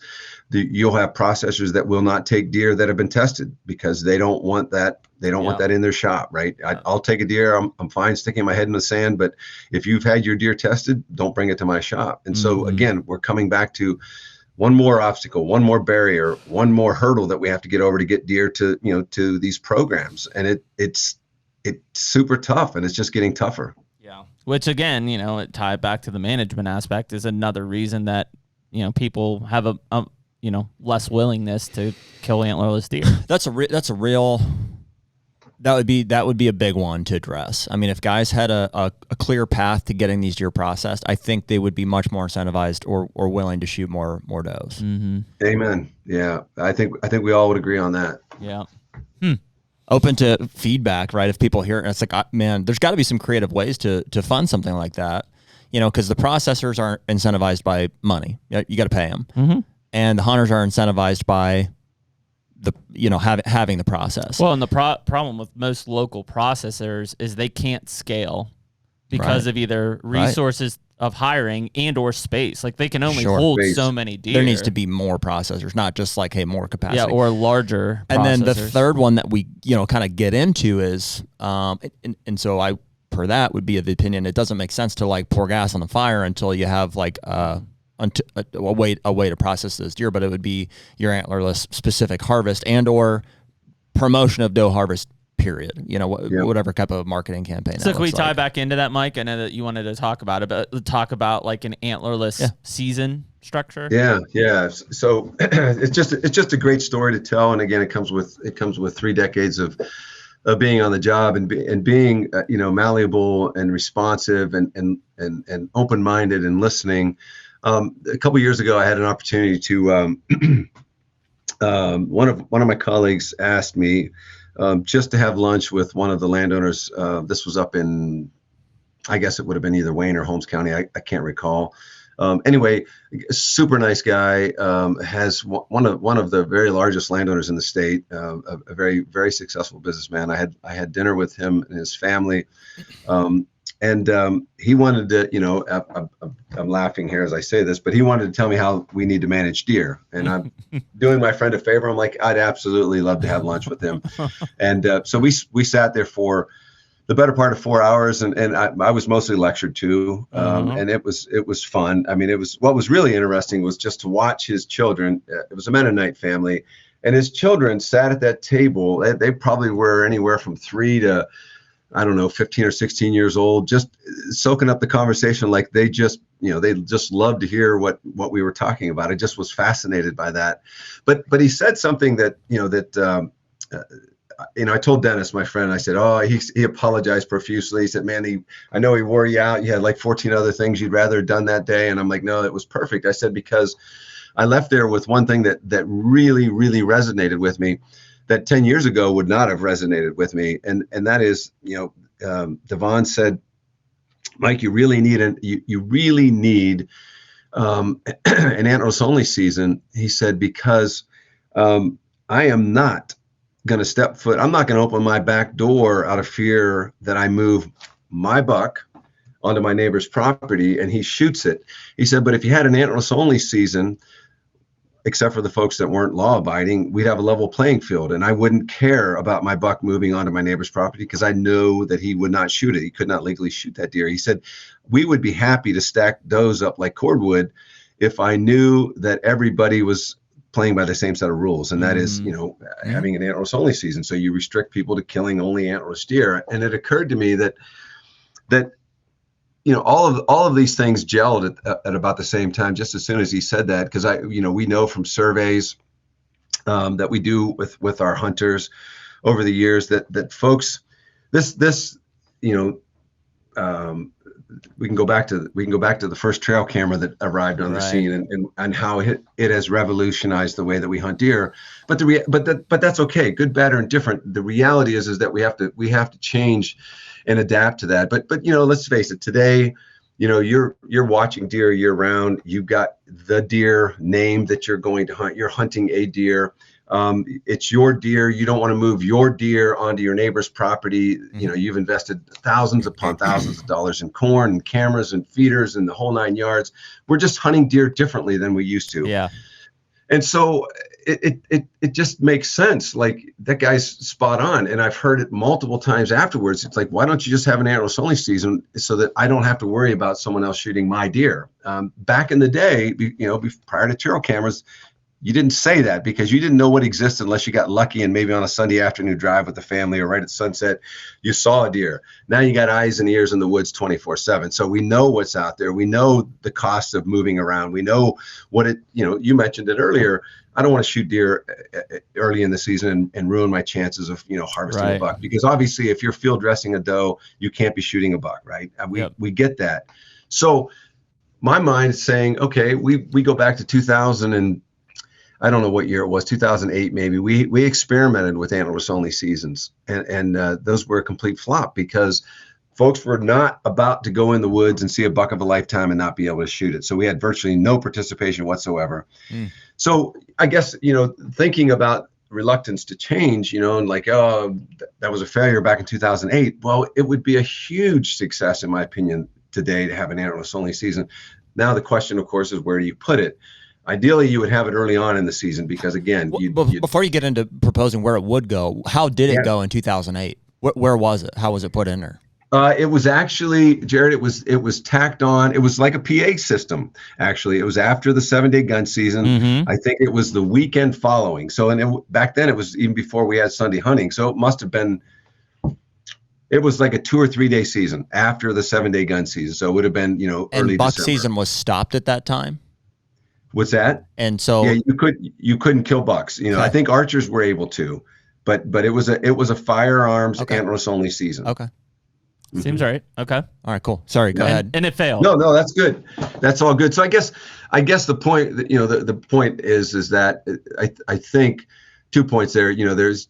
you'll have processors that will not take deer that have been tested because they don't want that. They don't want that in their shop, right? I'll take a deer. I'm fine sticking my head in the sand, but if you've had your deer tested, don't bring it to my shop. And so again, we're coming back to one more obstacle, one more barrier, one more hurdle that we have to get over to get deer to these programs. And it's super tough, and it's just getting tougher. Yeah. Which again, it tied back to the management aspect is another reason that people have a less willingness to kill antlerless deer. That would be a big one to address. I mean, if guys had a clear path to getting these deer processed, I think they would be much more incentivized or willing to shoot more does. Mm-hmm. Amen. Yeah, I think we all would agree on that. Yeah. Open to feedback, right? If people hear it, and it's like, man, there's got to be some creative ways to fund something like that, because the processors aren't incentivized by money. You got to pay them, mm-hmm. and the hunters are incentivized by having the process. Well, and the problem with most local processors is they can't scale because of either resources of hiring and or space. Like they can only hold so many deer. There needs to be more processors, not just like, hey, more capacity. Yeah, or larger processors. And then the third one that we, kind of get into is, and so I, per that would be of the opinion, it doesn't make sense to like pour gas on the fire until you have like a way to process those deer, but it would be your antlerless specific harvest and or promotion of doe harvest, period. Whatever type of marketing campaign. So can we tie back into that, Mike? I know that you wanted to talk about it, but talk about like an antlerless season structure. Yeah. So it's just a great story to tell, and again, it comes with 3 decades of being on the job and being malleable and responsive and open-minded and listening. A couple years ago, I had an opportunity to one of my colleagues asked me just to have lunch with one of the landowners. This was up in, I guess it would have been either Wayne or Holmes County. I can't recall. Anyway, super nice guy, has one of the very largest landowners in the state, a very, very successful businessman. I had dinner with him and his family. And he wanted to, I'm laughing here as I say this, but he wanted to tell me how we need to manage deer. And I'm doing my friend a favor. I'm like, I'd absolutely love to have lunch with him. And so we sat there for the better part of 4 hours, and I was mostly lectured to, and it was fun. I mean, what was really interesting was just to watch his children. It was a Mennonite family, and his children sat at that table. They probably were anywhere from 3 to, I don't know, 15 or 16 years old, just soaking up the conversation. Like they just loved to hear what we were talking about. I just was fascinated by that. But he said something that, I told Dennis, my friend, I said, he apologized profusely. He said, man, I know he wore you out. You had like 14 other things you'd rather have done that day. And I'm like, no, it was perfect. I said, because I left there with one thing that really, really resonated with me, that 10 years ago would not have resonated with me. And that is, Devon said, Mike, you really need an antlerless-only season. He said, because I am not going to step foot. I'm not going to open my back door out of fear that I move my buck onto my neighbor's property and he shoots it. He said, but if you had an antlerless-only season, except for the folks that weren't law abiding, we'd have a level playing field. And I wouldn't care about my buck moving onto my neighbor's property because I know that he would not shoot it. He could not legally shoot that deer. He said, we would be happy to stack does up like cordwood if I knew that everybody was playing by the same set of rules. And that is, having an antlerless-only season. So you restrict people to killing only antlerless deer. And it occurred to me that all of these things gelled at about the same time, just as soon as he said that, because we know from surveys that we do with our hunters over the years that folks, we can go back to the first trail camera that arrived on the scene and how it has revolutionized the way that we hunt deer. But but that's okay, good, bad, or indifferent. The reality is that we have to change and adapt to that. But let's face it, today, you're watching deer year round. You've got the deer name that you're going to hunt. You're hunting a deer. It's your deer. You don't want to move your deer onto your neighbor's property. You've invested thousands upon thousands of dollars in corn and cameras and feeders and the whole 9 yards. We're just hunting deer differently than we used to. Yeah. And so it just makes sense. Like, that guy's spot on. And I've heard it multiple times afterwards. It's like, why don't you just have an antlerless-only season so that I don't have to worry about someone else shooting my deer? Back in the day, prior to trail cameras, you didn't say that because you didn't know what existed unless you got lucky and maybe on a Sunday afternoon drive with the family or right at sunset, you saw a deer. Now you got eyes and ears in the woods 24/7. So we know what's out there. We know the cost of moving around. We know what it, you mentioned it earlier. I don't want to shoot deer early in the season and ruin my chances of, harvesting a buck, because obviously if you're field dressing a doe, you can't be shooting a buck, right? We get that. So my mind is saying, okay, we go back to 2000 and I don't know what year it was, 2008 maybe. We experimented with antlerless-only seasons, and those were a complete flop because folks were not about to go in the woods and see a buck of a lifetime and not be able to shoot it. So we had virtually no participation whatsoever. So I guess, thinking about reluctance to change, and like, oh, that was a failure back in 2008. Well, it would be a huge success, in my opinion, today to have an antlerless-only season. Now the question, of course, is where do you put it? Ideally, you would have it early on in the season because, again, before you get into proposing where it would go, how did it go in 2008? Where was it? How was it put in there? It was actually, Jared, it was tacked on. It was like a PA system, actually. It was after the 7-day gun season. I think it was the weekend following. So, back then, it was even before we had Sunday hunting. So it must have been, it was like a 2 or 3 day season after the 7-day gun season. So it would have been, early and buck December. Season was stopped at that time? What's that? And so yeah, you couldn't kill bucks. Okay. I think archers were able to, but it was a firearms antlerless only season. Okay. Seems right. Okay. All right, cool. Sorry, go ahead. And it failed. No, that's good. That's all good. So I guess the point, the point is that I think 2 points there. There's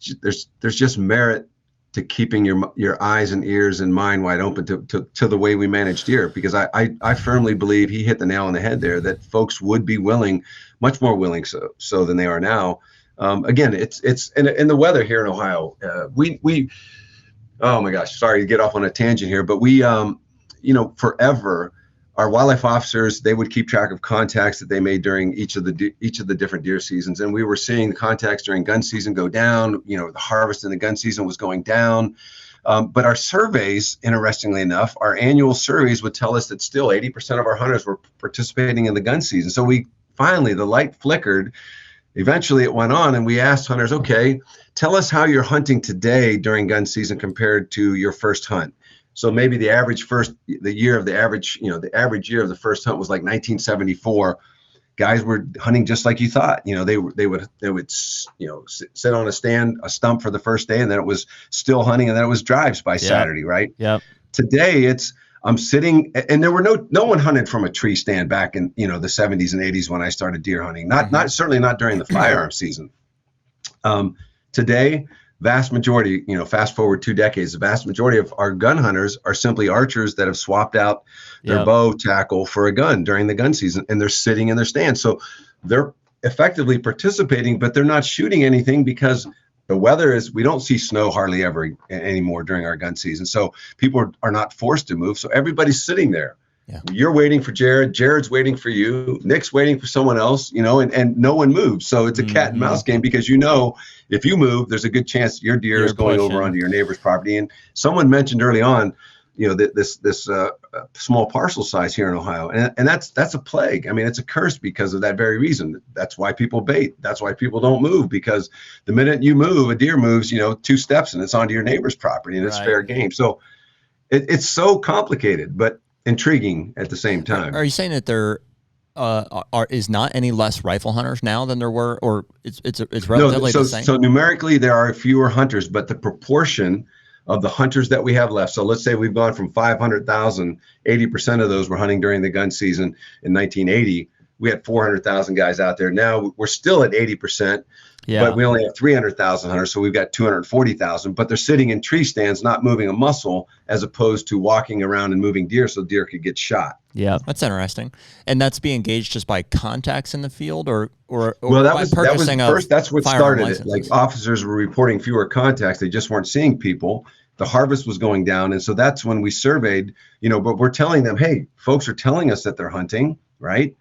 just merit to keeping your eyes and ears and mind wide open to the way we manage deer, because I firmly believe he hit the nail on the head there, that folks would be willing, much more willing so than they are now. Again, it's in the weather here in Ohio. We oh my gosh, sorry to get off on a tangent here, but we forever, our wildlife officers, they would keep track of contacts that they made during each of the different deer seasons. And we were seeing the contacts during gun season go down, the harvest in the gun season was going down. But our surveys, interestingly enough, our annual surveys would tell us that still 80% of our hunters were participating in the gun season. So the light flickered. Eventually it went on and we asked hunters, okay, tell us how you're hunting today during gun season compared to your first hunt. So maybe the average year of the first hunt was like 1974. Guys were hunting just like you thought. They would sit on a stump for the first day, and then it was still hunting, and then it was drives by Saturday, right? Yeah. Today I'm sitting, and there were no one hunted from a tree stand back in the 70s and 80s when I started deer hunting. Certainly not during the firearm season. Today, vast majority, fast forward 2 decades, the vast majority of our gun hunters are simply archers that have swapped out their bow tackle for a gun during the gun season, and they're sitting in their stands. So they're effectively participating, but they're not shooting anything because the weather we don't see snow hardly ever anymore during our gun season. So people are not forced to move. So everybody's sitting there. Yeah. You're waiting for Jared. Jared's waiting for you. Nick's waiting for someone else, and no one moves. So it's a cat and mouse game because if you move, there's a good chance your deer is going over onto your neighbor's property. And someone mentioned early on, this small parcel size here in Ohio, and that's a plague. I mean, it's a curse because of that very reason. That's why people bait. That's why people don't move, because the minute you move, a deer moves, 2 steps and it's onto your neighbor's property, and it's fair game. So it's so complicated, but intriguing at the same time. Are you saying that there is not any less rifle hunters now than there were, or it's relatively the same? So numerically there are fewer hunters, but the proportion of the hunters that we have left. So let's say we've gone from 500,000, 80% of those were hunting during the gun season in 1980. We had 400,000 guys out there. Now we're still at 80%, but we only have 300,000 hunters. So we've got 240,000, but they're sitting in tree stands, not moving a muscle, as opposed to walking around and moving deer so deer could get shot. Yeah, that's interesting. And that's being gauged just by contacts in the field, or well, that was first. That's what started licenses. It. Like officers were reporting fewer contacts; they just weren't seeing people. The harvest was going down, and so that's when we surveyed. But we're telling them, hey, folks are telling us that they're hunting, right?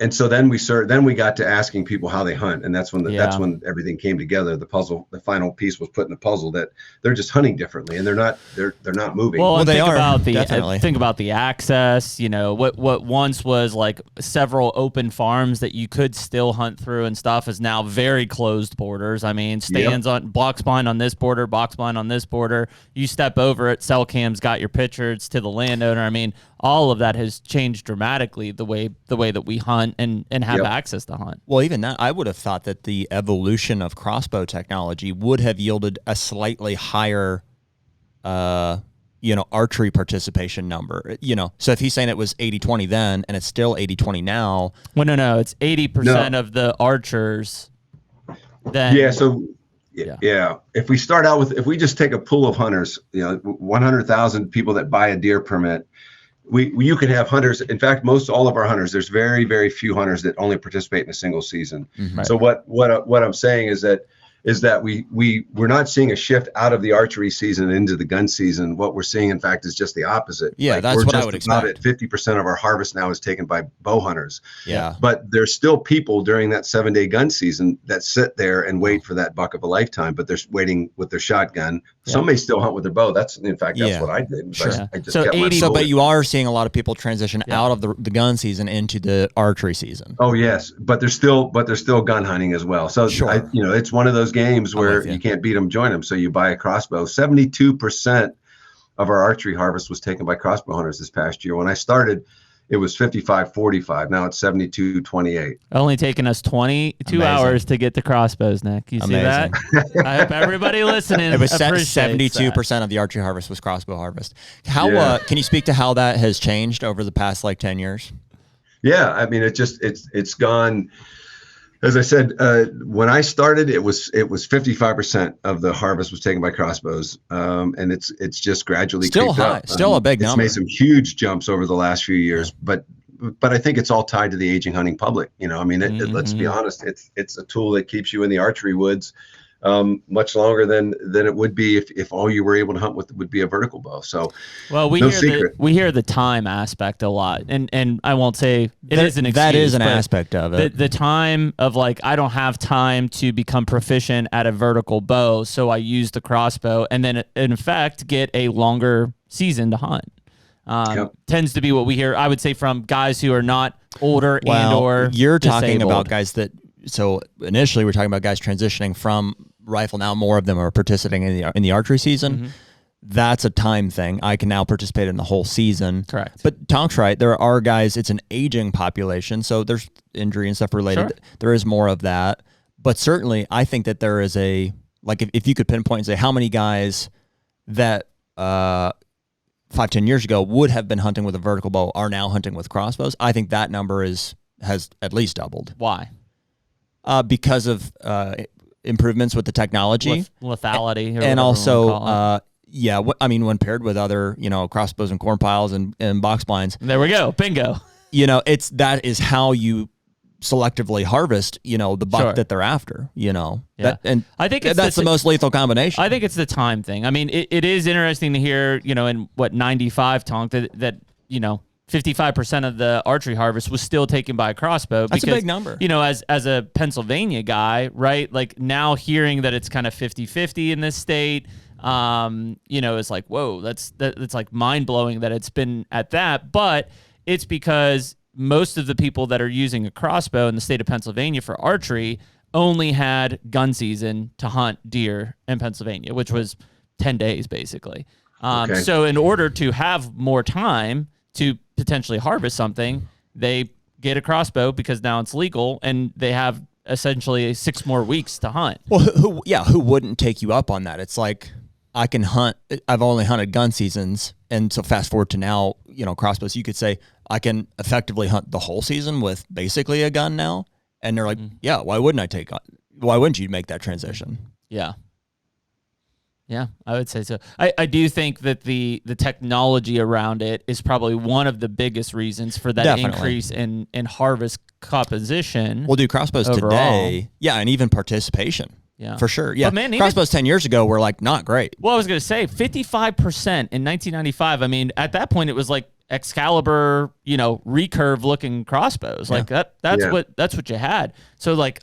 and so then we got to asking people how they hunt, and that's when everything came together. The final piece was put in the puzzle that they're just hunting differently, and they're not moving. Well, they are, definitely. Think about the access. What once was like several open farms that you could still hunt through and stuff is now very closed borders. I mean, stands on box blind on this border, box blind on this border. You step over it, cell cam's got your picture. It's to the landowner. I mean, all of that has changed dramatically the way that we hunt and have access to hunt. Well, even that, I would have thought that the evolution of crossbow technology would have yielded a slightly higher, archery participation number. So if he's saying it was 80-20 then and it's still 80-20 now. Well, no, it's 80% of the archers. Then Yeah. If we just take a pool of hunters, 100,000 people that buy a deer permit, you could have hunters. In fact, all of our hunters, there's very, very few hunters that only participate in a single season. Mm-hmm. So what I'm saying is that we're not seeing a shift out of the archery season into the gun season. What we're seeing, in fact, is just the opposite. Yeah, that's what I would expect. 50% of our harvest now is taken by bow hunters. Yeah. But there's still people during that 7-day gun season that sit there and wait for that buck of a lifetime, but they're waiting with their shotgun. Yeah. Some may still hunt with their bow. That's what I did. Sure. I just kept my bow. But you are seeing a lot of people transition out of the gun season into the archery season. Oh yes, but they're still gun hunting as well. So sure. It's one of those games where you can't beat them, join them. So you buy a crossbow. 72% of our archery harvest was taken by crossbow hunters this past year. When I started, it was 55-45. Now it's 72-28. Only taking us 22 hours to get to crossbows, Nick. You see that? I hope everybody listening. It was 72% of the archery harvest was crossbow harvest. How can you speak to how that has changed over the past 10 years? Yeah, I mean, it's gone. As I said, when I started, it was 55% of the harvest was taken by crossbows, and it's just gradually still creeped high, up. Still a big number. It's made some huge jumps over the last few years, but I think it's all tied to the aging hunting public. Let's be honest, it's a tool that keeps you in the archery woods much longer than it would be if all you were able to hunt with would be a vertical bow. So, well, we hear the time aspect a lot, and I won't say it is an excuse. That is an aspect of it. The time of I don't have time to become proficient at a vertical bow, so I use the crossbow, and then in effect get a longer season to hunt. Tends to be what we hear. I would say from guys who are not older or you're disabled. Talking about guys that. So initially, we're talking about guys transitioning from rifle. Now more of them are participating in the archery season. Mm-hmm. That's a time thing. I can now participate in the whole season. Correct. But Tonk's right. There are guys. It's an aging population, so there's injury and stuff related. Sure. There is more of that. But certainly, I think that there is if you could pinpoint and say how many guys that 5-10 years ago would have been hunting with a vertical bow are now hunting with crossbows. I think that number has at least doubled. Why? Because of improvements with the technology, lethality, and also, when paired with other, crossbows and corn piles and box blinds. There we go, bingo. That is how you selectively harvest, the buck that they're after. I think that's the most lethal combination. I think it's the time thing. I mean, it is interesting to hear, in 95 Tonk that 55% of the archery harvest was still taken by a crossbow. That's a big number. As a Pennsylvania guy, right? Now hearing that it's kind of 50-50 in this state, it's like, whoa, that's mind blowing that it's been at that. But it's because most of the people that are using a crossbow in the state of Pennsylvania for archery only had gun season to hunt deer in Pennsylvania, which was 10 days basically. So in order to have more time to potentially harvest something, they get a crossbow because now it's legal, and they have essentially 6 more weeks to hunt. Well, who wouldn't take you up on that? It's like, I can hunt. I've only hunted gun seasons, and so fast forward to now, crossbows. You could say I can effectively hunt the whole season with basically a gun now, and they're like, yeah, why wouldn't you make that transition? Yeah, I would say so. I do think that the technology around it is probably one of the biggest reasons for that increase in harvest composition. We'll do crossbows overall today. Yeah, and even participation. Yeah, for sure. Yeah, but crossbows 10 years ago were not great. Well, I was going to say 55% in 1995. I mean, at that point, it was Excalibur, recurve looking crossbows. Like that's what you had. So like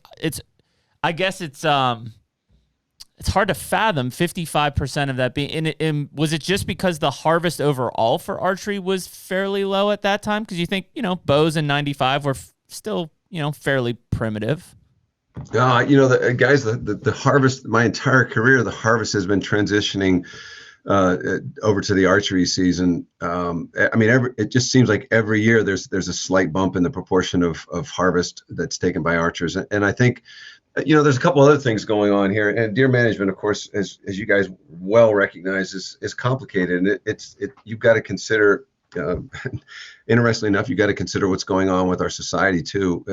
I guess it's hard to fathom 55% of that being. And was it just because the harvest overall for archery was fairly low at that time? Because you think bows in '95 were still fairly primitive. The harvest. My entire career, the harvest has been transitioning over to the archery season. It just seems like every year there's a slight bump in the proportion of harvest that's taken by archers, and I think there's a couple other things going on here. And deer management, of course, as you guys well recognize, is complicated, and you've got to consider. Interestingly enough, you got to consider what's going on with our society too,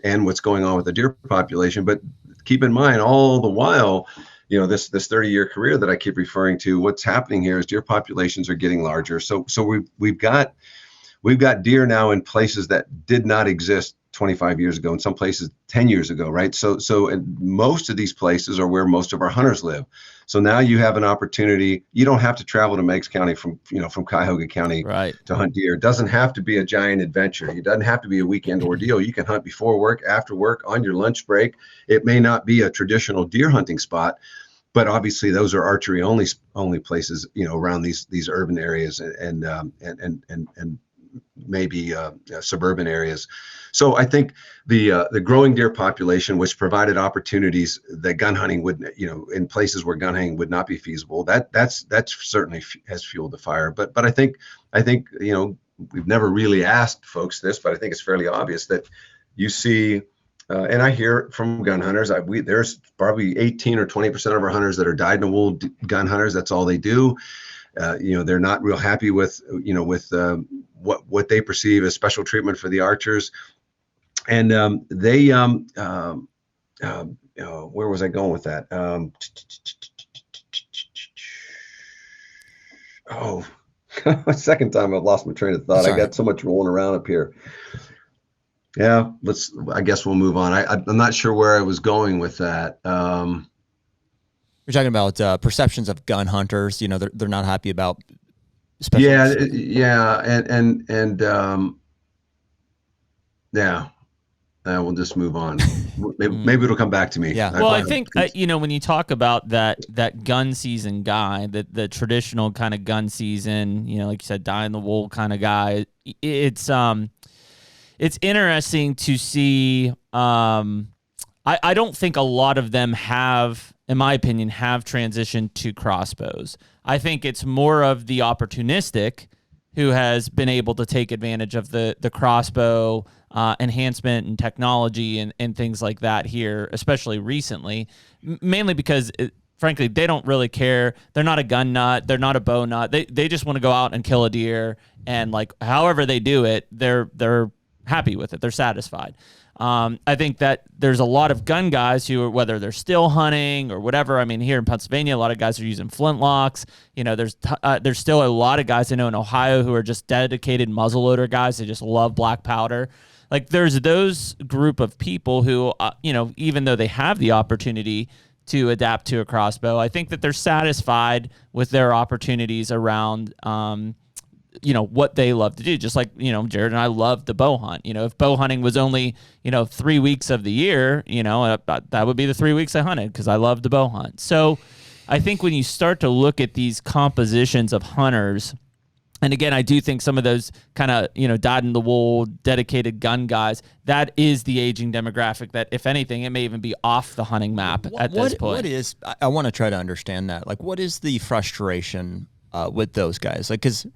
and what's going on with the deer population. But keep in mind, all the while, this 30-year career that I keep referring to, what's happening here is deer populations are getting larger. So we've got deer now in places that did not exist 25 years ago, in some places 10 years ago, right? So and most of these places are where most of our hunters live. So now you have an opportunity. You don't have to travel to Meigs County from Cuyahoga County to hunt deer. It doesn't have to be a giant adventure. It doesn't have to be a weekend ordeal. You can hunt before work, after work, on your lunch break. It may not be a traditional deer hunting spot, but obviously those are archery only places, around these urban areas and maybe suburban areas. So I think the growing deer population, which provided opportunities that gun hunting would, in places where gun hunting would not be feasible, that's certainly has fueled the fire. But I think we've never really asked folks this, but I think it's fairly obvious that you see, and I hear from gun hunters, there's probably 18 or 20% of our hunters that are dyed-in-the-wool gun hunters. That's all they do. They're not real happy with what they perceive as special treatment for the archers. And where was I going with that? Second time I've lost my train of thought. I got so much rolling around up here. Yeah, I guess we'll move on. I'm not sure where I was going with that. You're talking about perceptions of gun hunters. They're not happy about. We'll just move on. Maybe it'll come back to me. Yeah. Well, I think when you talk about that gun season guy, the traditional kind of gun season, like you said, dyed-in-the-wool kind of guy, it's interesting to see. I don't think a lot of them have, in my opinion, have transitioned to crossbows. I think it's more of the opportunistic who has been able to take advantage of the crossbow enhancement and technology and things like that here, especially recently, mainly because, frankly, they don't really care. They're not a gun nut. They're not a bow nut. They just want to go out and kill a deer, and like however they do it, they're happy with it. They're satisfied. I think that there's a lot of gun guys who are, whether they're still hunting or whatever. I mean, here in Pennsylvania, a lot of guys are using flintlocks. There's still a lot of guys I know in Ohio who are just dedicated muzzleloader guys. They just love black powder. Like there's those group of people who, even though they have the opportunity to adapt to a crossbow, I think that they're satisfied with their opportunities around, what they love to do. Just like, Jared and I love the bow hunt. If bow hunting was only, 3 weeks of the year, that would be the 3 weeks I hunted because I love the bow hunt. So I think when you start to look at these compositions of hunters, and again, I do think some of those kind of, dyed-in-the-wool, dedicated gun guys, that is the aging demographic that, if anything, it may even be off the hunting map at this point. I want to try to understand that. Like, what is the frustration with those guys? Like, because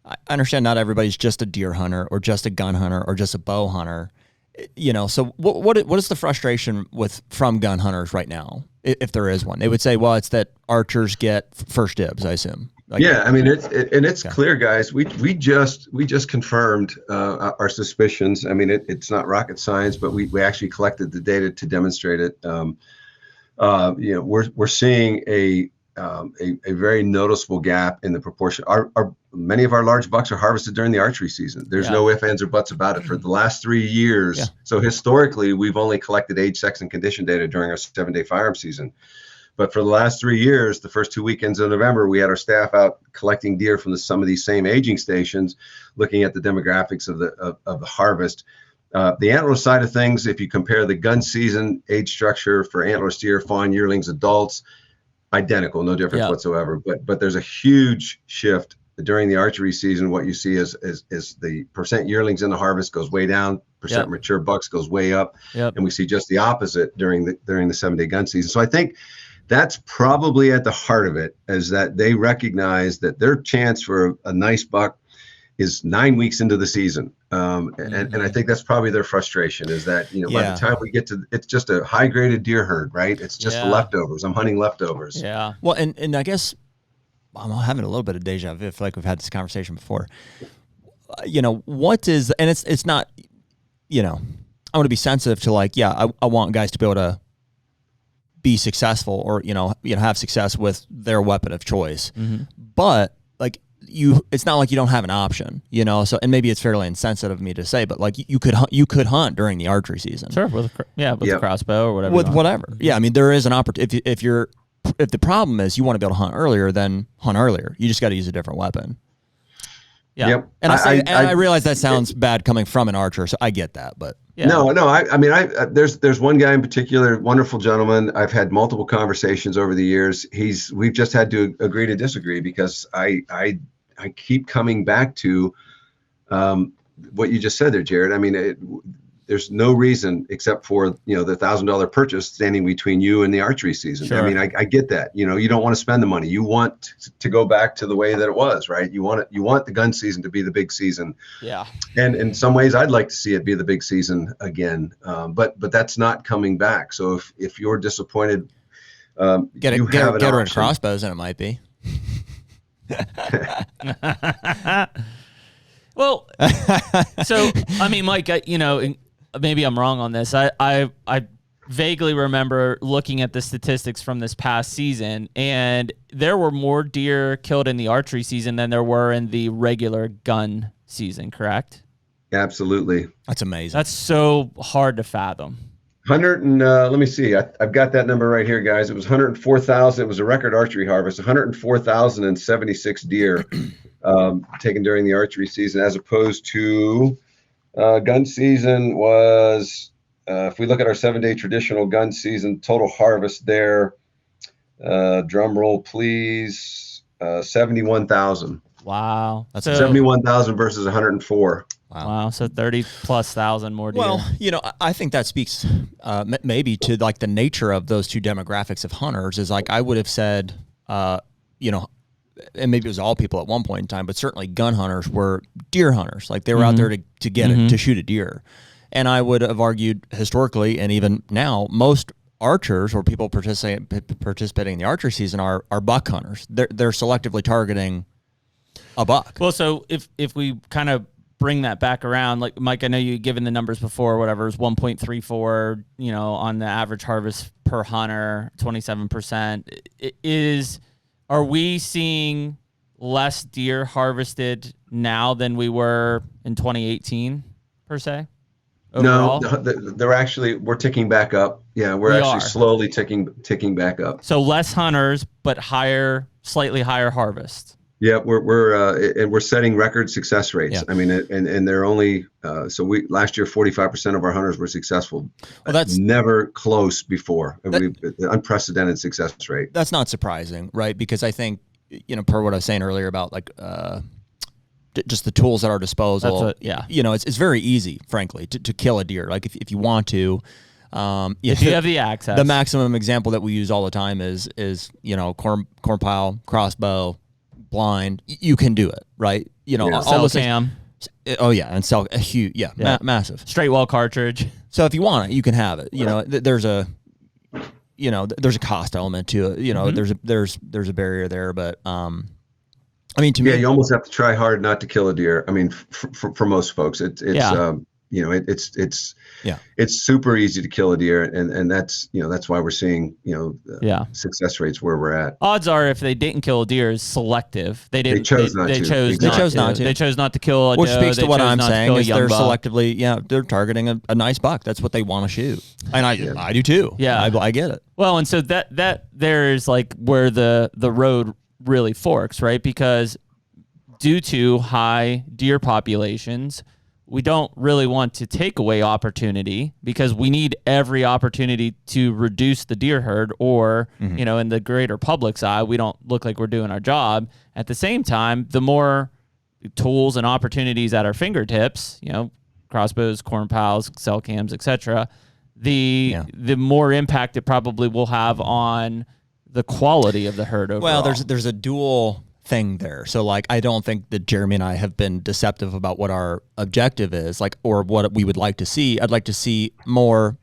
I understand not everybody's just a deer hunter or just a gun hunter or just a bow hunter. So what is the frustration from gun hunters right now, if there is one? They would say, well, it's that archers get first dibs, I assume. It's clear, guys. We just confirmed our suspicions. I mean, it's not rocket science, but we actually collected the data to demonstrate it. We're seeing a very noticeable gap in the proportion. Many of our large bucks are harvested during the archery season. There's no ifs, ands, or buts about it for the last 3 years. Yeah. So historically, we've only collected age, sex, and condition data during our 7-day firearm season. But for the last 3 years, the first 2 weekends of November, we had our staff out collecting deer from some of these same aging stations, looking at the demographics of the harvest. The antlerless side of things, if you compare the gun season age structure for antlerless deer, fawn, yearlings, adults, identical, no difference whatsoever. But there's a huge shift during the archery season. What you see is the percent yearlings in the harvest goes way down, percent mature bucks goes way up, and we see just the opposite during the 7-day gun season. So I think that's probably at the heart of it, is that they recognize that their chance for a nice buck is 9 weeks into the season. And I think that's probably their frustration, is that, by the time we get to, it's just a high graded deer herd, right? It's just the leftovers. I'm hunting leftovers. Yeah. Well, and I guess I'm having a little bit of deja vu. I feel like we've had this conversation before. What is, and it's not, I want to be sensitive to I want guys to be able to be successful or, have success with their weapon of choice. But it's not like you don't have an option, so, and maybe it's fairly insensitive of me to say, but you could hunt during the archery season. Sure. With the crossbow or whatever. With whatever. Yeah. I mean, there is an opportunity. If the problem is you want to be able to hunt earlier, then hunt earlier. You just got to use a different weapon. Yeah. Yep. And I realize that sounds bad coming from an archer, so I get that, but. Yeah. No. I mean, there's one guy in particular, wonderful gentleman. I've had multiple conversations over the years. We've just had to agree to disagree, because I keep coming back to what you just said there, Jared. I mean, there's no reason except for, the $1,000 purchase standing between you and the archery season. Sure. I mean, I get that. You don't want to spend the money. You want to go back to the way that it was, right? You want the gun season to be the big season. Yeah. And in some ways, I'd like to see it be the big season again. But that's not coming back. So if you're disappointed, get her in crossbows, and it might be. Well, so I mean, Mike, maybe I'm wrong on this. I vaguely remember looking at the statistics from this past season, and there were more deer killed in the archery season than there were in the regular gun season, correct? Absolutely. That's amazing. That's so hard to fathom. 100 and let me see. I've got that number right here, guys. It was 104,000. It was a record archery harvest. 104,076 deer taken during the archery season, as opposed to gun season was. If we look at our 7-day traditional gun season, total harvest there. Drum roll, please. 71,000. Wow. That's 71,000 versus 104. Wow. So 30,000+ more deer. Well, I think that speaks maybe to the nature of those two demographics of hunters. Is I would have said, and maybe it was all people at one point in time, but certainly gun hunters were deer hunters. They were out there to get it, to shoot a deer. And I would have argued historically, and even now, most archers or people participating in the archery season are buck hunters. They're selectively targeting a buck. Well, so if we kind of bring that back around, Mike, I know you given the numbers before, whatever, it was 1.34, on the average harvest per hunter, 27%. Are we seeing less deer harvested now than we were in 2018 per se? Overall? No, we're ticking back up. Yeah, we're actually slowly ticking back up. So less hunters, but slightly higher harvest. Yeah, we're setting record success rates. Yeah. I mean, and they're only last year 45% of our hunters were successful. Well, that's never close before. Unprecedented success rate. That's not surprising, right? Because I think per what I was saying earlier about just the tools at our disposal. It's very easy, frankly, to kill a deer. If you want to. If you have the access. The maximum example that we use all the time is corn pile, crossbow, blind. You can do it, right? Cell cam. Oh yeah, and sell a huge, massive straight wall cartridge. So if you want it, you can have it. There's a cost element to it. There's a barrier there, but I mean, to me, you almost have to try hard not to kill a deer. I mean, for most folks, it's it's super easy to kill a deer, and that's why we're seeing success rates where we're at. Odds are, if they didn't kill a deer, is selective. They chose not to. They chose not to. They chose not to kill a doe. Which speaks to what I'm saying is they're buck. selectively, they're targeting a nice buck. That's what they want to shoot, and I do too. Yeah, I get it. Well, and so that there's like where the road really forks, right? Because due to high deer populations, we don't really want to take away opportunity, because we need every opportunity to reduce the deer herd, or, in the greater public's eye, we don't look like we're doing our job. At the same time, the more tools and opportunities at our fingertips, crossbows, corn pals, cell cams, etc., the more impact it probably will have on the quality of the herd overall. Well, there's a dual thing there. So like, I don't think that Jeremy and I have been deceptive about what our objective is, like, or what we would like to see. I'd like to see more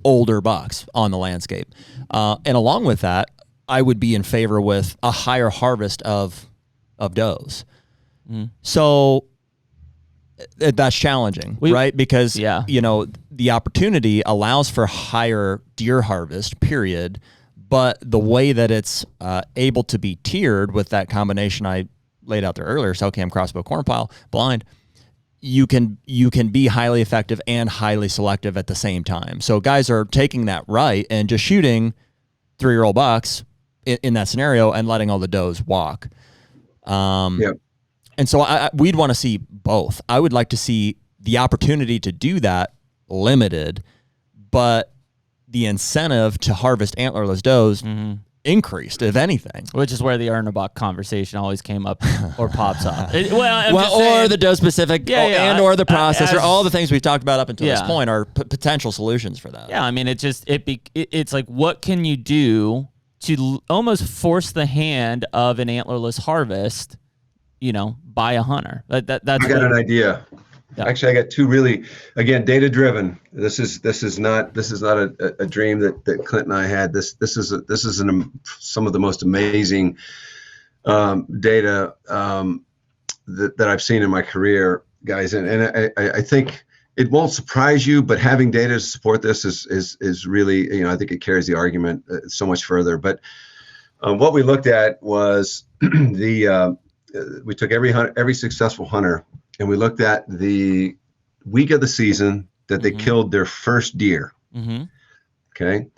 older bucks on the landscape. And along with that, I would be in favor with a higher harvest of does. So that's challenging, right? Because, the opportunity allows for higher deer harvest, period. But the way that it's able to be tiered with that combination I laid out there earlier, cell cam, crossbow, corn pile, blind, you can be highly effective and highly selective at the same time. So guys are taking that right and just shooting 3-year-old bucks in that scenario and letting all the does walk. And so we'd want to see both. I would like to see the opportunity to do that limited, but the incentive to harvest antlerless does increased, if anything. Which is where the earn a buck conversation always came up or pops up. Or the doe specific, or the processor, all the things we've talked about up until this point are potential solutions for that. Yeah, I mean, it's like, what can you do to almost force the hand of an antlerless harvest, by a hunter? That's I got an idea. Yeah. Actually, I got two really, again, data driven. This is not a dream that Clint and I had. This is some of the most amazing data that I've seen in my career, guys. And I think it won't surprise you, but having data to support this is really, I think it carries the argument so much further. But what we looked at was we took every successful hunter, and we looked at the week of the season that they killed their first deer. Okay.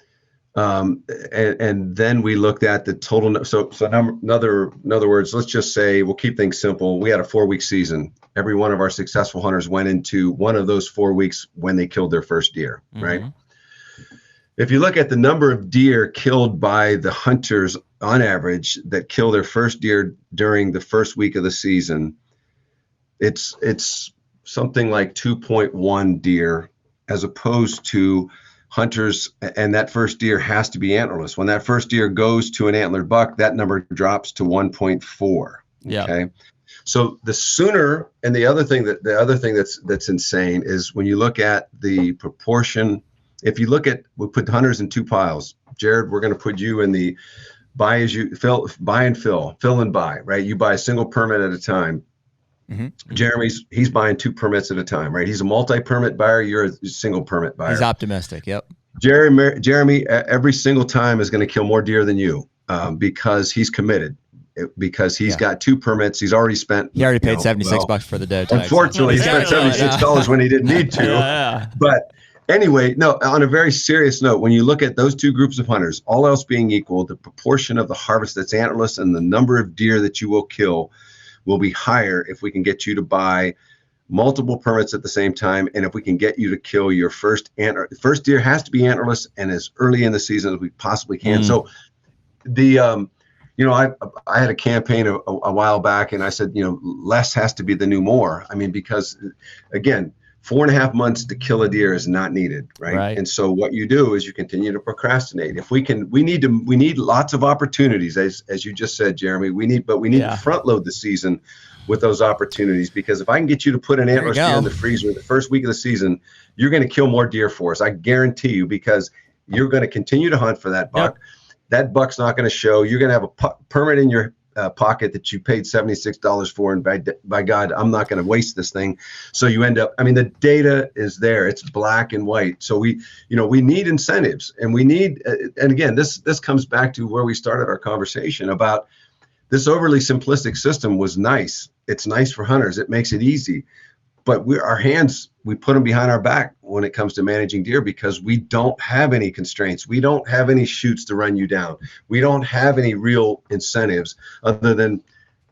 And then we looked at the total. So in other words, let's just say, we'll keep things simple. We had a 4-week season. Every one of our successful hunters went into one of those 4 weeks when they killed their first deer, right? If you look at the number of deer killed by the hunters on average that kill their first deer during the first week of the season, it's something like 2.1 deer, as opposed to hunters, and that first deer has to be antlerless. When that first deer goes to an antlered buck, that number drops to 1.4. Okay. So the sooner, and the other thing that's insane is when you look at the proportion. If you look at, we put hunters in two piles. Jared, we're going to put you in the buy and fill and buy, right? You buy a single permit at a time. Jeremy's, he's buying 2 permits at a time, right? He's a multi-permit buyer. You're a single permit buyer. He's optimistic. Yep. Jeremy, every single time is going to kill more deer than you because he's committed. Because he's got 2 permits. He's already spent. He already paid $76 for the doe tag. Unfortunately, he spent $76 when he didn't need to. But anyway, no, on a very serious note, when you look at those two groups of hunters, all else being equal, the proportion of the harvest that's antlerless and the number of deer that you will kill will be higher if we can get you to buy multiple permits at the same time, and if we can get you to kill your first deer has to be antlerless and as early in the season as we possibly can. So the I had a campaign a while back, and I said, less has to be the new more. I mean, because again, 4.5 months to kill a deer is not needed, right? And so what you do is you continue to procrastinate. If we need lots of opportunities, as you just said, Jeremy. We need to front load the season with those opportunities, because if I can get you to put an antlerless deer in the freezer the first week of the season, you're going to kill more deer for us. I guarantee you, because you're going to continue to hunt for that buck. That buck's not going to show. You're going to have a permit in your pocket that you paid $76 for, and by God, I'm not going to waste this thing. So you end up, I mean, the data is there. It's black and white. So we need incentives, and we need, and again, this comes back to where we started our conversation about this overly simplistic system was nice. It's nice for hunters. It makes it easy. But we put them behind our back when it comes to managing deer, because we don't have any constraints. We don't have any chutes to run you down. We don't have any real incentives other than,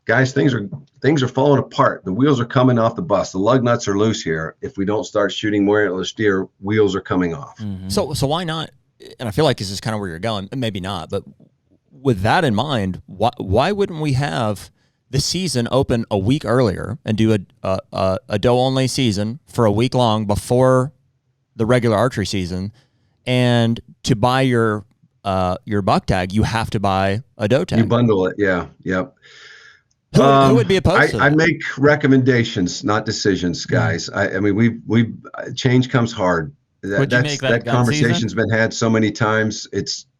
guys, things are falling apart. The wheels are coming off the bus. The lug nuts are loose here. If we don't start shooting more antlerless deer, wheels are coming off. Mm-hmm. So why not? And I feel like this is kind of where you're going. Maybe not, but with that in mind, why wouldn't we have the season open a week earlier and do a doe only season for a week long before the regular archery season? And to buy your buck tag, you have to buy a doe tag. You bundle it, yeah, yep. Who would be opposed to that? I make recommendations, not decisions, guys. I mean, we change comes hard. That conversation's been had so many times.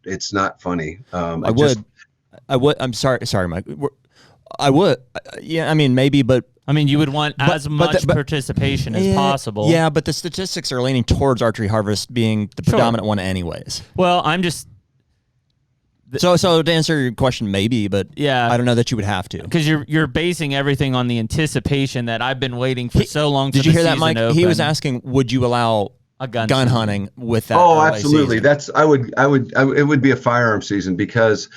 It's not funny. I would. I'm sorry, Mike. I would. Yeah, I mean, maybe, but I mean, you would want as much participation as possible. Yeah, but the statistics are leaning towards archery harvest being the predominant one anyways. Well, I'm just... So to answer your question, maybe, but yeah, I don't know that you would have to. Because you're basing everything on the anticipation that I've been waiting for so long. Did you hear that, Mike? Open. He was asking, would you allow a gun hunting with that? Oh, absolutely. Season? It would be a firearm season, because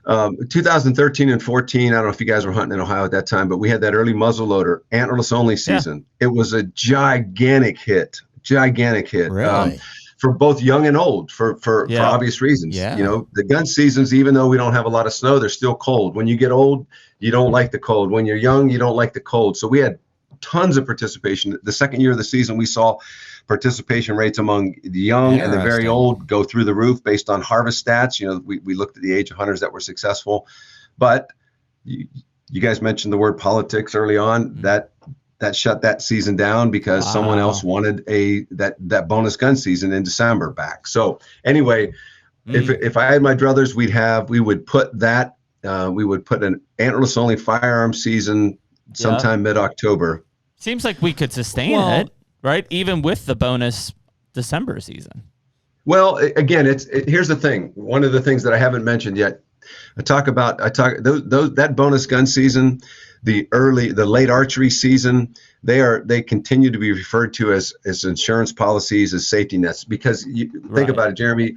2013 and 14, I don't know if you guys were hunting in Ohio at that time, but we had that early muzzleloader antlerless-only season. Yeah. It was a gigantic hit. Really? For both young and old, for obvious reasons. Yeah. You know, the gun seasons, even though we don't have a lot of snow, they're still cold. When you get old, you don't like the cold. When you're young, you don't like the cold. So we had tons of participation. The second year of the season, we saw participation rates among the young and the very old go through the roof based on harvest stats. You know, we looked at the age of hunters that were successful. But you guys mentioned the word politics early on. Mm-hmm. That shut that season down because someone else wanted that bonus gun season in December back. So anyway, if I had my druthers, we would put an antlerless-only firearm season sometime mid-October. Seems like we could sustain it, right? Even with the bonus December season. Well, again, here's the thing. One of the things that I haven't mentioned yet, that bonus gun season, the late archery season, they continue to be referred to as insurance policies, as safety nets, because think about it, Jeremy.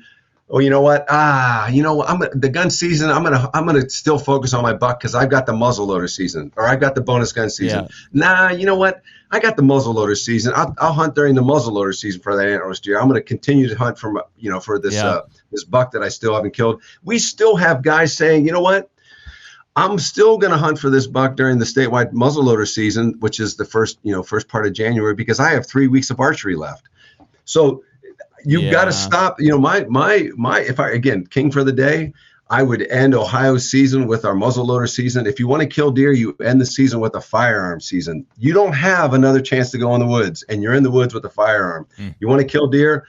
Oh, you know what? The gun season, I'm gonna still focus on my buck because I've got the muzzleloader season, or I've got the bonus gun season. Yeah. Nah, you know what? I got the muzzleloader season. I'll hunt during the muzzleloader season for that antlerless deer. I'm gonna continue to hunt for this buck that I still haven't killed. We still have guys saying, you know what? I'm still going to hunt for this buck during the statewide muzzleloader season, which is the first part of January, because I have 3 weeks of archery left. So you've got to stop. You know, if I, again, king for the day, I would end Ohio's season with our muzzleloader season. If you want to kill deer, you end the season with a firearm season. You don't have another chance to go in the woods, and you're in the woods with a firearm. You want to kill deer,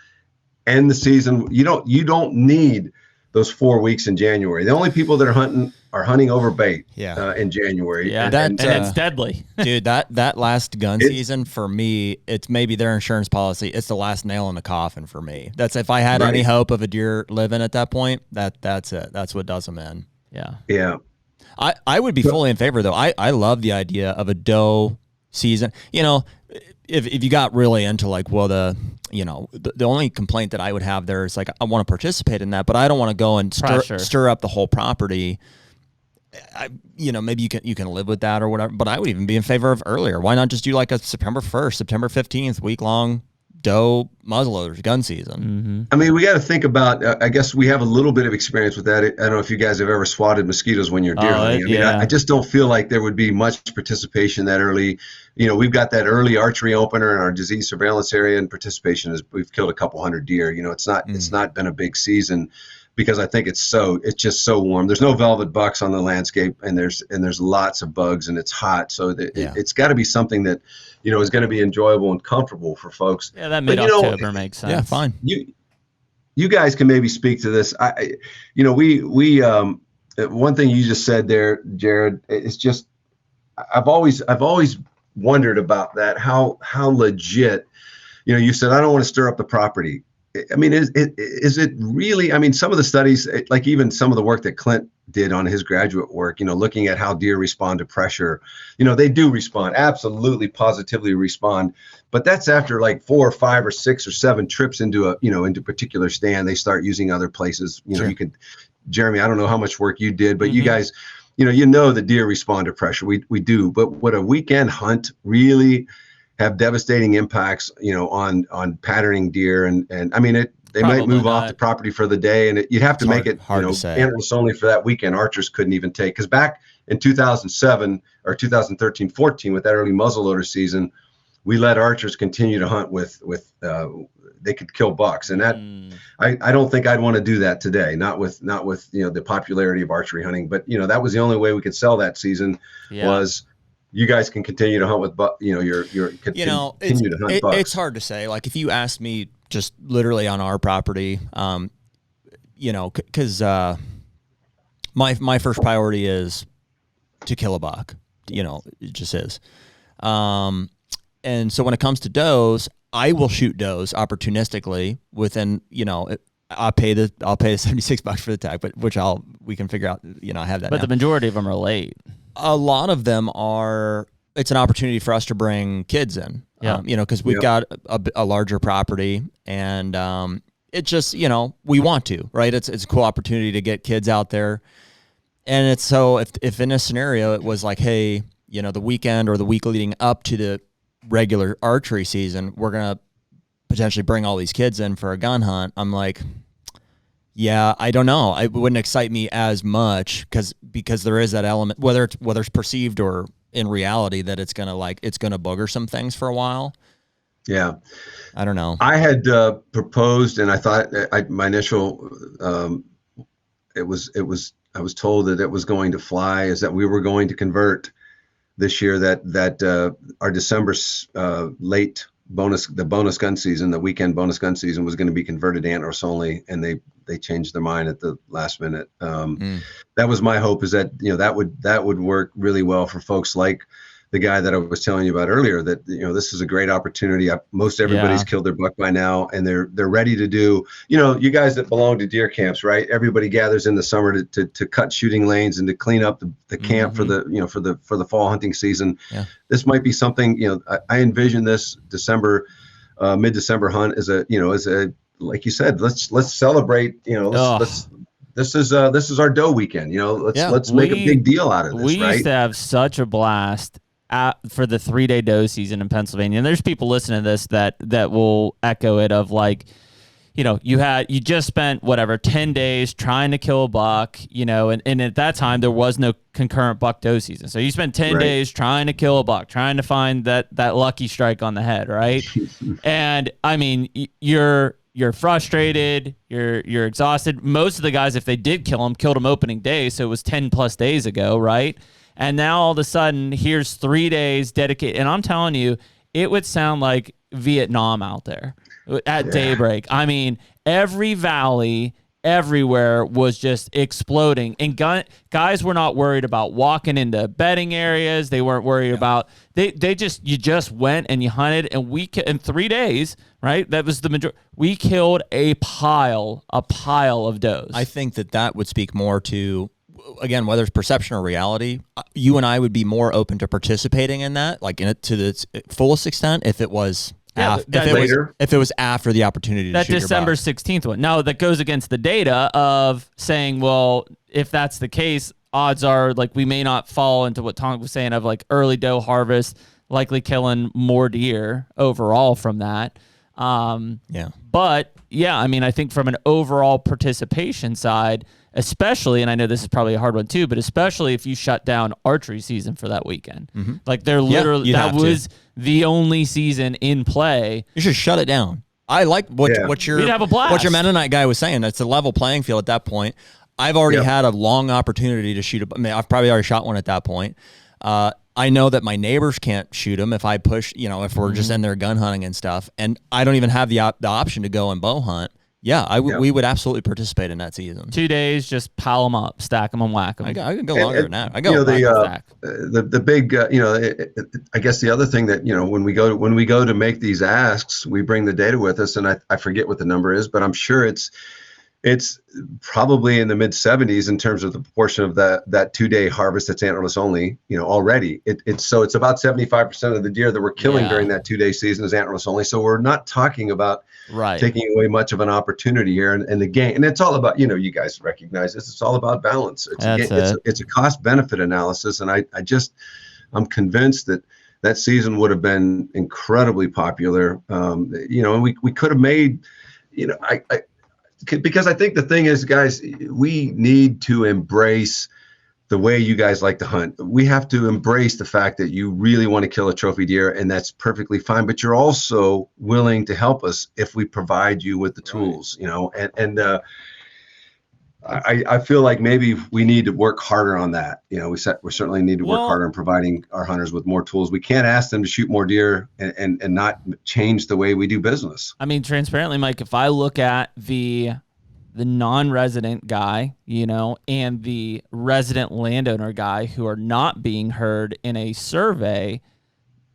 end the season. You don't need those 4 weeks in January. The only people that are hunting over bait in January. Yeah, and it's deadly. Dude, that last gun season, for me, it's maybe their insurance policy. It's the last nail in the coffin for me. That's if I had any hope of a deer living at that point, that's it. That's what does them in. Yeah. Yeah. I would be fully in favor, though. I love the idea of a doe season. You know, if you got really into the only complaint that I would have there is like, I want to participate in that, but I don't want to go and stir up the whole property. Maybe you can live with that or whatever, but I would even be in favor of earlier. Why not just do like a September 1st, September 15th, week-long doe muzzleloaders gun season? Mm-hmm. I mean, we got to think about, I guess we have a little bit of experience with that. I don't know if you guys have ever swatted mosquitoes when you're deer hunting. I just don't feel like there would be much participation that early. You know, we've got that early archery opener in our disease surveillance area, and participation is, we've killed a couple hundred deer. You know, it's not been a big season, because I think it's just so warm. There's no velvet bucks on the landscape, and there's lots of bugs, and it's hot. So it's got to be something that, is going to be enjoyable and comfortable for folks. Yeah, that mid-October makes sense. Yeah, fine. You guys can maybe speak to this. one thing you just said there, Jared, it's just, I've always wondered about that, how legit, you said, I don't want to stir up the property. I mean, is it really, I mean, some of the studies, like even some of the work that Clint did on his graduate work, looking at how deer respond to pressure, they do respond, absolutely, positively respond. But that's after like 4 or 5 or 6 or 7 trips into into a particular stand, they start using other places. Sure. You could, Jeremy, I don't know how much work you did, but you guys, the deer respond to pressure. We do. But would a weekend hunt really have devastating impacts, on patterning deer? And I mean, they Probably might move not. off the property for the day, and you'd have to make it, hard to say. antlerless only for that weekend. Archers couldn't even take, because back in 2007 or 2013-14 with that early muzzleloader season, we let archers continue to hunt with they could kill bucks, and that I don't think I'd want to do that today. Not with the popularity of archery hunting, but that was the only way we could sell that season was you guys can continue to hunt with continue to hunt bucks. It's hard to say. Like if you asked me just literally on our property, because my first priority is to kill a buck. It just is. And so when it comes to does, I will shoot does opportunistically within, I'll pay the $76 for the tag, but we can figure out, I have that. But now. the majority of them are late. A lot of them are, it's an opportunity for us to bring kids in, because we've got a larger property, and it just, we want to, right? It's a cool opportunity to get kids out there. And it's so if in a scenario it was like, hey, the weekend or the week leading up to the regular archery season, we're going to potentially bring all these kids in for a gun hunt. I'm like, yeah, I don't know. It wouldn't excite me as much because there is that element, whether it's perceived or in reality, that it's going to booger some things for a while. Yeah. I don't know. I had proposed, and I thought my initial, I was told that it was going to fly, is that we were going to convert this year, that our December late the bonus gun season, the weekend bonus gun season, was going to be converted to antlerless only, and they changed their mind at the last minute. That was my hope, is that that would work really well for folks like the guy that I was telling you about earlier, that this is a great opportunity. Most everybody's killed their buck by now, and they're ready to do, you guys that belong to deer camps, right? Everybody gathers in the summer to cut shooting lanes and to clean up the camp for the fall hunting season. Yeah. This might be something, I envision this December, mid-December hunt as a like you said, let's celebrate, this is our doe weekend, let's make a big deal out of this. We right? used to have such a blast for the 3-day doe season in Pennsylvania, and there's people listening to this that will echo it, of like, you just spent 10 days trying to kill a buck, and at that time there was no concurrent buck doe season. So you spent 10 days trying to kill a buck, trying to find that lucky strike on the head, right? And I mean, you're frustrated, you're exhausted. Most of the guys, if they did kill him, killed him opening day, so it was 10 plus days ago, right? And now all of a sudden, here's 3 days dedicated, and I'm telling you, it would sound like Vietnam out there at daybreak. I mean, every valley, everywhere was just exploding, and guys were not worried about walking into bedding areas. They weren't worried about you just went and you hunted, and in 3 days, right? That was the majority. We killed a pile of does. I think that would speak more to, again, whether it's perception or reality. You and I would be more open to participating in that, like to the fullest extent, if it was. If it was after the opportunity to shoot your buck. December 16th one. No, that goes against the data of saying, well, if that's the case, odds are like we may not fall into what Tom was saying of like early doe harvest, likely killing more deer overall from that. But yeah, I mean, I think from an overall participation side, especially, and I know this is probably a hard one too, but especially if you shut down archery season for that weekend, like they're literally, that was the only season in play. You should shut it down. I like what your Mennonite guy was saying. It's a level playing field at that point. I've already had a long opportunity to shoot. I've probably already shot one at that point. I know that my neighbors can't shoot them if I push, if we're just in there gun hunting and stuff. And I don't even have the option to go and bow hunt Yeah, we would absolutely participate in that season. 2 days, just pile them up, stack them and whack them. I can go longer than that. I go the big I guess the other thing that when we go to make these asks, we bring the data with us, and I forget what the number is, but I'm sure it's probably in the mid 70s in terms of the proportion of that 2-day harvest that's antlerless only. Already it's about 75% of the deer that we're killing during that 2-day season is antlerless only. So we're not talking about taking away much of an I'm here, and the game, and it's all about you guys recognize this. It's all about balance. It's a cost benefit analysis, and I'm convinced that season would have been incredibly popular. And we could have made because I think the thing is, guys, we need to embrace the way you guys like to hunt. We have to embrace the fact that you really want to kill a trophy deer, and that's perfectly fine. But you're also willing to help us if we provide you with the tools, I feel like maybe we need to work harder on that. We certainly need to work harder on providing our hunters with more tools. We can't ask them to shoot more deer and not change the way we do business. I mean, transparently, Mike, if I look at the non-resident guy, and the resident landowner guy who are not being heard in a survey,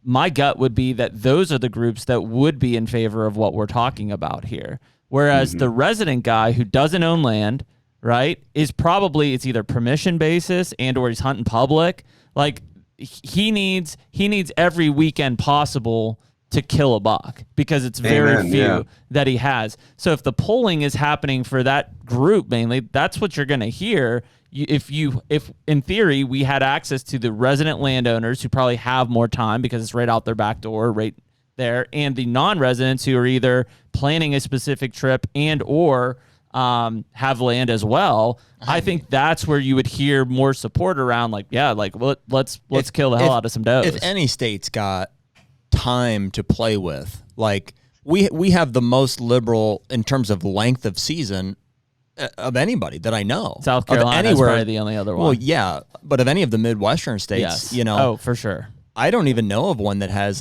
my gut would be that those are the groups that would be in favor of what we're talking about here. Whereas the resident guy who doesn't own land, right, is probably, it's either permission basis or he's hunting public. Like he needs every weekend possible to kill a buck because it's very few that he has. So if the polling is happening for that group mainly, that's what you're going to hear. If in theory we had access to the resident landowners who probably have more time because it's right out their back door, right there, and the non-residents who are either planning a specific trip or have land as well, I think that's where you would hear more support around let's kill the hell out of some does. If any state's got time to play with, like we have the most liberal in terms of length of season of anybody that I know. South Carolina is probably the only other one. Well, yeah, but of any of the Midwestern states, yes. Oh, for sure. I don't even know of one that has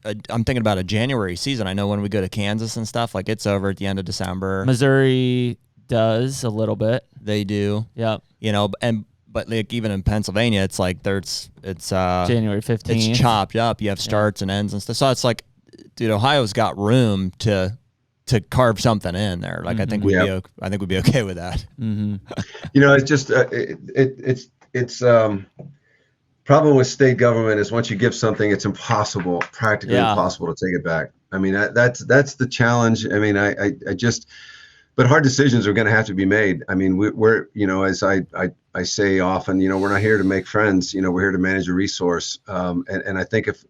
I'm thinking about a January season. I know when we go to Kansas and stuff, it's over at the end of December. Missouri does a little bit. They do. Yep. But even in Pennsylvania, it's January 15th. It's chopped up. You have starts and ends and stuff. So it's dude, Ohio's got room to carve something in there. I think we'd be okay with that. Mm-hmm. It's just it's problem with state government is once you give something, it's practically impossible to take it back. I mean, that's the challenge. I mean, but hard decisions are going to have to be made. I mean, we're as I say often, we're not here to make friends. We're here to manage a resource. And I think if,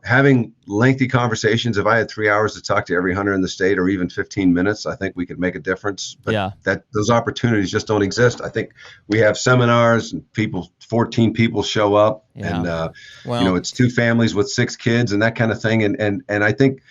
having lengthy conversations, if I had 3 hours to talk to every hunter in the state or even 15 minutes, I think we could make a difference. But those opportunities just don't exist. I think we have seminars and 14 people show up and, it's 2 families with 6 kids and that kind of thing. And I think,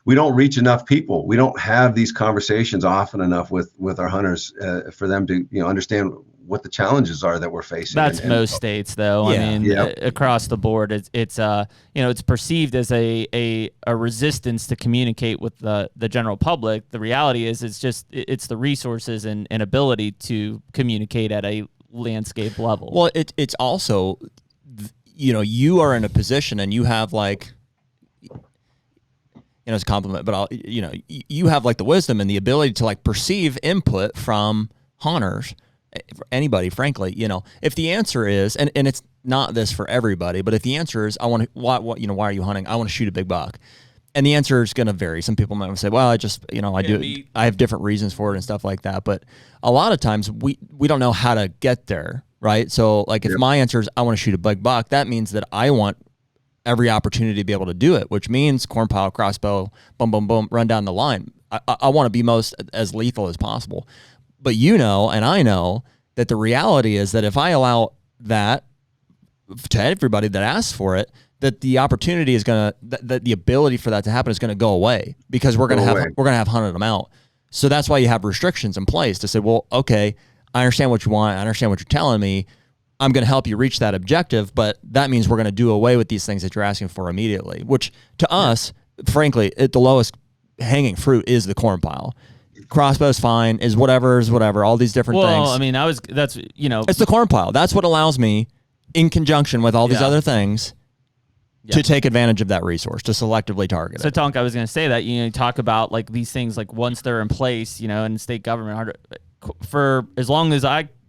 we don't reach enough people. We don't have these conversations often enough with our hunters for them to understand what the challenges are that we're facing. That's most states, though. Yeah. I mean, across the board, it's perceived as a resistance to communicate with the general public. The reality is, it's the resources and ability to communicate at a landscape level. Well, it's also, you are in a position and you have it's a compliment, but you have the wisdom and the ability to perceive input from hunters, anybody, frankly. If the answer is, and it's not this for everybody, but if the answer is, why are you hunting? I want to shoot a big buck. And the answer is going to vary. Some people might say, well, I have different reasons for it and stuff like that. But a lot of times we don't know how to get there, right? So if my answer is, I want to shoot a big buck, that means that I want every opportunity to be able to do it, which means corn pile, crossbow, boom, boom, boom, run down the line. I want to be as lethal as possible. But and I know that the reality is that if I allow that to everybody that asks for it, that the opportunity is that the ability for that to happen is going to go away because we're going to have hunted them out. So that's why you have restrictions in place to say, well, okay, I understand what you want. I understand what you're telling me. I'm going to help you reach that objective, but that means we're going to do away with these things that you're asking for immediately, which to us, frankly, at the lowest hanging fruit is the corn pile. Crossbow's fine, is whatever, all these different things. Well, I mean, it's the corn pile. That's what allows me, in conjunction with all these other things, to take advantage of that resource, to selectively target it. So, Tonk, I was going to say that, you talk about like these things, like once they're in place, in state government, for as long as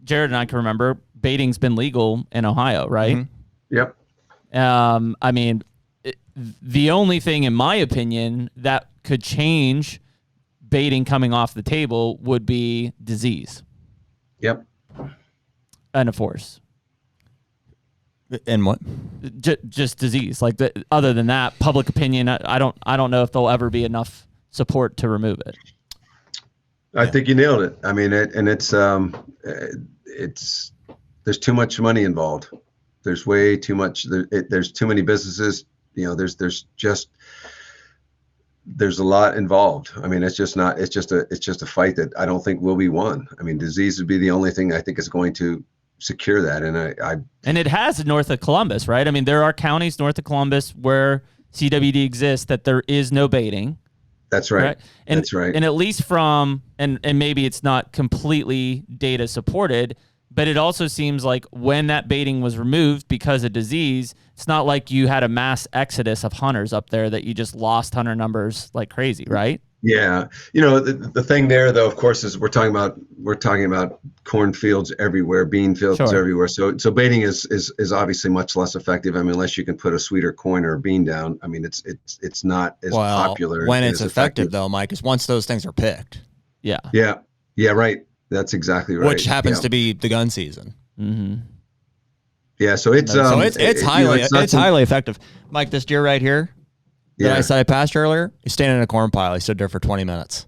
Jared and I can remember, baiting's been legal in Ohio, right? Mm-hmm. Yep. I mean, the only thing, in my opinion, that could change baiting coming off the table would be disease. Yep. And of course. And what? Just disease. Like other than that, public opinion, I don't know if there'll ever be enough support to remove it. I think you nailed it. I mean, it's there's too much money involved. There's way too much. There's too many businesses. There's a lot involved. I mean, it's just a fight that I don't think will be won. I mean, disease would be the only thing I think is going to secure that. And it has north of Columbus, right? I mean, there are counties north of Columbus where CWD exists that there is no baiting. That's right. And, that's right. And at least from, and maybe it's not completely data supported, but it also seems like when that baiting was removed because of disease, it's not like you had a mass exodus of hunters up there that you just lost hunter numbers like crazy, right? Yeah. The thing there, though, of course, is we're talking about cornfields everywhere, bean fields everywhere. So baiting is obviously much less effective. I mean, unless you can put a sweeter corn or a bean down. I mean, it's not as popular. When it's effective, though, Mike, is once those things are picked. Yeah. Yeah. Yeah. Right. That's exactly right. Which happens to be the gun season. Mm-hmm. Yeah. So it's highly effective. Mike, this deer right here. That I said I passed earlier, he's standing in a corn pile. He stood there for 20 minutes.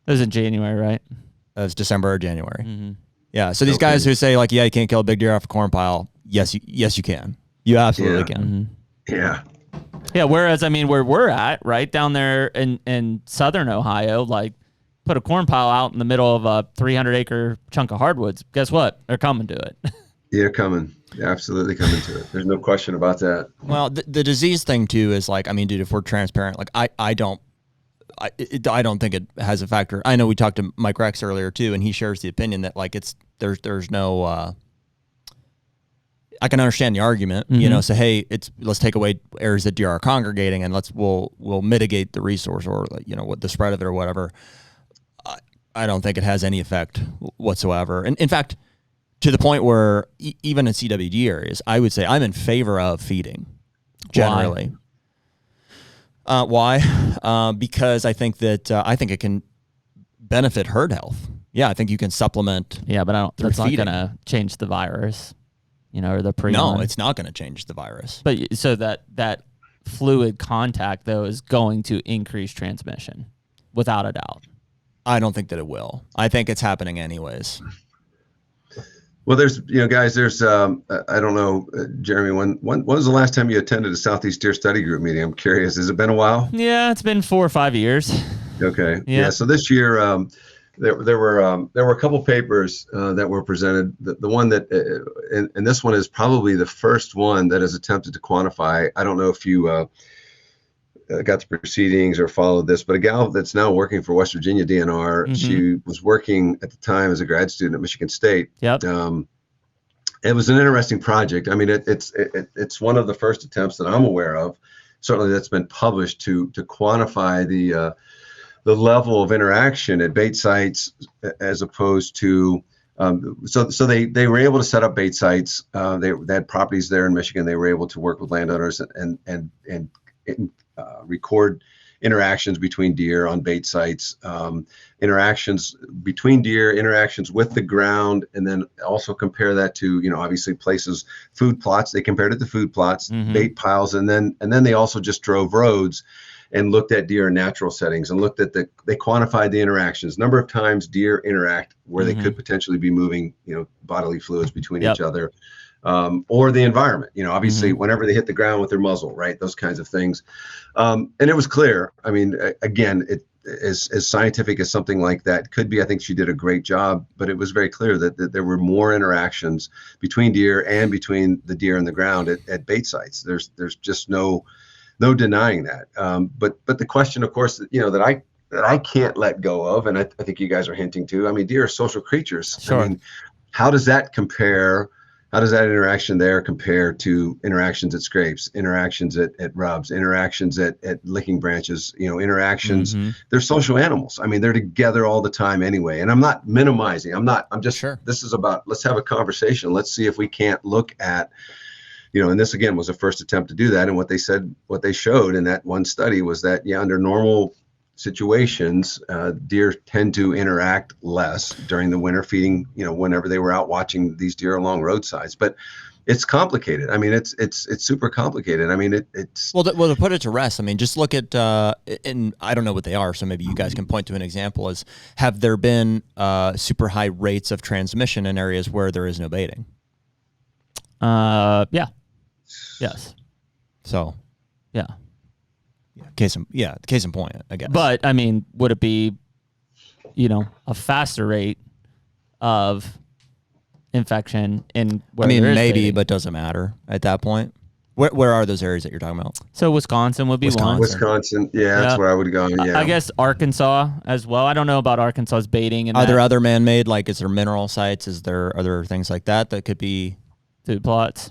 That was in January, right? That was December or January. Mm-hmm. Yeah. So these guys who say like, you can't kill a big deer off a corn pile. Yes, you can. You absolutely can. Mm-hmm. Yeah. Yeah. Whereas, I mean, where we're at, right down there in southern Ohio, like put a corn pile out in the middle of a 300-acre chunk of hardwoods. Guess what? They're coming to it. They're coming. They're absolutely coming to it. There's no question about that. Well, the disease thing too is like, I mean, dude, if we're transparent, like I don't think it has a factor. I know we talked to Mike Rex earlier too, and he shares the opinion that like there's no. I can understand the argument, say, hey, let's take away areas that deer are congregating, and we'll mitigate the resource or what the spread of it or whatever. I don't think it has any effect whatsoever, and in fact. To the point where even in CWD areas, I would say I'm in favor of feeding generally. Why? Because I think that it can benefit herd health. Yeah, I think you can supplement. Yeah, but that's not going to change the virus, or the pre. No, it's not going to change the virus. But so that fluid contact though is going to increase transmission, without a doubt. I don't think that it will. I think it's happening anyways. Well, there's, guys, I don't know, Jeremy, when was the last time you attended a Southeast Deer Study Group meeting? I'm curious. Has it been a while? Yeah, it's been 4 or 5 years. Okay. Yeah. So this year, there were a couple papers that were presented. The one that, and this one is probably the first one that has attempted to quantify. I don't know if you got the proceedings or followed this, but a gal that's now working for West Virginia DNR, Mm-hmm. she was working at the time as a grad student at Michigan State. Yep. It was an interesting project. I mean, it's one of the first attempts that I'm aware of, certainly that's been published to quantify the level of interaction at bait sites as opposed to so they were able to set up bait sites. They had properties there in Michigan. They were able to work with landowners and record interactions between deer on bait sites, interactions between deer, interactions with the ground, and then also compare that to, obviously places, food plots. They compared it to food plots, bait piles, and then they also just drove roads and looked at deer in natural settings and looked at they quantified the interactions, number of times deer interact where they could potentially be moving, bodily fluids between each other. Or the environment, obviously whenever they hit the ground with their muzzle, right? Those kinds of things. And it was clear. I mean, again, as scientific as something like that could be, I think she did a great job, but it was very clear that there were more interactions between deer and between the deer and the ground at bait sites. There's just no no denying that. But the question, of course, that I can't let go of, and I think you guys are hinting to. I mean, deer are social creatures. Sure. I mean, how does that compare? How does that interaction there compare to interactions at scrapes, interactions at rubs, interactions at licking branches, interactions? They're social animals. I mean, they're together all the time anyway. And I'm not minimizing. I'm just, Sure. This is about, let's have a conversation. Let's see if we can't look at, and this again was the first attempt to do that. And what they showed in that one study was that, under normal situations, deer tend to interact less during the winter feeding, whenever they were out watching these deer along roadsides. But it's complicated. I mean, it's super complicated. I mean, it's well to put it to rest. I mean, just look at and I don't know what they are, so maybe you guys can point to an example. Is have there been super high rates of transmission in areas where there is no baiting? Yeah. Yes. So, yeah. Case in point, I guess. But I mean, would it be, a faster rate of infection in where there is maybe, baiting? but doesn't matter at that point. Where are those areas that you're talking about? So Wisconsin would be one. Wisconsin, that's where I would go. Yeah, I guess Arkansas as well. I don't know about Arkansas's baiting. And are there other man-made? Like, is there mineral sites? Is there other things like that could be food plots?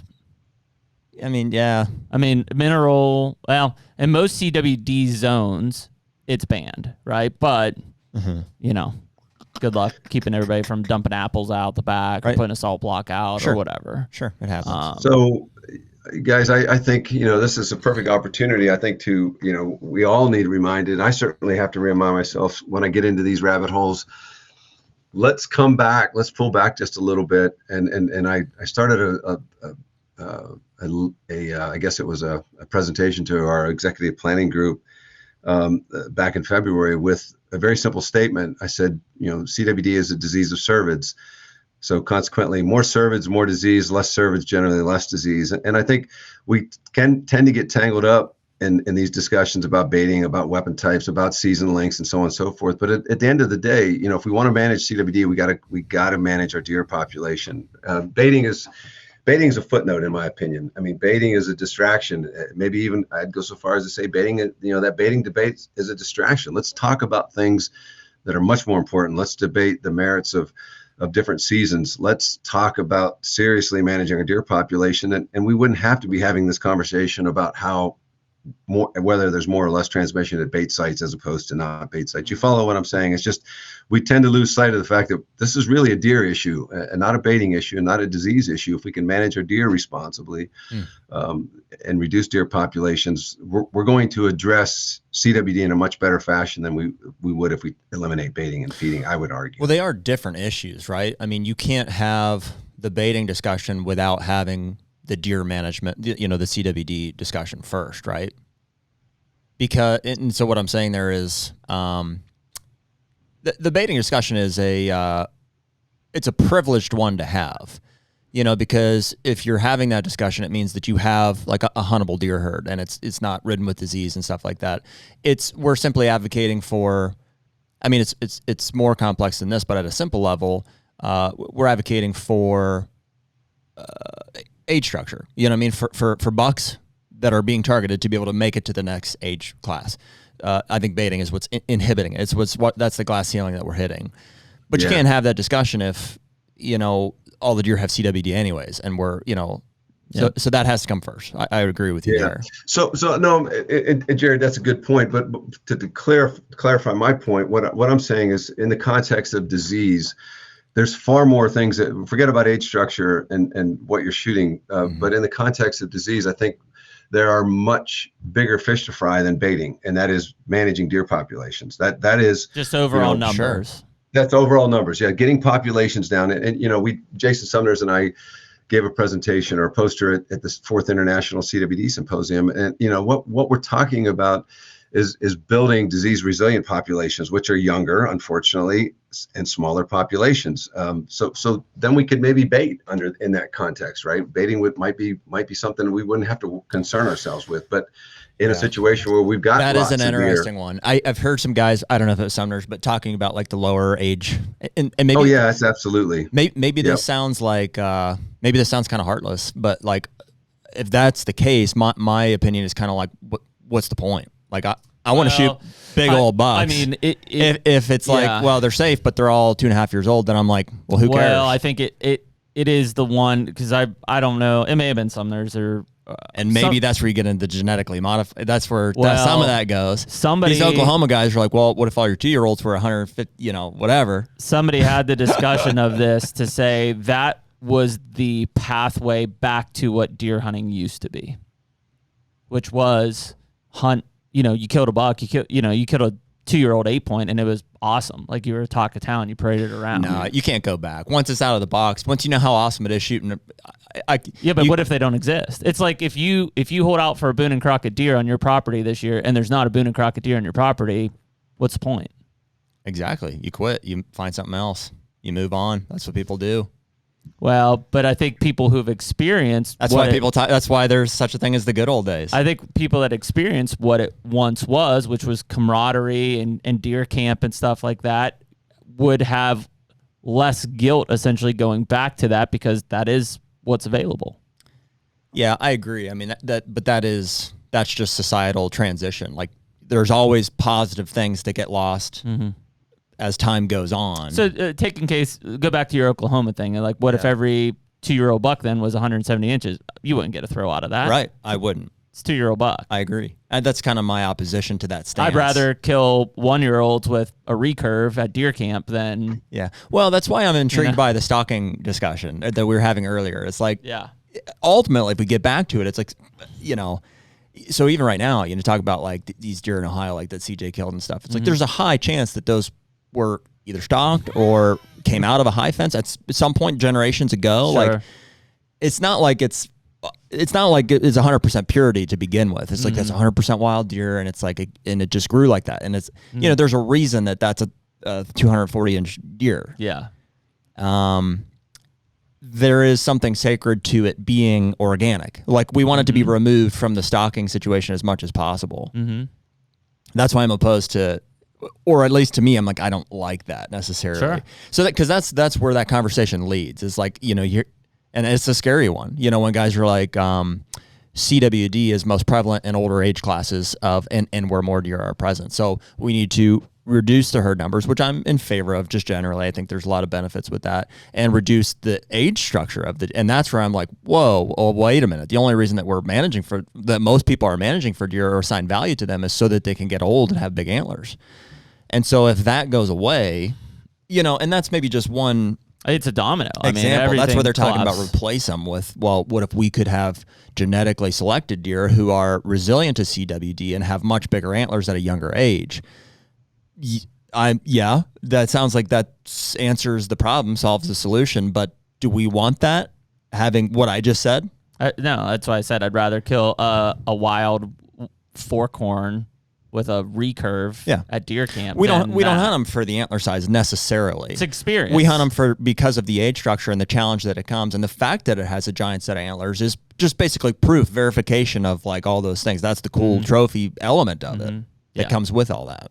I mean, yeah. I mean, mineral. Well, in most CWD zones, it's banned, right? But good luck keeping everybody from dumping apples out the back, or putting a salt block out, or whatever. Sure, it happens. So, guys, I think this is a perfect opportunity. I think to we all need reminded. I certainly have to remind myself when I get into these rabbit holes. Let's come back. Let's pull back just a little bit. And I started I guess it was a presentation to our executive planning group back in February with a very simple statement. I said, CWD is a disease of cervids. So consequently, more cervids, more disease, less cervids, generally less disease. And I think we can tend to get tangled up in these discussions about baiting, about weapon types, about season lengths, and so on and so forth. But at the end of the day, if we want to manage CWD, we got to manage our deer population. Baiting is a footnote, in my opinion. I mean, baiting is a distraction. Maybe even I'd go so far as to say baiting, that baiting debate is a distraction. Let's talk about things that are much more important. Let's debate the merits of different seasons. Let's talk about seriously managing our deer population. And we wouldn't have to be having this conversation about whether there's more or less transmission at bait sites as opposed to not bait sites. You follow what I'm saying? It's just we tend to lose sight of the fact that this is really a deer issue and not a baiting issue and not a disease issue. If we can manage our deer responsibly and reduce deer populations, we're going to address CWD in a much better fashion than we would if we eliminate baiting and feeding, I would argue. Well, they are different issues, right? I mean, you can't have the baiting discussion without having the deer management, the CWD discussion first, right? And so what I'm saying there is, the baiting discussion is it's a privileged one to have, because if you're having that discussion, it means that you have like a huntable deer herd and it's not ridden with disease and stuff like that. We're simply advocating for, I mean, it's more complex than this, but at a simple level, we're advocating for, age structure, for bucks that are being targeted to be able to make it to the next age class. I think baiting is what's inhibiting it. That's the glass ceiling that we're hitting. But you can't have that discussion if, all the deer have CWD anyways, and so that has to come first. I agree with you there. So no, and Jared, that's a good point. But to clarify my point, what I'm saying is in the context of disease, there's far more things that forget about age structure and what you're shooting. But in the context of disease, I think there are much bigger fish to fry than baiting, and that is managing deer populations. That is just overall numbers. Sure. That's overall numbers. Yeah, getting populations down. And Jason Sumners and I gave a presentation or a poster at this 4th International CWD Symposium, and what we're talking about is building disease resilient populations, which are younger, unfortunately, and smaller populations. So then we could maybe bait in that context, right? Baiting might be something we wouldn't have to concern ourselves with, but in a situation where we've got that is an interesting deer. one. I've heard some guys, I don't know if it's Sumners, but talking about like the lower age and maybe. Oh yeah, it's absolutely. Maybe this sounds like maybe this sounds kind of heartless, but like if that's the case, my opinion is kind of like what's the point? Like I want to shoot big old bucks. I mean, if it's like, well, they're safe, but they're all 2.5 years old, then I'm like, well, who cares? Well, I think it is the one, because I don't know. It may have been Sumner's or. And maybe that's where you get into genetically modified. That's where some of that goes. These Oklahoma guys are like, well, what if all your 2-year-olds were 150, whatever. Somebody had the discussion of this to say that was the pathway back to what deer hunting used to be, which was hunt. You killed a buck. You killed a 2-year-old 8-point, and it was awesome. Like you were a talk of town. You paraded around. No, you can't go back. Once it's out of the box, once you know how awesome it is shooting. But what if they don't exist? It's like if you hold out for a Boone and Crockett deer on your property this year, and there's not a Boone and Crockett deer on your property, what's the point? Exactly. You quit. You find something else. You move on. That's what people do. Well, but I think people who've experienced that's why there's such a thing as the good old days. I think people that experience what it once was, which was camaraderie and deer camp and stuff like that, would have less guilt essentially going back to that, because that is what's available. Yeah, I agree. I mean that's just societal transition. Like there's always positive things that get lost as time goes on. So go back to your Oklahoma thing. Like what if every 2-year-old buck then was 170 inches? You wouldn't get a throw out of that. Right. I wouldn't. It's 2-year-old buck. I agree. And that's kind of my opposition to that stance. I'd rather kill 1-year-olds with a recurve at deer camp than... Yeah. Well, that's why I'm intrigued by the stocking discussion that we were having earlier. It's like, ultimately, if we get back to it, it's like, so even right now, talk about like these deer in Ohio, like that CJ killed and stuff. It's like there's a high chance that those were either stocked or came out of a high fence at some point generations ago. Sure. Like, it's not like it's 100% purity to begin with. It's like that's 100% wild deer, and it's like and it just grew like that. And it's there's a reason that's a 240-inch deer. Yeah. There is something sacred to it being organic. Like we want it to be removed from the stocking situation as much as possible. That's why I'm opposed to, or at least to me, I'm like, I don't like that necessarily. Sure. So because that's where that conversation leads. It's like, and it's a scary one, when guys are like, CWD is most prevalent in older age classes and where more deer are present. So we need to reduce the herd numbers, which I'm in favor of just generally. I think there's a lot of benefits with that, and reduce the age structure of and that's where I'm like, whoa, wait a minute. The only reason that most people are managing for deer or assign value to them is so that they can get old and have big antlers. And so if that goes away, and that's maybe just one It's a domino. example. I mean, that's where they're talking collapse. about replace them with, well, what if we could have genetically selected deer who are resilient to CWD and have much bigger antlers at a younger age? That sounds like that answers the problem, solves the solution. But do we want that? Having what I just said? No, that's why I said I'd rather kill a wild forkhorn with a recurve at deer camp. We don't hunt them for the antler size necessarily. It's experience. We hunt them because of the age structure and the challenge that it comes, and the fact that it has a giant set of antlers is just basically verification of like all those things. That's the cool trophy element of it that comes with all that.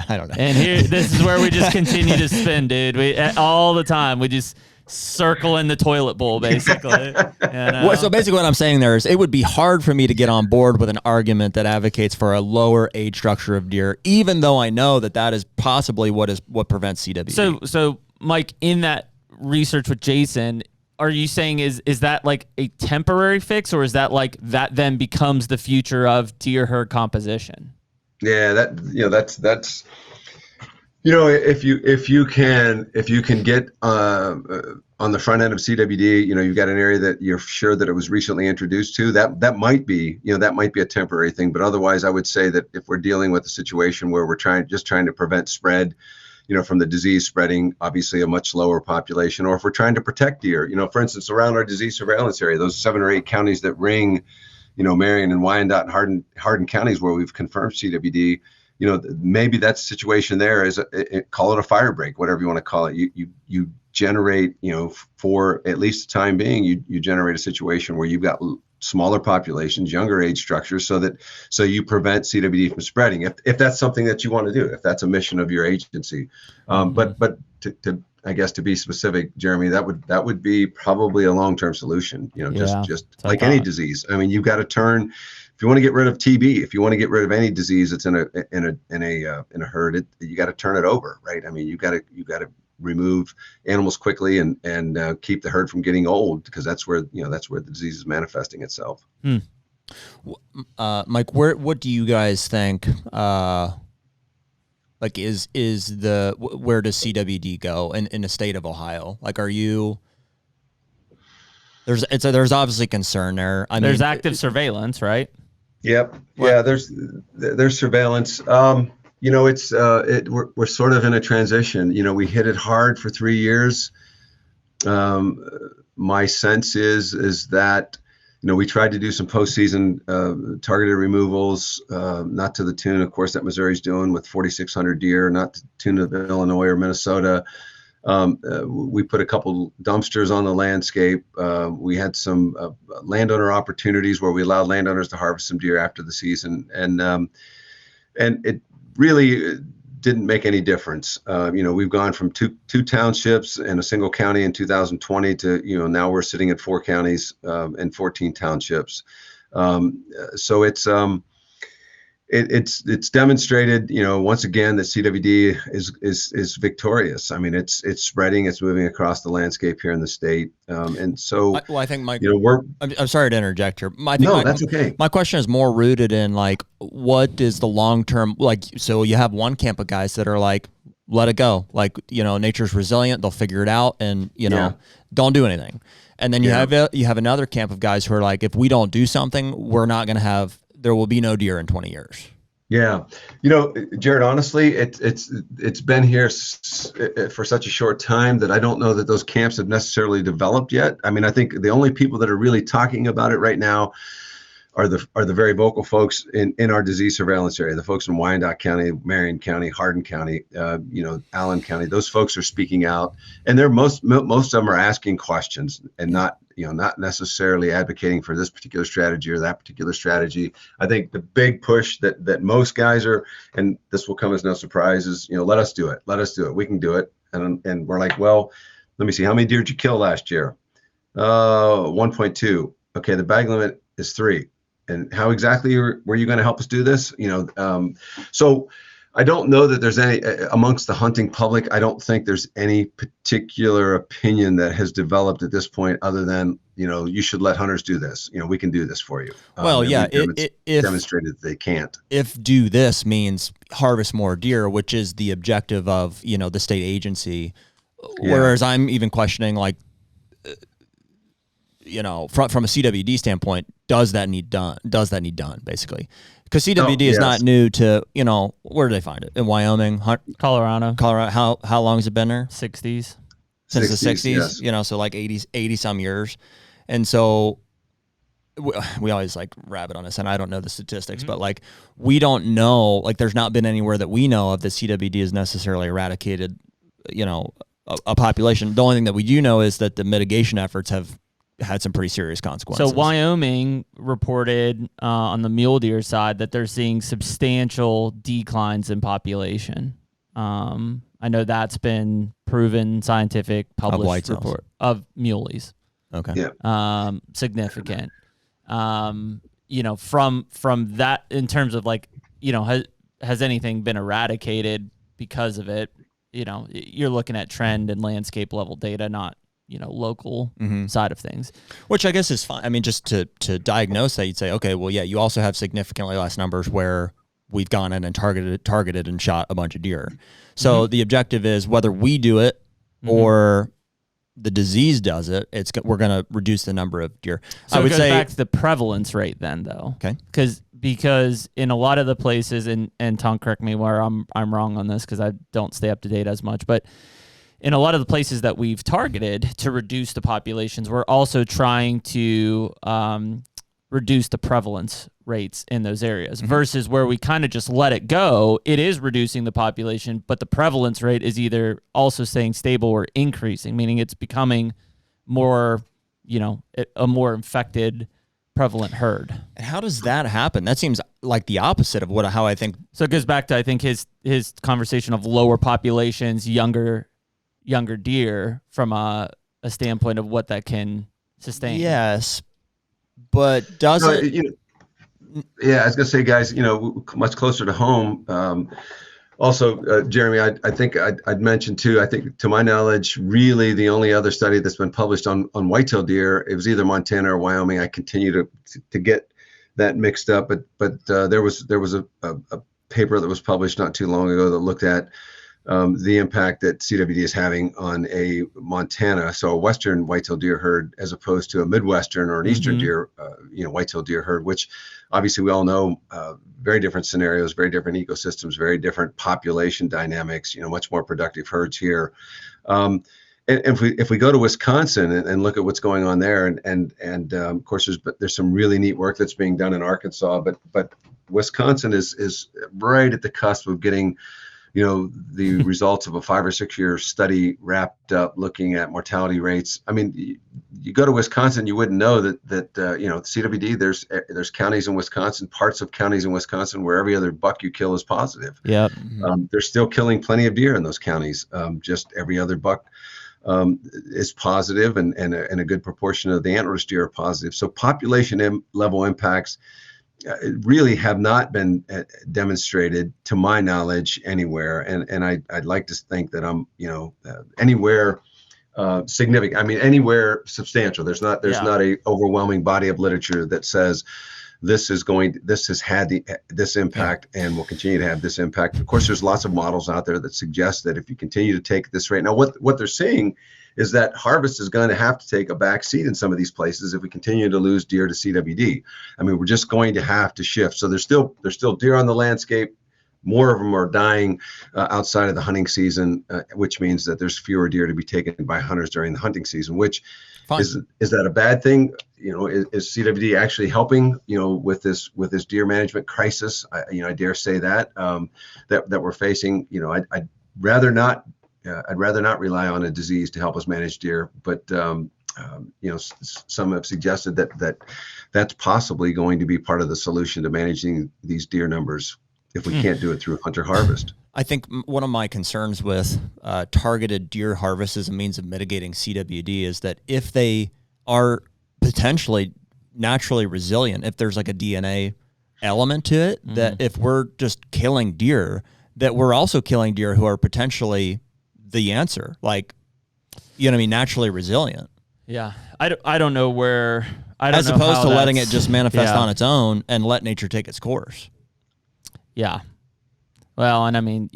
I don't know. And this is where we just continue to spin, dude. All the time we just circle in the toilet bowl, basically. So basically what I'm saying there is it would be hard for me to get on board with an argument that advocates for a lower age structure of deer, even though I know that is possibly what prevents CWD. So Mike, in that research with Jason, are you saying is that like a temporary fix, or is that like that then becomes the future of deer herd composition? Yeah, that's if you can get on the front end of CWD, you've got an area that you're sure that it was recently introduced to, that might be a temporary thing. But otherwise, I would say that if we're dealing with a situation where we're trying to prevent spread, from the disease spreading, obviously a much lower population, or if we're trying to protect deer, for instance, around our disease surveillance area, those 7 or 8 counties that ring, Marion and Wyandotte and Hardin counties where we've confirmed CWD, maybe that situation there is call it a fire break, whatever you want to call it. You generate, for at least the time being, you generate a situation where you've got smaller populations, younger age structures, so you prevent CWD from spreading. If that's something that you want to do, if that's a mission of your agency, but to I guess to be specific, Jeremy, that would be probably a long-term solution. Just like any disease. I mean, you've got to turn. If you want to get rid of TB, if you want to get rid of any disease that's in a herd, you got to turn it over, right? I mean, you got to remove animals quickly and keep the herd from getting old, because that's where the disease is manifesting itself. Mike, what do you guys think? Like, where does CWD go in the state of Ohio? Like, are you? There's obviously concern there. There's active surveillance, right? Yep. Yeah. There's surveillance. We're sort of in a transition. We hit it hard for 3 years. My sense is that, we tried to do some postseason targeted removals, not to the tune, of course, that Missouri's doing with 4,600 deer, not to the tune of Illinois or Minnesota. We put a couple dumpsters on the landscape. We had some landowner opportunities where we allowed landowners to harvest some deer after the season, and it really didn't make any difference. We've gone from two townships and a single county in 2020 to, now we're sitting at 4 counties and 14 townships. So it's demonstrated, once again, that CWD is victorious. I mean, it's spreading, it's moving across the landscape here in the state. And so, well, I think, Mike, I'm sorry to interject here. That's okay. My question is more rooted in, like, what is the long-term, like, so you have one camp of guys that are like, let it go. Like, nature's resilient. They'll figure it out, and, don't do anything. And then you have another camp of guys who are like, if we don't do something, there will be no deer in 20 years. Yeah. Jared, honestly, it's been here for such a short time that I don't know that those camps have necessarily developed yet. I mean, I think the only people that are really talking about it right now are the very vocal folks in our disease surveillance area, the folks in Wyandotte County, Marion County, Hardin County, Allen County. Those folks are speaking out, and most of them are asking questions and not necessarily advocating for this particular strategy or that particular strategy. I think the big push that most guys are, and this will come as no surprise, is, let us do it. We can do it. And we're like, well, let me see, how many deer did you kill last year? 1.2. Okay, the bag limit is 3. And how exactly were you going to help us do this? So I don't know that there's any amongst the hunting public. I don't think there's any particular opinion that has developed at this point, other than, you should let hunters do this. We can do this for you. Well, yeah, if demonstrated that they can't. If do this means harvest more deer, which is the objective of, the state agency. Yeah. Whereas I'm even questioning, like, from a CWD standpoint, does that need done, basically? Because CWD is not new to, where do they find it? In Wyoming, Colorado. How long has it been there? 60s. Since the 60s, yes. So like 80 some years. And so we always like rabbit on this, and I don't know the statistics, but like, we don't know, like, there's not been anywhere that we know of that CWD is necessarily eradicated, a population. The only thing that we do know is that the mitigation efforts have had some pretty serious consequences. So Wyoming reported on the mule deer side that they're seeing substantial declines in population. I know that's been proven, scientific, published report of muleys. Okay. Yeah. Significant. From that, in terms of, like, has anything been eradicated because of it? You're looking at trend and landscape level data, not local side of things, which I guess is fine. I mean, just to diagnose that, you'd say, okay, well, yeah, you also have significantly less numbers where we've gone in and targeted and shot a bunch of deer. So the objective is, whether we do it or the disease does it, we're going to reduce the number of deer. So it goes back to the prevalence rate then, though. Okay. Because in a lot of the places, and Tom, correct me where I'm wrong on this, because I don't stay up to date as much, but in a lot of the places that we've targeted to reduce the populations, we're also trying to reduce the prevalence rates in those areas, versus where we kind of just let it go. It is reducing the population, but the prevalence rate is either also staying stable or increasing, meaning it's becoming more, a more infected, prevalent herd. And how does that happen? That seems like the opposite of how I think. So it goes back to, I think, his conversation of lower populations, younger younger deer from a standpoint of what that can sustain. Yes, but does it? Yeah, I was gonna say, guys, much closer to home. Also, Jeremy, I think I'd mentioned too. I think, to my knowledge, really the only other study that's been published on whitetail deer, it was either Montana or Wyoming. I continue to get that mixed up, but there was a paper that was published not too long ago that looked at the impact that CWD is having on a Montana, so a western whitetail deer herd, as opposed to a Midwestern or an Eastern deer, whitetail deer herd, which obviously we all know, very different scenarios, very different ecosystems, very different population dynamics, much more productive herds here. And if we go to Wisconsin and look at what's going on there, and of course there's some really neat work that's being done in Arkansas, but Wisconsin is right at the cusp of getting the results of a 5 or 6 year study wrapped up, looking at mortality rates. I mean, you go to Wisconsin, you wouldn't know that CWD. There's counties in Wisconsin, parts of counties in Wisconsin, where every other buck you kill is positive. Yep. They're still killing plenty of deer in those counties. Just every other buck is positive, and a good proportion of the antlerless deer are positive. So population level impacts really have not been demonstrated, to my knowledge, anywhere. And I'd like to think that I'm, anywhere significant. I mean, anywhere substantial. There's not a overwhelming body of literature that says this has had this impact and will continue to have this impact. Of course, there's lots of models out there that suggest that if you continue to take this rate, now what they're saying is that harvest is going to have to take a back seat in some of these places if we continue to lose deer to CWD. I mean, we're just going to have to shift. So there's still deer on the landscape. More of them are dying outside of the hunting season, which means that there's fewer deer to be taken by hunters during the hunting season, which is that a bad thing? Is CWD actually helping, with this deer management crisis? I dare say that we're facing. I'd rather not rely on a disease to help us manage deer, but some have suggested that that's possibly going to be part of the solution to managing these deer numbers if we can't do it through hunter harvest. I think one of my concerns with targeted deer harvest as a means of mitigating CWD is that if they are potentially naturally resilient, if there's like a DNA element to it, that if we're just killing deer, that we're also killing deer who are potentially the answer, naturally resilient. Yeah. I don't know where, as opposed to letting it just manifest on its own and let nature take its course. Yeah. Well, and I mean,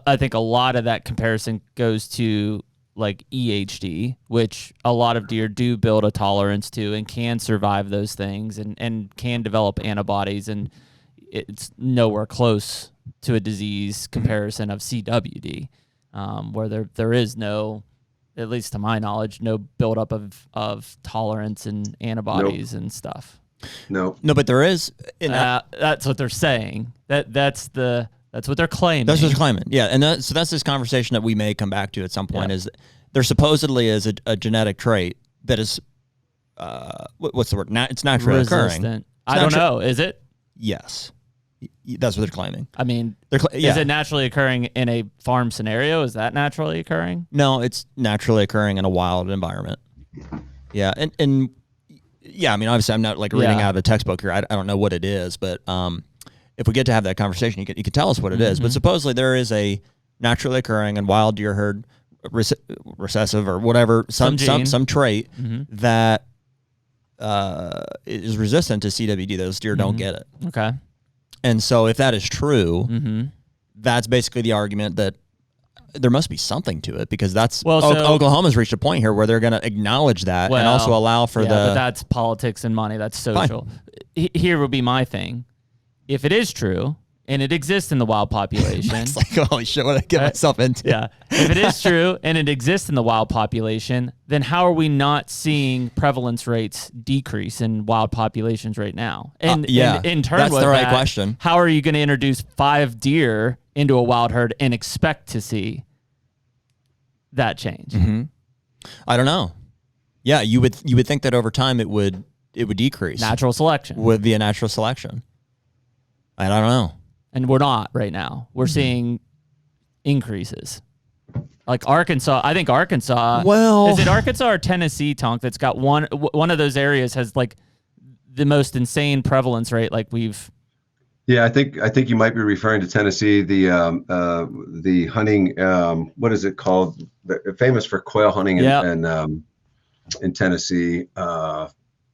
I think a lot of that comparison goes to like EHD, which a lot of deer do build a tolerance to and can survive those things and can develop antibodies, and it's nowhere close to a disease comparison of CWD, where there is no, at least to my knowledge, no buildup of tolerance and antibodies and stuff. No, but there is. That's what they're saying. That's what they're claiming. That's what they're claiming. Yeah, and so that's this conversation that we may come back to at some point. Is there supposedly is a genetic trait that is, what's the word? It's naturally occurring. I don't know. Is it? Yes, that's what they're claiming. I mean, is it naturally occurring in a farm scenario? Is that naturally occurring? No, it's naturally occurring in a wild environment. Yeah, and yeah, I mean, obviously, I'm not like reading out of a textbook here. I don't know what it is, but if we get to have that conversation, you can tell us what it is. But supposedly there is a naturally occurring and wild deer herd recessive or whatever some trait that is resistant to CWD. Those deer don't get it. Okay. And so if that is true, that's basically the argument that there must be something to it, because that's Oklahoma's reached a point here where they're going to acknowledge that and also allow for but that's politics and money. That's social. Here would be my thing. If it is true and it exists in the wild population, it's like, holy shit, what did I get myself into? Yeah. If it is true and it exists in the wild population, then how are we not seeing prevalence rates decrease in wild populations right now? And in turn, that's the right question. How are you going to introduce 5 deer into a wild herd and expect to see that change? I don't know. Yeah, you would think that over time it would decrease. Natural selection would be a natural selection. I don't know. And we're not right now. We're seeing increases. Like Arkansas, I think Arkansas. Well, is it Arkansas or Tennessee, Tonk? That's got one of those areas has like the most insane prevalence rate. Like we've. Yeah, I think you might be referring to Tennessee. The hunting. What is it called? Famous for quail hunting in Tennessee.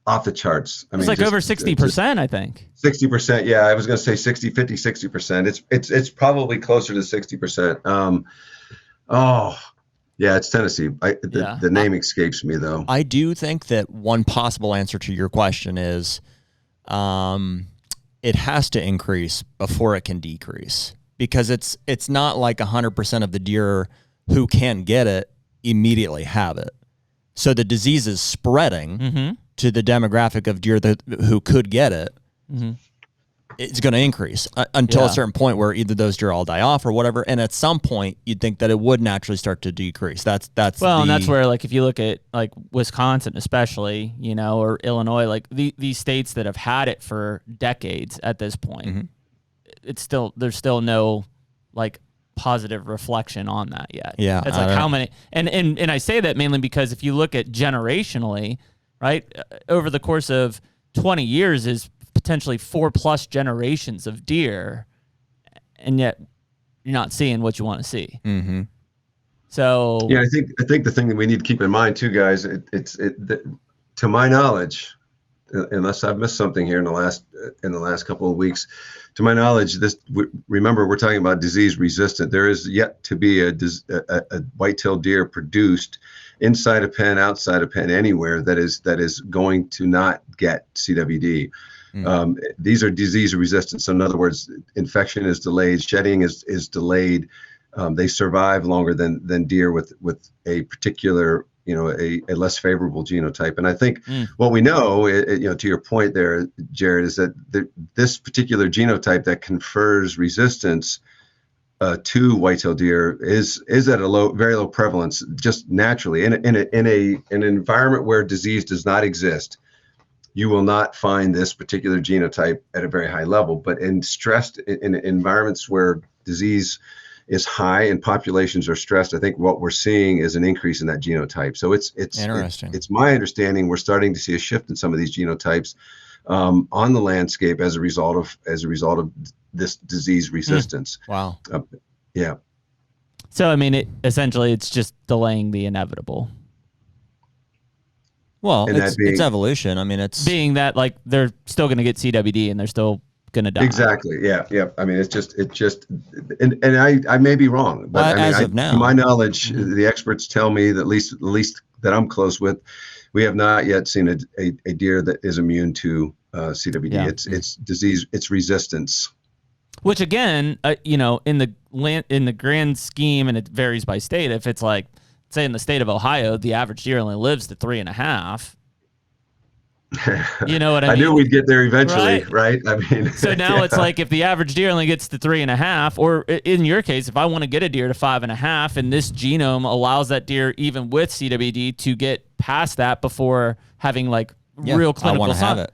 Off the charts. I mean, it's like over 60%, I think. 60%. Yeah, I was going to say 60, 50, 60%. It's probably closer to 60%. Oh, yeah, it's Tennessee. The name escapes me, though. I do think that one possible answer to your question is it has to increase before it can decrease, because it's not like 100% of the deer who can get it immediately have it. So the disease is spreading to the demographic of deer who could get it. It's going to increase until a certain point where either those deer all die off or whatever. And at some point, you'd think that it would naturally start to decrease. And that's where, like, if you look at like Wisconsin, especially, or Illinois, like these states that have had it for decades at this point, there's still no like positive reflection on that yet. Yeah, it's like how many, and I say that mainly because if you look at generationally, right, over the course of 20 years is potentially 4+ generations of deer, and yet you're not seeing what you want to see. So yeah, I think the thing that we need to keep in mind too, guys, to my knowledge, unless I've missed something here in the last couple of weeks, to my knowledge, remember we're talking about disease resistant. There is yet to be a white-tailed deer produced inside a pen, outside a pen, anywhere that is going to not get CWD. These are disease resistant. So in other words, infection is delayed, shedding is delayed. They survive longer than deer with a particular, a less favorable genotype. And I think what we know, to your point there, Jared, is that this particular genotype that confers resistance to white-tailed deer is at a very low prevalence, just naturally. In an environment where disease does not exist, you will not find this particular genotype at a very high level. But in environments where disease is high and populations are stressed, I think what we're seeing is an increase in that genotype. So it's interesting. It's my understanding we're starting to see a shift in some of these genotypes on the landscape as a result of this disease resistance. Wow. Yeah. So I mean, essentially, it's just delaying the inevitable. Well, it's evolution. I mean, it's being that like they're still going to get CWD and they're still going to die. Exactly. Yeah. I mean, it's just, and I may be wrong, but of now, to my knowledge, the experts tell me that at least that I'm close with, we have not yet seen a deer that is immune to CWD. Yeah. It's disease, it's resistance. Which again, in the grand scheme, and it varies by state. If it's like, say in the state of Ohio, the average deer only lives to 3.5. You know what I mean? I knew we'd get there eventually, right? I mean, so now it's like if the average deer only gets to 3.5, or in your case, if I want to get a deer to 5.5, and this genome allows that deer, even with CWD, to get past that before having like real clinical. I want to have it.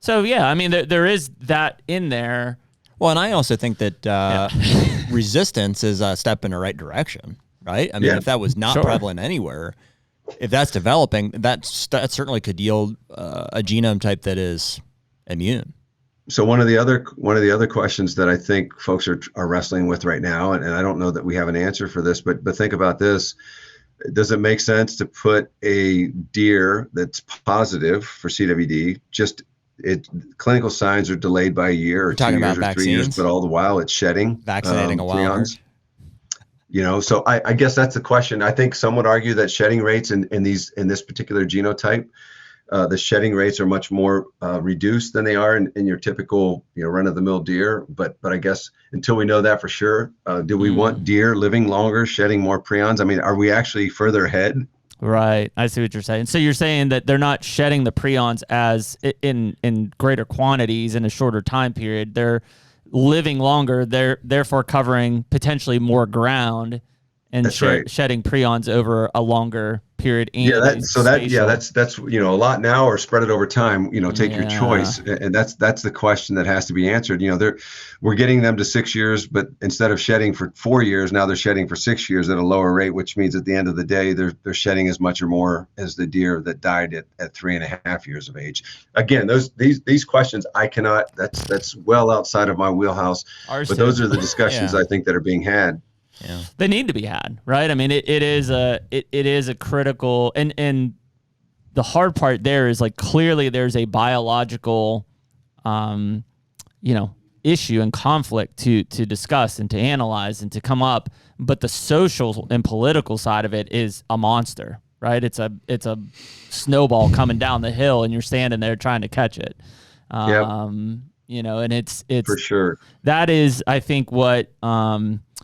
So yeah, I mean, there is that in there. Well, and I also think that resistance is a step in the right direction, right? I mean, if that was not prevalent anywhere, if that's developing, that certainly could yield a genome type that is immune. So one of the other questions that I think folks are wrestling with right now, and I don't know that we have an answer for this, but think about this. Does it make sense to put a deer that's positive for CWD, clinical signs are delayed by a year or 2 years or 3 years, but all the while it's shedding, vaccinating a wild herd. So I guess that's the question. I think some would argue that shedding rates in this particular genotype, the shedding rates are much more reduced than they are in your typical run-of-the-mill deer. But I guess until we know that for sure, do we want deer living longer, shedding more prions? I mean, are we actually further ahead? Right. I see what you're saying. So you're saying that they're not shedding the prions as in greater quantities in a shorter time period. They're living longer. They're therefore covering potentially more ground and That's right. shedding prions over a longer period. And that's a lot now, or spread it over time. Take your choice, and that's the question that has to be answered. We're getting them to 6 years, but instead of shedding for 4 years, now they're shedding for 6 years at a lower rate, which means at the end of the day, they're shedding as much or more as the deer that died at 3.5 years of age. Again, these questions I cannot. That's well outside of my wheelhouse. But those are the discussions I think that are being had. Yeah. They need to be had, right? I mean, it is a critical, and the hard part there is like clearly there's a biological, issue and conflict to discuss and to analyze and to come up, but the social and political side of it is a monster, right? It's a snowball coming down the hill, and you're standing there trying to catch it. And it's for sure. That is, I think, what.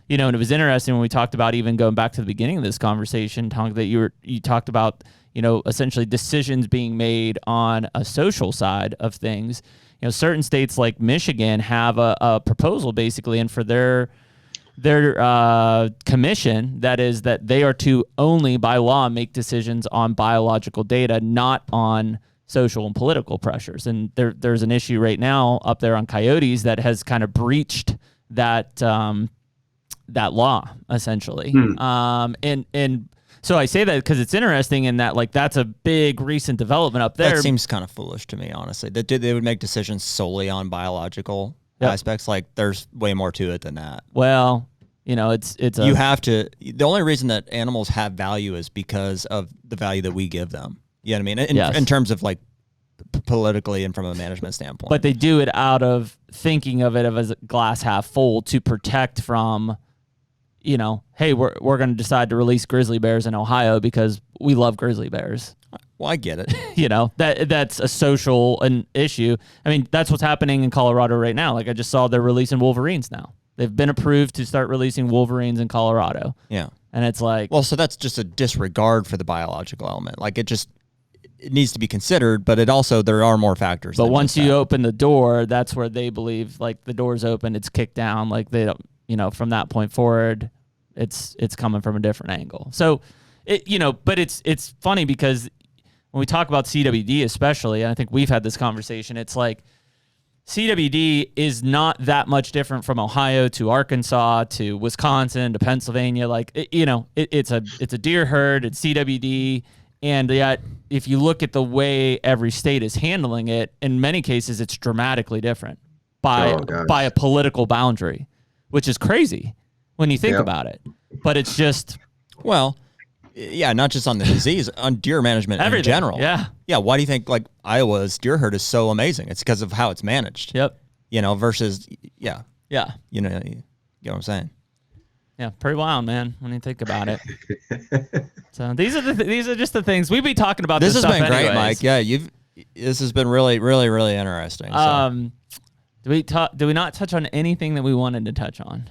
And it was interesting when we talked about, even going back to the beginning of this conversation, Tonk, that you talked about, essentially decisions being made on a social side of things. Certain states like Michigan have a proposal basically, and for their commission, that is that they are to only by law make decisions on biological data, not on social and political pressures. And there's an issue right now up there on coyotes that has kind of breached that law essentially. And so I say that because it's interesting in that, like, that's a big recent development up there. That seems kind of foolish to me, honestly. That they would make decisions solely on biological aspects. Like, there's way more to it than that. Well, you have to. The only reason that animals have value is because of the value that we give them. You know what I mean? In terms of like politically and from a management standpoint. But they do it out of thinking of it as a glass half full to protect from, hey, we're going to decide to release grizzly bears in Ohio because we love grizzly bears. Well, I get it. That's a social issue. I mean, that's what's happening in Colorado right now. Like, I just saw they're releasing wolverines now. They've been approved to start releasing wolverines in Colorado. Yeah. And it's like... Well, so that's just a disregard for the biological element. Like, it needs to be considered, but there are more factors. But once you open the door, that's where they believe, like, the door's open, it's kicked down. Like, they don't, from that point forward, it's coming from a different angle. So, but it's funny because when we talk about CWD especially, and I think we've had this conversation, it's like CWD is not that much different from Ohio to Arkansas to Wisconsin to Pennsylvania. Like, it's a deer herd, it's CWD. And yet, if you look at the way every state is handling it, in many cases, it's dramatically different by a political boundary, which is crazy when you think about it. But it's just... Well, yeah, not just on the disease, on deer management in general. Yeah. Yeah, why do you think, like, Iowa's deer herd is so amazing? It's because of how it's managed. Yep. Versus, Yeah. You know what I'm saying? Yeah, pretty wild, man, when you think about it. So these are just the things we've been talking about. This has been anyways. great, Mike. Yeah, this has been really, really, really interesting. So. Do we not touch on anything that we wanted to touch on?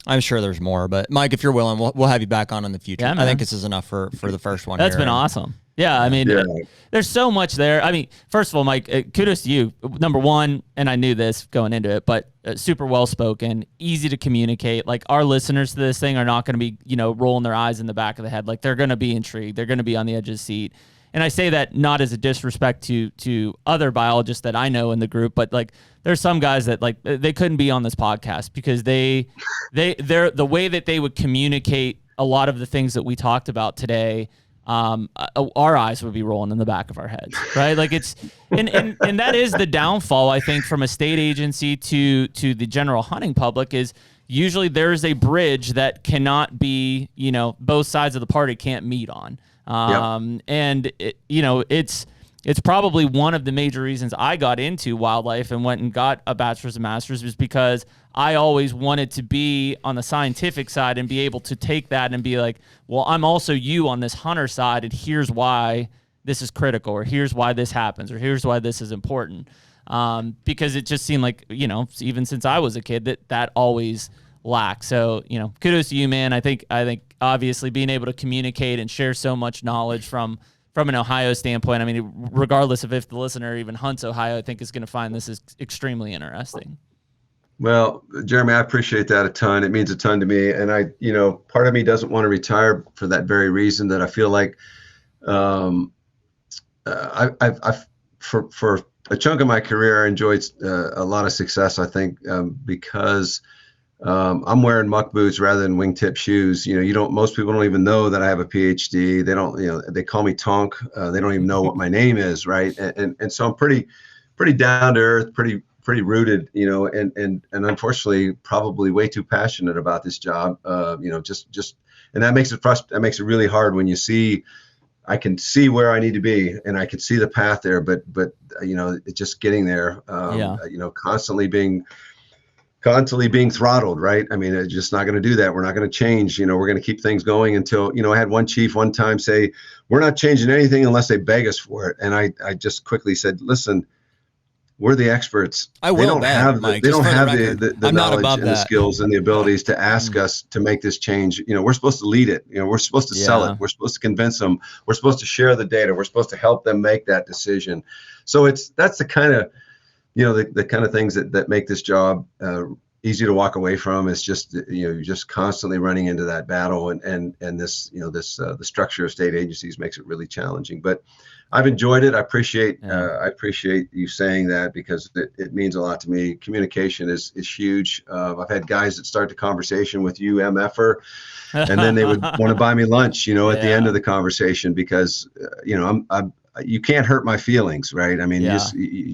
I'm sure there's more, but Mike, if you're willing, we'll have you back on in the future. Yeah, I think this is enough for the first one. That's been awesome. Yeah, I mean, there's so much there. I mean, first of all, Mike, kudos to you. Number one, and I knew this going into it, but super well-spoken, easy to communicate. Like, our listeners to this thing are not going to be, rolling their eyes in the back of the head. Like, they're going to be intrigued. They're going to be on the edge of the seat. And I say that not as a disrespect to other biologists that I know in the group, but like, there's some guys that like they couldn't be on this podcast because they're the way that they would communicate a lot of the things that we talked about today. Our eyes would be rolling in the back of our heads, right? Like, it's and that is the downfall, I think, from a state agency to the general hunting public is usually there's a bridge that cannot be, both sides of the party can't meet on. And it's probably one of the major reasons I got into wildlife and went and got a bachelor's and master's was because I always wanted to be on the scientific side and be able to take that and be like, well, I'm also you on this hunter side, and here's why this is critical, or here's why this happens, or here's why this is important. Because it just seemed like, even since I was a kid, that always lacked. So, kudos to you, man. I think obviously being able to communicate and share so much knowledge from an Ohio standpoint, I mean, regardless of if the listener even hunts Ohio, I think is going to find this is extremely interesting. Well, Jeremy, I appreciate that a ton. It means a ton to me. And part of me doesn't want to retire for that very reason, that I feel like I've for a chunk of my career, I enjoyed a lot of success, I think, because I'm wearing muck boots rather than wingtip shoes. Most people don't even know that I have a PhD. They don't, they call me Tonk. They don't even know what my name is. Right. And so I'm pretty down to earth, pretty rooted, and unfortunately probably way too passionate about this job. And that makes it really hard when you see, I can see where I need to be and I can see the path there, but it's just getting there, constantly being throttled, right? I mean, it's just not going to do that. We're not going to change, we're going to keep things going until, I had one chief one time say, we're not changing anything unless they beg us for it. And I just quickly said, listen, we're the experts. They don't have the knowledge and the skills and the abilities to ask us to make this change. We're supposed to lead it. We're supposed to sell it. We're supposed to convince them. We're supposed to share the data. We're supposed to help them make that decision. So that's the kind of, the kind of things that make this job easy to walk away from. Is just, you're just constantly running into that battle, and this, the structure of state agencies makes it really challenging. But I've enjoyed it. I appreciate you saying that, because it means a lot to me. Communication is huge. I've had guys that start the conversation with you, MFer, and then they would want to buy me lunch, at the end of the conversation, because you can't hurt my feelings, right? I mean, you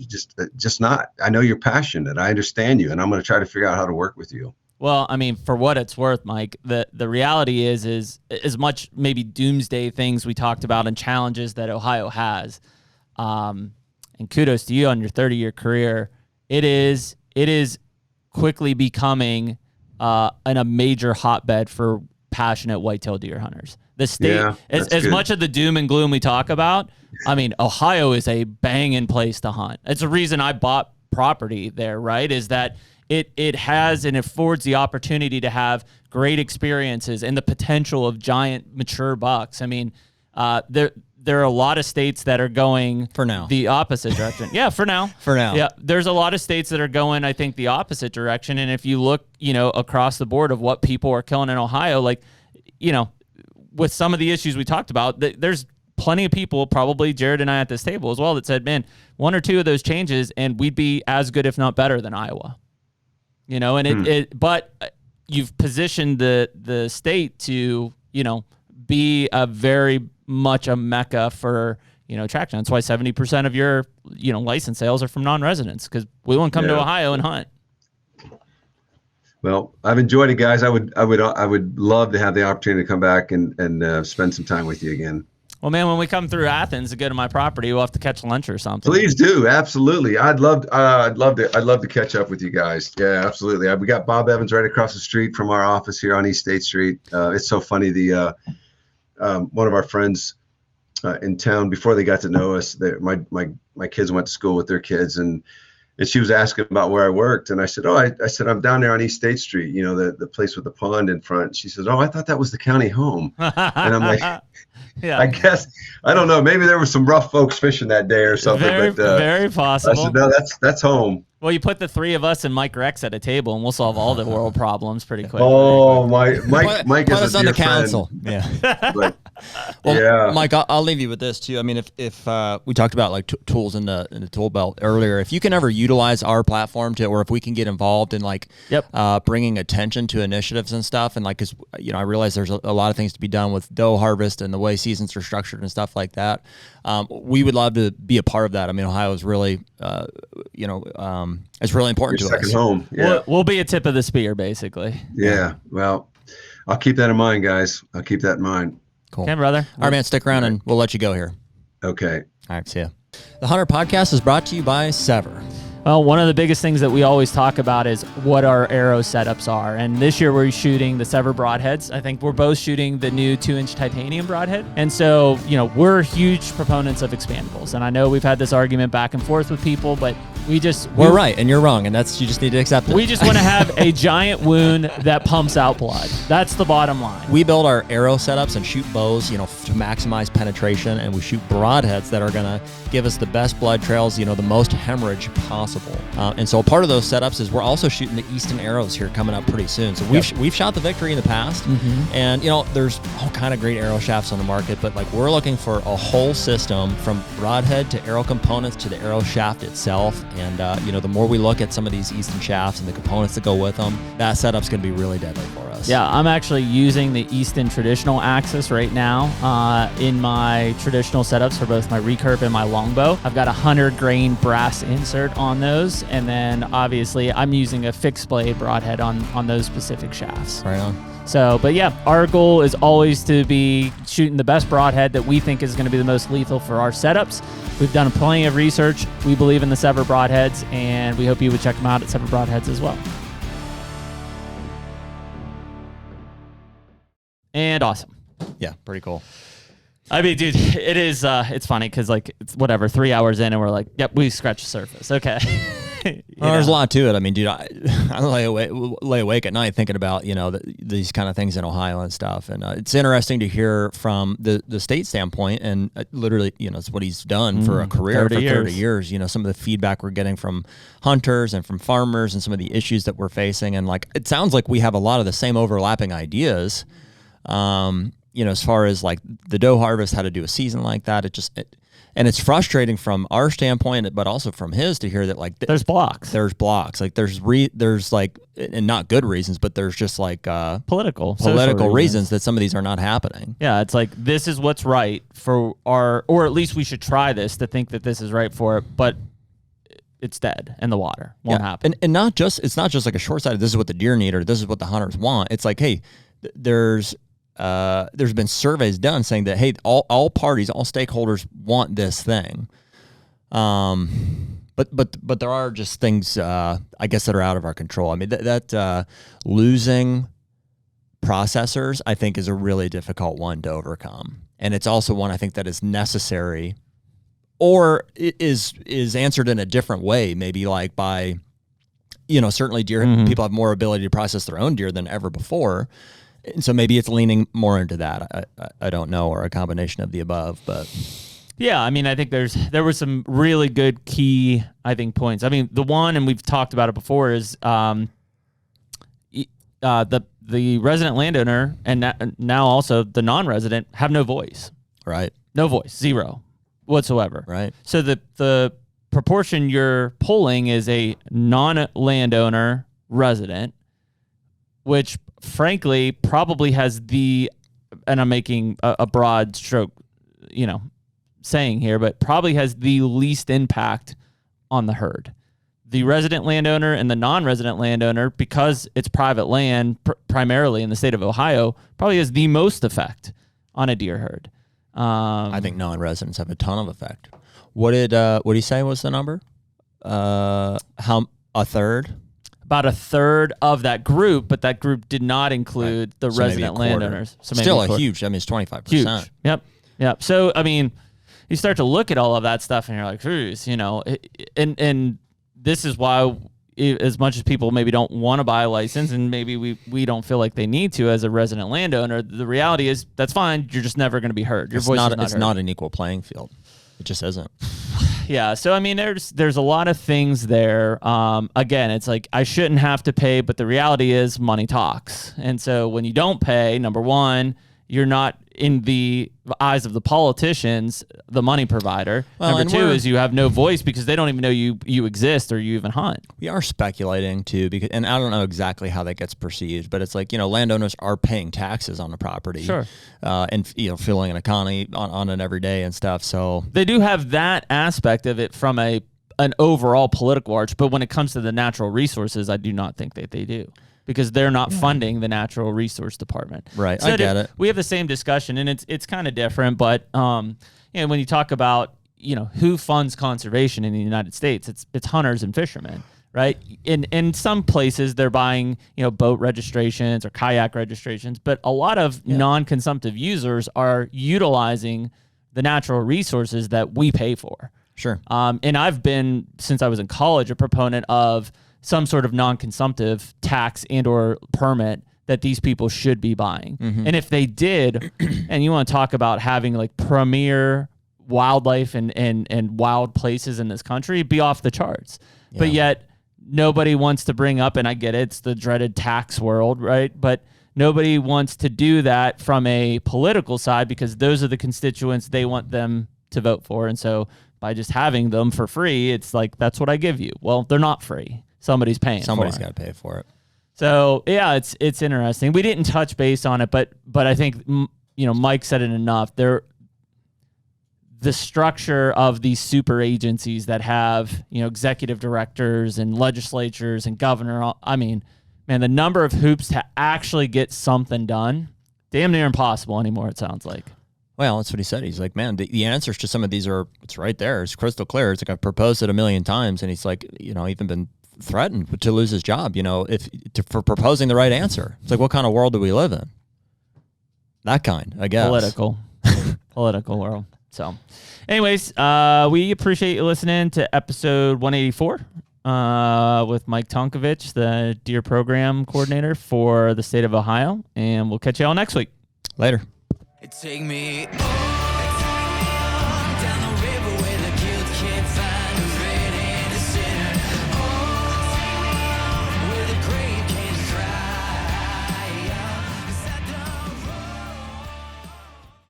just not. I know you're passionate. I understand you, and I'm going to try to figure out how to work with you. Well, I mean, for what it's worth, Mike, the reality is as much maybe doomsday things we talked about and challenges that Ohio has, and kudos to you on your 30-year career, it is quickly becoming a major hotbed for passionate whitetail deer hunters. The state, as much of the doom and gloom we talk about, I mean, Ohio is a banging place to hunt. It's the reason I bought property there, right? Is that it has and affords the opportunity to have great experiences and the potential of giant mature bucks. I mean, there are a lot of states that are going for now the opposite direction. Yeah, for now. Yeah, there's a lot of states that are going, I think, the opposite direction. And if you look, across the board of what people are killing in Ohio, like, with some of the issues we talked about, there's plenty of people, probably Jared and I at this table as well, that said, man, one or two of those changes and we'd be as good, if not better, than Iowa. But you've positioned the state to, be a very much a mecca for, traction. That's why 70% of your, license sales are from non-residents, because we won't come to Ohio and hunt. Well, I've enjoyed it, guys. I would love to have the opportunity to come back and spend some time with you again. Well, man, when we come through Athens to go to my property, we'll have to catch lunch or something. Please do, absolutely. I'd love to catch up with you guys. Yeah, absolutely. We got Bob Evans right across the street from our office here on East State Street. It's so funny. One of our friends in town, before they got to know us, my kids went to school with their kids, and she was asking about where I worked, and I said, I'm down there on East State Street, the place with the pond in front. She says, I thought that was the county home. And I'm like, I guess, I don't know, maybe there were some rough folks fishing that day or something. Very possible. I said, no, that's home. Well, you put the three of us and Mike Rex at a table, and we'll solve all the world problems pretty quick. Oh, Mike is a dear friend. Council. Yeah. Mike, I'll leave you with this too. I mean, if we talked about like tools in the tool belt earlier, if you can ever utilize our platform or if we can get involved in like bringing attention to initiatives and stuff, and like, cause I realize there's a lot of things to be done with doe harvest and the way seasons are structured and stuff like that. We would love to be a part of that. I mean, Ohio is really, it's really important to us. Second home. Yeah. We'll be a tip of the spear, basically. Yeah. Well, I'll keep that in mind, guys. I'll keep that in mind. Cool. Okay, brother. All right, man. Stick around and we'll let you go here. Okay. All right. See ya. The HUNTR Podcast is brought to you by Sever. Well, one of the biggest things that we always talk about is what our arrow setups are. And this year we're shooting the Sever broadheads. I think we're both shooting the new 2-inch titanium broadhead. And so, we're huge proponents of expandables. And I know we've had this argument back and forth with people, but we're right and you're wrong. And you just need to accept it. We just want to have a giant wound that pumps out blood. That's the bottom line. We build our arrow setups and shoot bows, to maximize penetration. And we shoot broadheads that are going to give us the best blood trails, the most hemorrhage possible. possible. And so part of those setups is we're also shooting the Easton Arrows here coming up pretty soon. So we've shot the Victory in the past, and there's all kind of great arrow shafts on the market, but like we're looking for a whole system from rod head to arrow components to the arrow shaft itself. And the more we look at some of these Easton shafts and the components that go with them, that setup's going to be really deadly for us. Yeah, I'm actually using the Easton traditional axis right now in my traditional setups for both my recurve and my longbow. I've got a 100-grain brass insert on those, and then obviously I'm using a fixed blade broadhead on those specific shafts. Right on. So, but yeah, our goal is always to be shooting the best broadhead that we think is going to be the most lethal for our setups. We've done plenty of research. We believe in the Sever broadheads, and we hope you would check them out at Sever Broadheads as well. And awesome. Yeah, pretty cool. I mean, dude, it is, it's funny because, like, it's whatever, 3 hours in and we're like, yep, we scratched the surface. Okay. Well, there's a lot to it. I mean, dude, I lay awake at night thinking about, these kind of things in Ohio and stuff. And it's interesting to hear from the state standpoint, and literally, it's what he's done for a career 30 years. Some of the feedback we're getting from hunters and from farmers and some of the issues that we're facing. And like, it sounds like we have a lot of the same overlapping ideas. As far as like the doe harvest, how to do a season like that, and it's frustrating from our standpoint, but also from his to hear that like there's blocks, like there's like, and not good reasons, but there's just like political reasons that some of these are not happening. Yeah, it's like this is what's right for or at least we should try this to think that this is right for it, but it's dead in the water. Won't happen. And it's not just like a short-sighted, this is what the deer need or this is what the hunters want. It's like, hey, there's been surveys done saying that, hey, all parties, all stakeholders want this thing. But there are just things, I guess, that are out of our control. I mean, that losing processors, I think, is a really difficult one to overcome. And it's also one I think that is necessary, or is answered in a different way, maybe like by, certainly deer, people have more ability to process their own deer than ever before. And so maybe it's leaning more into that. I don't know, or a combination of the above, but yeah, I mean, I think there were some really good key, I think, points. I mean, the one, and we've talked about it before, is the resident landowner and now also the non-resident have no voice. Right. No voice, zero whatsoever. Right. So the proportion you're pulling is a non-landowner resident, which frankly probably has and I'm making a broad stroke, saying here, but probably has the least impact on the herd. The resident landowner and the non-resident landowner, because it's private land primarily in the state of Ohio, probably has the most effect on a deer herd. I think non-residents have a ton of effect. What did he say was the number? How a third? About a third of that group, but that group did not include the resident landowners. So still a huge. I mean, it's 25%. Huge. Yep. So I mean, you start to look at all of that stuff, and you're like, and this is why, as much as people maybe don't want to buy a license, and maybe we don't feel like they need to as a resident landowner, the reality is that's fine. You're just never going to be heard. Your voice is not heard. It's not an equal playing field. It just isn't. Yeah, so I mean, there's a lot of things there. Again, it's like I shouldn't have to pay, but the reality is money talks. And so when you don't pay, number one, you're not in the eyes of the politicians, the money provider. Well, number two is you have no voice because they don't even know you exist or you even hunt. We are speculating too, because, and I don't know exactly how that gets perceived, but it's like, landowners are paying taxes on the property, sure, and filling an economy on it every day and stuff. So they do have that aspect of it from an overall political arch, but when it comes to the natural resources, I do not think that they do. Because they're not funding the natural resource department. Right, so I get it. We have the same discussion, and it's kind of different. But when you talk about who funds conservation in the United States, it's hunters and fishermen, right? In some places they're buying boat registrations or kayak registrations, but a lot of non-consumptive users are utilizing the natural resources that we pay for. Sure. And I've been, since I was in college, a proponent of some sort of non-consumptive tax and or permit that these people should be buying. Mm-hmm. And if they did, and you want to talk about having like premier wildlife and wild places in this country, be off the charts. but yet nobody wants to bring up, and I get it, it's the dreaded tax world, right? But nobody wants to do that from a political side because those are the constituents they want them to vote for. And so by just having them for free, it's like, that's what I give you. Well, they're not free. Somebody's paying. Somebody's got to pay for it. So yeah, it's interesting. We didn't touch base on it, but I think, Mike said it enough. The structure of these super agencies that have, executive directors and legislatures and governor, I mean, man, the number of hoops to actually get something done, damn near impossible anymore, it sounds like. Well, that's what he said. He's like, man, the answers to some of these it's right there. It's crystal clear. It's like, I've proposed it 1,000,000 times. And he's like, even been threatened to lose his job, for proposing the right answer. It's like, what kind of world do we live in? That kind, I guess. Political world. So anyways, we appreciate you listening to episode 184 with Mike Tonkovich, the deer program coordinator for the state of Ohio. And we'll catch you all next week. Later. Take me